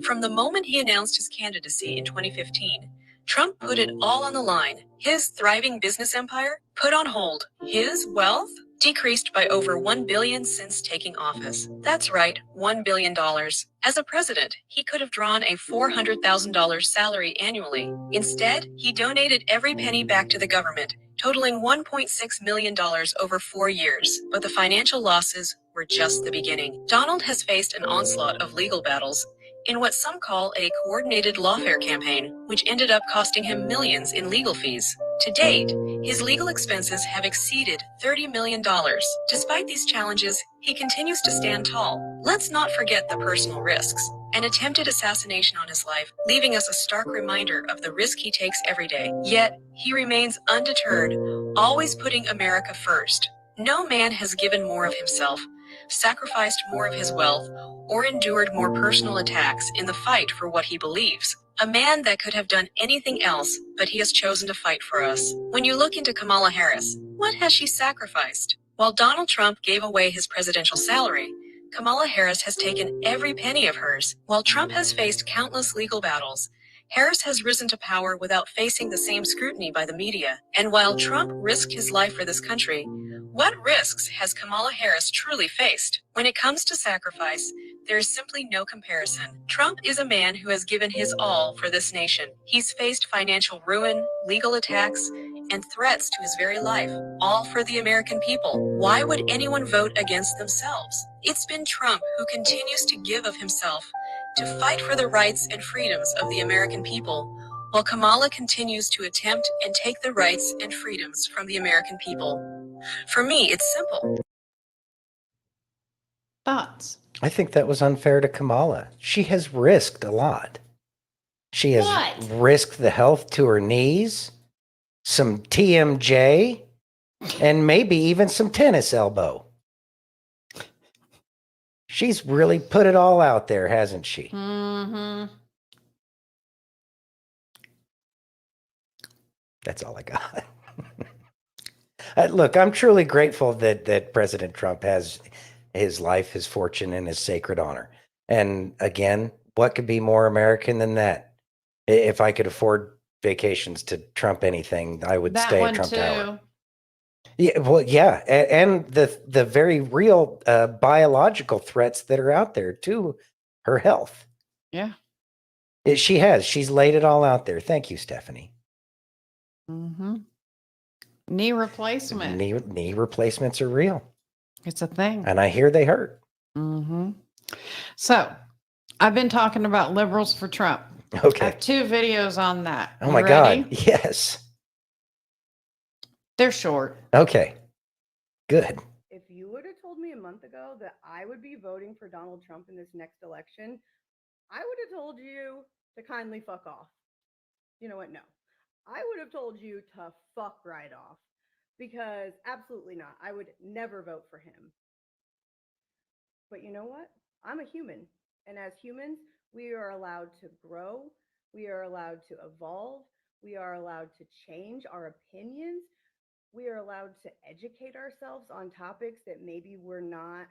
Speaker 12: From the moment he announced his candidacy in 2015, Trump put it all on the line. His thriving business empire put on hold. His wealth decreased by over $1 billion since taking office. That's right, $1 billion. As a president, he could have drawn a $400,000 salary annually. Instead, he donated every penny back to the government, totaling $1.6 million over 4 years. But the financial losses were just the beginning. Donald has faced an onslaught of legal battles in what some call a coordinated lawfare campaign, which ended up costing him millions in legal fees. To date, his legal expenses have exceeded $30 million. Despite these challenges, he continues to stand tall. Let's not forget the personal risks. An attempted assassination on his life, leaving us a stark reminder of the risk he takes every day. Yet, he remains undeterred, always putting America first. No man has given more of himself, sacrificed more of his wealth, or endured more personal attacks in the fight for what he believes. A man that could have done anything else, but he has chosen to fight for us. When you look into Kamala Harris, what has she sacrificed? While Donald Trump gave away his presidential salary, Kamala Harris has taken every penny of hers. While Trump has faced countless legal battles, Harris has risen to power without facing the same scrutiny by the media. And while Trump risked his life for this country, what risks has Kamala Harris truly faced? When it comes to sacrifice, there is simply no comparison. Trump is a man who has given his all for this nation. He's faced financial ruin, legal attacks, and threats to his very life, all for the American people. Why would anyone vote against themselves? It's been Trump who continues to give of himself to fight for the rights and freedoms of the American people, while Kamala continues to attempt and take the rights and freedoms from the American people. For me, it's simple.
Speaker 1: Thoughts?
Speaker 2: I think that was unfair to Kamala. She has risked a lot. She has risked the health to her knees, some TMJ, and maybe even some tennis elbow. She's really put it all out there, hasn't she?
Speaker 1: Mm-hmm.
Speaker 2: That's all I got. Look, I'm truly grateful that President Trump has his life, his fortune, and his sacred honor. And again, what could be more American than that? If I could afford vacations to trump anything, I would stay at Trump Tower. Yeah, well, yeah, and the very real biological threats that are out there to her health.
Speaker 1: Yeah.
Speaker 2: She's laid it all out there. Thank you, Stephanie.
Speaker 1: Mm-hmm. Knee replacement.
Speaker 2: Knee replacements are real.
Speaker 1: It's a thing.
Speaker 2: And I hear they hurt.
Speaker 1: Mm-hmm. So, I've been talking about liberals for Trump.
Speaker 2: Okay.
Speaker 1: I have 2 videos on that.
Speaker 2: Oh my God. Yes.
Speaker 1: They're short.
Speaker 2: Okay. Good.
Speaker 17: If you would have told me a month ago that I would be voting for Donald Trump in this next election, I would have told you to kindly fuck off. You know what? No. I would have told you to fuck right off, because absolutely not. I would never vote for him. But you know what? I'm a human. And as humans, we are allowed to grow. We are allowed to evolve. We are allowed to change our opinions. We are allowed to educate ourselves on topics that maybe we're not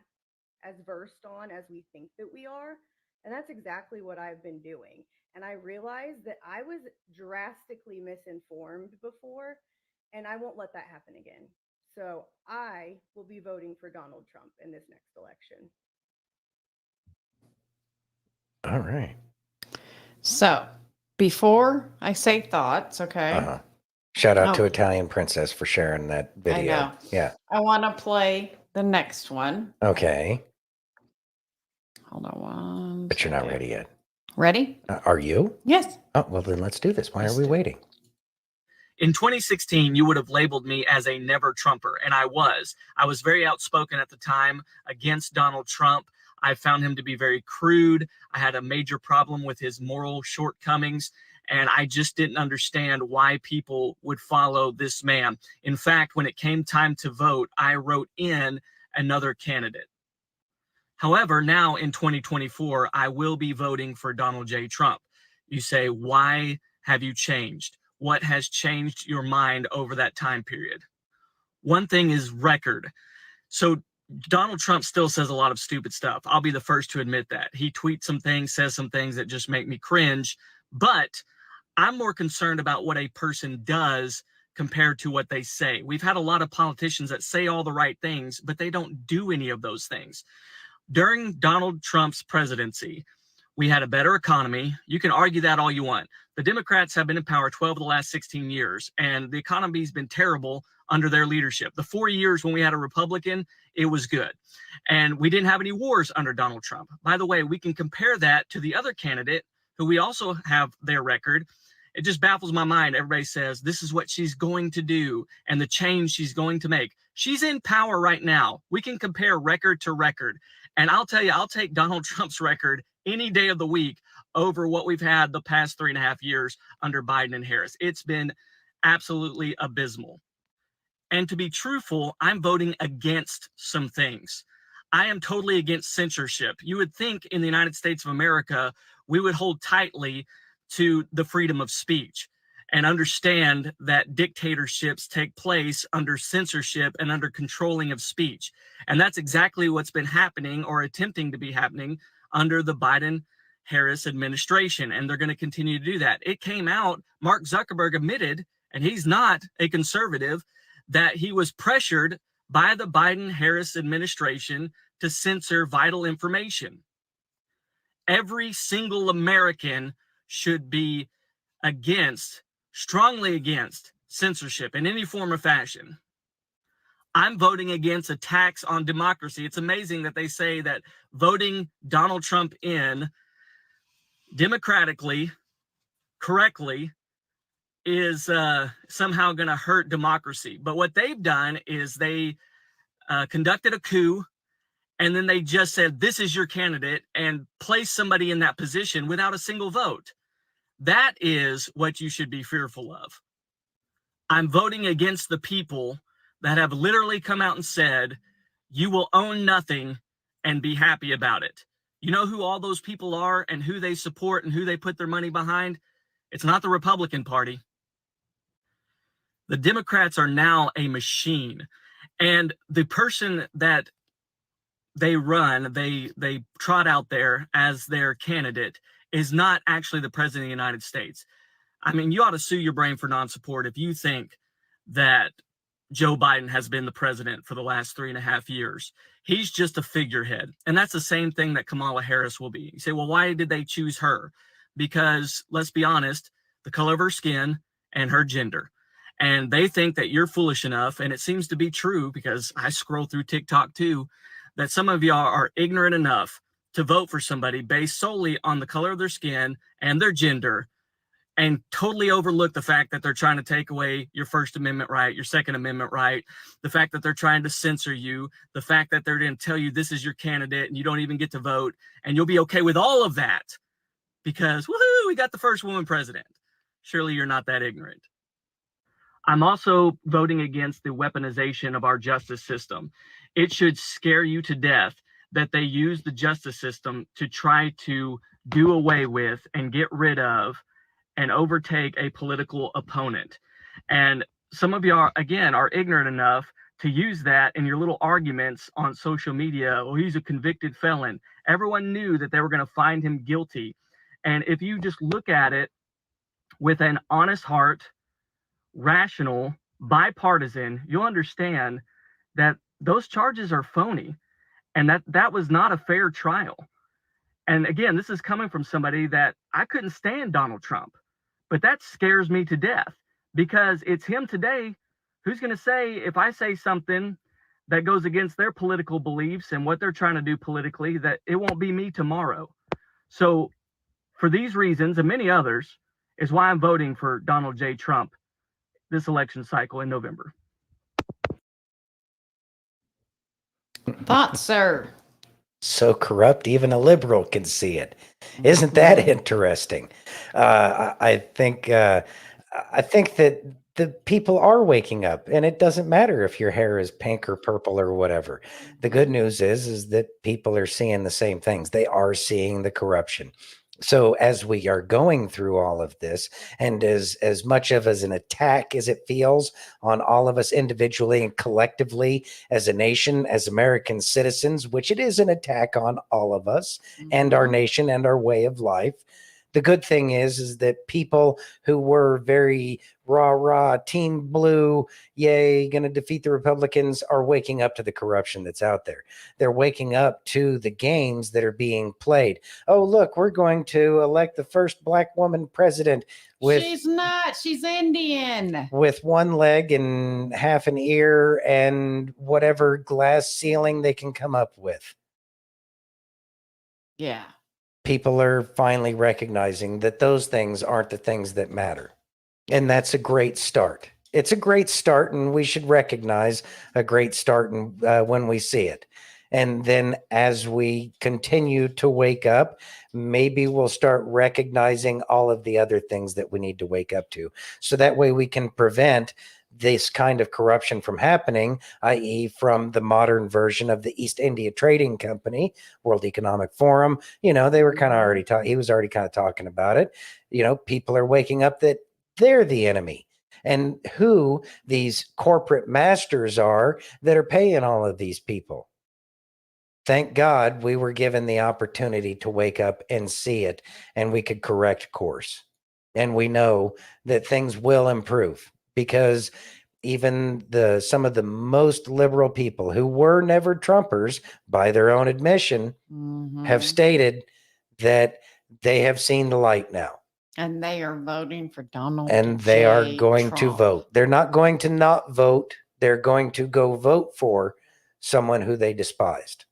Speaker 17: as versed on as we think that we are. And that's exactly what I've been doing. And I realized that I was drastically misinformed before, and I won't let that happen again. So I will be voting for Donald Trump in this next election.
Speaker 2: All right.
Speaker 1: So, before I say thoughts, okay?
Speaker 2: Shout out to Italian Princess for sharing that video.
Speaker 1: I know.
Speaker 2: Yeah.
Speaker 1: I want to play the next one.
Speaker 2: Okay.
Speaker 1: Hold on one.
Speaker 2: But you're not ready yet.
Speaker 1: Ready?
Speaker 2: Are you?
Speaker 1: Yes.
Speaker 2: Oh, well, then let's do this. Why are we waiting?
Speaker 19: In 2016, you would have labeled me as a never Trumper, and I was. I was very outspoken at the time against Donald Trump. I found him to be very crude. I had a major problem with his moral shortcomings, and I just didn't understand why people would follow this man. In fact, when it came time to vote, I wrote in another candidate. However, now in 2024, I will be voting for Donald J. Trump. You say, why have you changed? What has changed your mind over that time period? One thing is record. So Donald Trump still says a lot of stupid stuff. I'll be the first to admit that. He tweets some things, says some things that just make me cringe. But I'm more concerned about what a person does compared to what they say. We've had a lot of politicians that say all the right things, but they don't do any of those things. During Donald Trump's presidency, we had a better economy. You can argue that all you want. The Democrats have been in power 12 of the last 16 years, and the economy's been terrible under their leadership. The 4 years when we had a Republican, it was good. And we didn't have any wars under Donald Trump. By the way, we can compare that to the other candidate who we also have their record, It just baffles my mind. Everybody says this is what she's going to do and the change she's going to make. She's in power right now. We can compare record to record. And I'll tell you, I'll take Donald Trump's record any day of the week over what we've had the past 3.5 years under Biden and Harris. It's been absolutely abysmal. And to be truthful, I'm voting against some things. I am totally against censorship. You would think in the United States of America, we would hold tightly to the freedom of speech and understand that dictatorships take place under censorship and under controlling of speech. And that's exactly what's been happening or attempting to be happening under the Biden-Harris administration. And they're going to continue to do that. It came out, Mark Zuckerberg admitted, and he's not a conservative, that he was pressured by the Biden-Harris administration to censor vital information. Every single American should be strongly against censorship in any form or fashion. I'm voting against attacks on democracy. It's amazing that they say that voting Donald Trump in democratically, correctly, is somehow going to hurt democracy. But what they've done is they conducted a coup, and then they just said, this is your candidate, and placed somebody in that position without a single vote. That is what you should be fearful of. I'm voting against the people that have literally come out and said, you will own nothing and be happy about it. You know who all those people are and who they support and who they put their money behind? It's not the Republican Party. The Democrats are now a machine. And the person that they run, they trot out there as their candidate is not actually the president of the United States. I mean, you ought to sue your brain for non-support if you think that Joe Biden has been the president for the last 3.5 years. He's just a figurehead. And that's the same thing that Kamala Harris will be. You say, well, why did they choose her? Because let's be honest, the color of her skin and her gender. And they think that you're foolish enough, and it seems to be true because I scroll through TikTok too, that some of y'all are ignorant enough to vote for somebody based solely on the color of their skin and their gender, and totally overlook the fact that they're trying to take away your First Amendment right, your Second Amendment right, the fact that they're trying to censor you, the fact that they're going to tell you this is your candidate and you don't even get to vote, and you'll be okay with all of that because, woohoo, we got the first woman president. Surely you're not that ignorant. I'm also voting against the weaponization of our justice system. It should scare you to death that they use the justice system to try to do away with and get rid of and overtake a political opponent. And some of you are, again, are ignorant enough to use that in your little arguments on social media. Oh, he's a convicted felon. Everyone knew that they were going to find him guilty. And if you just look at it with an honest heart, rational, bipartisan, you'll understand that those charges are phony and that was not a fair trial. And again, this is coming from somebody that I couldn't stand Donald Trump, but that scares me to death because it's him today who's going to say, if I say something that goes against their political beliefs and what they're trying to do politically, that it won't be me tomorrow. So for these reasons and many others is why I'm voting for Donald J. Trump this election cycle in November.
Speaker 1: Thoughts, sir?
Speaker 2: So corrupt, even a liberal can see it. Isn't that interesting? I think that the people are waking up, and it doesn't matter if your hair is pink or purple or whatever. The good news is that people are seeing the same things. They are seeing the corruption. So as we are going through all of this, and as much of as an attack as it feels on all of us individually and collectively as a nation, as American citizens, which it is an attack on all of us and our nation and our way of life, the good thing is that people who were very rah, team blue, yay, going to defeat the Republicans are waking up to the corruption that's out there. They're waking up to the games that are being played. Oh, look, we're going to elect the first black woman president with...
Speaker 1: She's not. She's Indian.
Speaker 2: With one leg and half an ear and whatever glass ceiling they can come up with.
Speaker 1: Yeah.
Speaker 2: people are finally recognizing that those things aren't the things that matter. And that's a great start. It's a great start, and we should recognize a great start when we see it. And then as we continue to wake up, maybe we'll start recognizing all of the other things that we need to wake up to. So that way we can prevent this kind of corruption from happening, i.e. from the modern version of the East India Trading Company, World Economic Forum. You know, they were kind of already he was already kind of talking about it. You know, people are waking up that they're the enemy, and who these corporate masters are that are paying all of these people. Thank God we were given the opportunity to wake up and see it, and we could correct course. And we know that things will improve, because even some of the most liberal people who were never Trumpers by their own admission have stated that they have seen the light now.
Speaker 1: And they are voting for Donald
Speaker 2: And they are going to
Speaker 1: Trump.
Speaker 2: vote. They're not going to not vote. They're going to go vote for someone who they despised.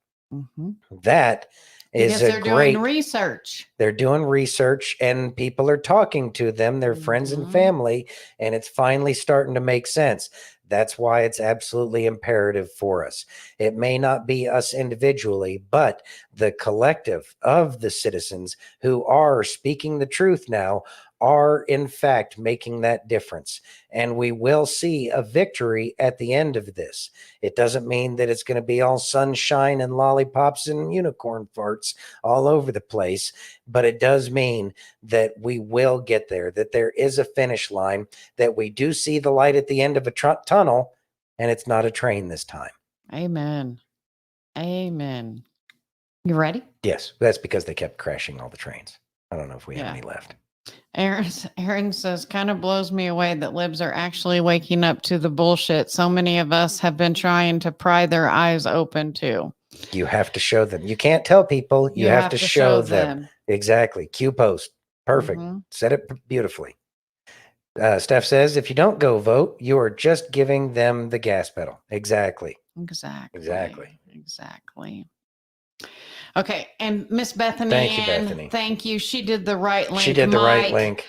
Speaker 2: That is
Speaker 1: Because
Speaker 2: a
Speaker 1: they're
Speaker 2: great
Speaker 1: doing research.
Speaker 2: They're doing research, and people are talking to them, their friends and family, and it's finally starting to make sense. That's why it's absolutely imperative for us. It may not be us individually, but the collective of the citizens who are speaking the truth now are in fact making that difference. And we will see a victory at the end of this. It doesn't mean that it's going to be all sunshine and lollipops and unicorn farts all over the place, but it does mean that we will get there, that there is a finish line, that we do see the light at the end of a tunnel, and it's not a train this time.
Speaker 1: Amen. Amen. You ready?
Speaker 2: Yes, that's because they kept crashing all the trains. I don't know if we have any left.
Speaker 1: Aaron says, kind of blows me away that libs are actually waking up to the bullshit so many of us have been trying to pry their eyes open to.
Speaker 2: You have to show them. You can't tell people. You have to show them. Exactly. Q post. Perfect. Said it beautifully. Steph says, if you don't go vote, you are just giving them the gas pedal. Exactly.
Speaker 1: Exactly. Okay, and Miss Bethany
Speaker 2: Thank you,
Speaker 1: Ann,
Speaker 2: Bethany.
Speaker 1: thank you. She did the right link.
Speaker 2: She did the right
Speaker 1: Mike.
Speaker 2: link.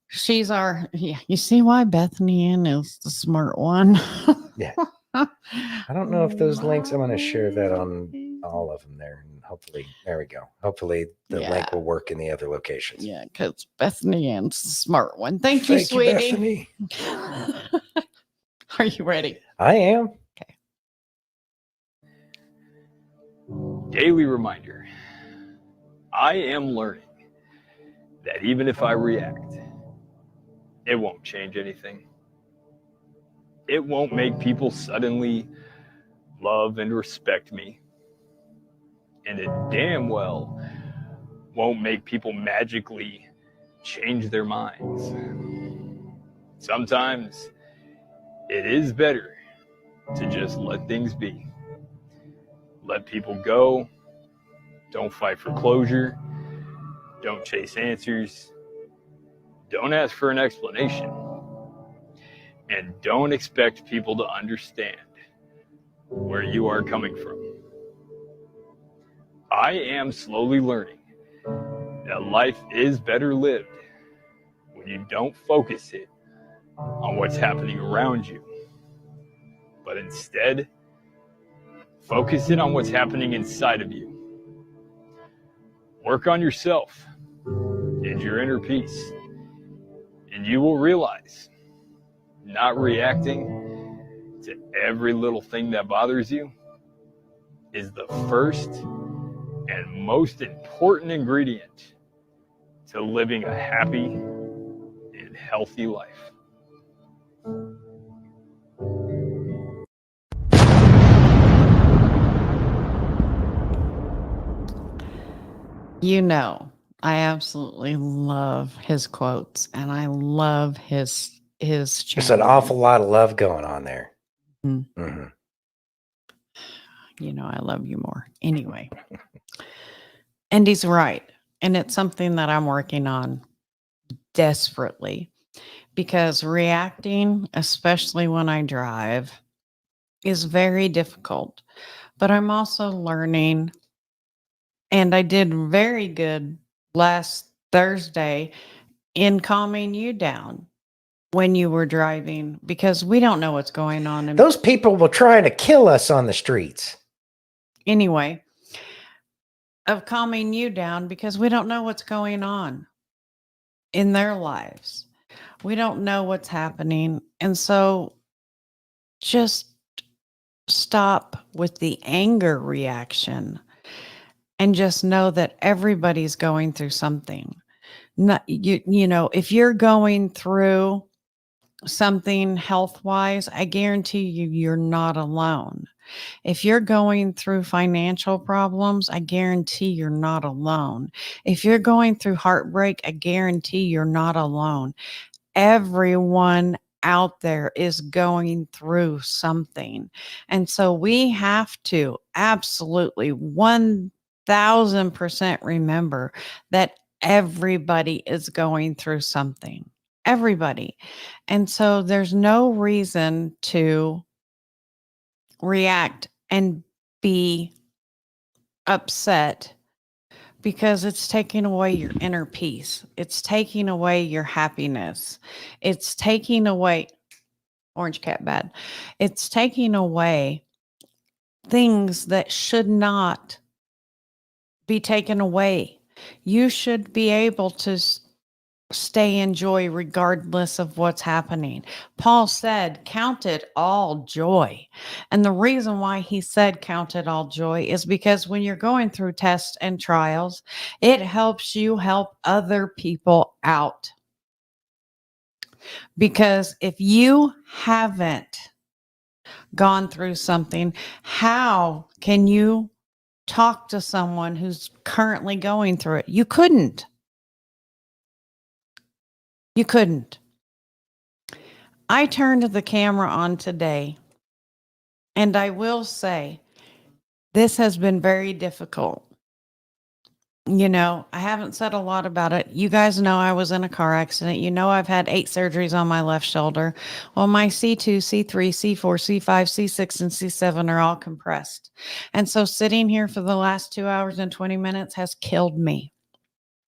Speaker 1: She's our, you see why Bethany Ann is the smart one?
Speaker 2: Yeah. I don't know if those links, I'm going to share that on all of them there. And hopefully, there we go. Hopefully the link will work in the other locations.
Speaker 1: Yeah, because Bethany Ann's the smart one. Thank you, sweetie. Are you ready?
Speaker 2: I am.
Speaker 1: Okay.
Speaker 20: Daily reminder. I am learning that even if I react, it won't change anything. It won't make people suddenly love and respect me. And it damn well won't make people magically change their minds. Sometimes it is better to just let things be. Let people go. Don't fight for closure. Don't chase answers. Don't ask for an explanation. And don't expect people to understand where you are coming from. I am slowly learning that life is better lived when you don't focus it on what's happening around you, but instead focus it on what's happening inside of you. Work on yourself and your inner peace, and you will realize not reacting to every little thing that bothers you is the first and most important ingredient to living a happy and healthy life.
Speaker 1: You know, I absolutely love his quotes, and I love his
Speaker 2: There's
Speaker 1: channel.
Speaker 2: an awful lot of love going on there.
Speaker 1: You know, I love you more. Anyway. And he's right. And it's something that I'm working on desperately, because reacting, especially when I drive, is very difficult. But I'm also learning And I did very good last Thursday in calming you down when you were driving, because we don't know what's going on. And
Speaker 2: Those people were trying to kill us on the streets.
Speaker 1: anyway, of calming you down, because we don't know what's going on in their lives. We don't know what's happening. And so just stop with the anger reaction and just know that everybody's going through something. Not, you know, if you're going through something health wise, I guarantee you, you're not alone. If you're going through financial problems, I guarantee you're not alone. If you're going through heartbreak, I guarantee you're not alone. Everyone out there is going through something. And so we have to absolutely 1000% remember that everybody is going through something. Everybody. And so there's no reason to react and be upset, because it's taking away your inner peace. It's taking away your happiness. It's taking away orange cat bad. It's taking away things that should not be taken away. You should be able to stay in joy regardless of what's happening. Paul said, count it all joy. And the reason why he said count it all joy is because when you're going through tests and trials, it helps you help other people out. Because if you haven't gone through something, how can you talk to someone who's currently going through it? You couldn't. You couldn't. I turned the camera on today, and I will say this has been very difficult. You know, I haven't said a lot about it. You guys know I was in a car accident. You know, I've had 8 surgeries on my left shoulder. Well, my C2, C3, C4, C5, C6, and C7 are all compressed. And so sitting here for the last 2 hours and 20 minutes has killed me.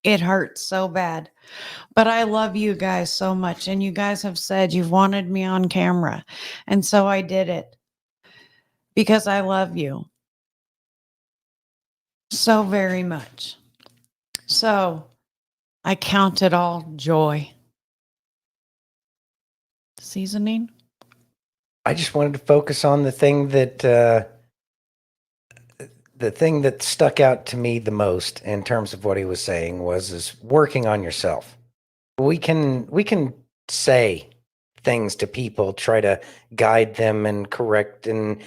Speaker 1: It hurts so bad. But I love you guys so much. And you guys have said you've wanted me on camera. And so I did it because I love you so very much. So I count it all joy. Seasoning?
Speaker 2: I just wanted to focus on the thing that stuck out to me the most in terms of what he was saying is working on yourself. We can say things to people, try to guide them and correct and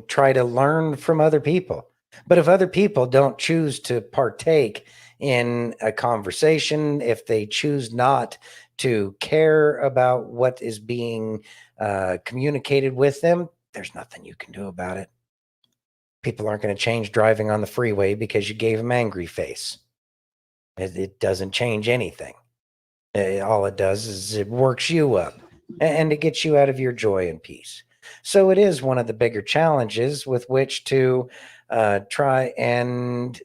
Speaker 2: try to learn from other people. But if other people don't choose to partake in a conversation, if they choose not to care about what is being communicated with them, there's nothing you can do about it. People aren't going to change driving on the freeway because you gave them angry face. It doesn't change anything. All it does is it works you up and it gets you out of your joy and peace. So it is one of the bigger challenges with which to try and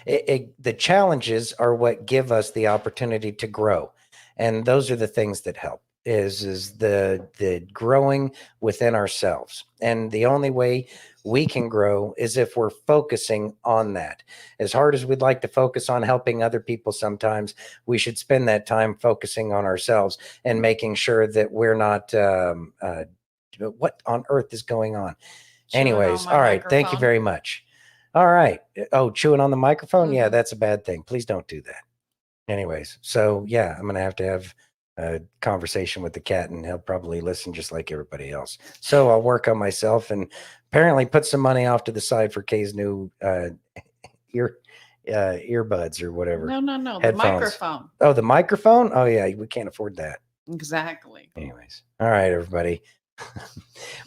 Speaker 2: the challenges are what give us the opportunity to grow. And those are the things that help is the growing within ourselves. And the only way we can grow is if we're focusing on that. As hard as we'd like to focus on helping other people, sometimes we should spend that time focusing on ourselves and making sure that we're not what on earth is going on. Anyways, all right, thank you very much. All right. Oh, chewing on the microphone? Yeah, that's a bad thing. Please don't do that. Anyways, so yeah, I'm gonna have to have a conversation with the cat, and he'll probably listen just like everybody else. So I'll work on myself and apparently put some money off to the side for Kay's new earbuds or whatever.
Speaker 1: No. The
Speaker 2: Headphones.
Speaker 1: microphone.
Speaker 2: Oh, the microphone? Oh yeah, we can't afford that.
Speaker 1: Exactly.
Speaker 2: Anyways, all right, everybody.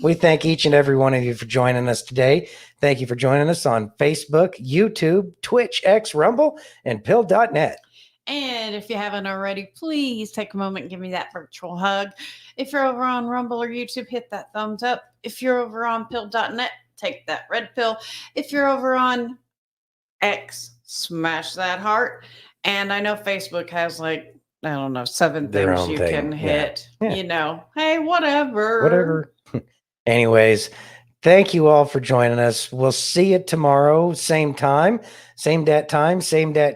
Speaker 2: We thank each and every one of you for joining us today. Thank you for joining us on Facebook, YouTube, Twitch, X, Rumble, and pill.net.
Speaker 1: And if you haven't already, please take a moment and give me that virtual hug. If you're over on Rumble or YouTube, hit that thumbs up. If you're over on pill.net, take that red pill. If you're over on X, smash that heart. And I know Facebook has like, I don't know, 7
Speaker 2: Their
Speaker 1: things
Speaker 2: own
Speaker 1: you
Speaker 2: thing,
Speaker 1: can
Speaker 2: yeah.
Speaker 1: hit,
Speaker 2: Yeah.
Speaker 1: you know, hey, whatever.
Speaker 2: Whatever. Anyways, thank you all for joining us. We'll see you tomorrow, same time, same dat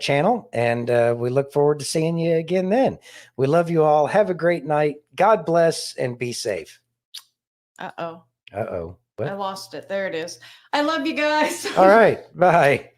Speaker 2: channel. And we look forward to seeing you again then. We love you all. Have a great night. God bless and be safe.
Speaker 1: Uh-oh.
Speaker 2: Uh-oh.
Speaker 1: I lost it. There it is. I love you guys.
Speaker 2: All right. Bye.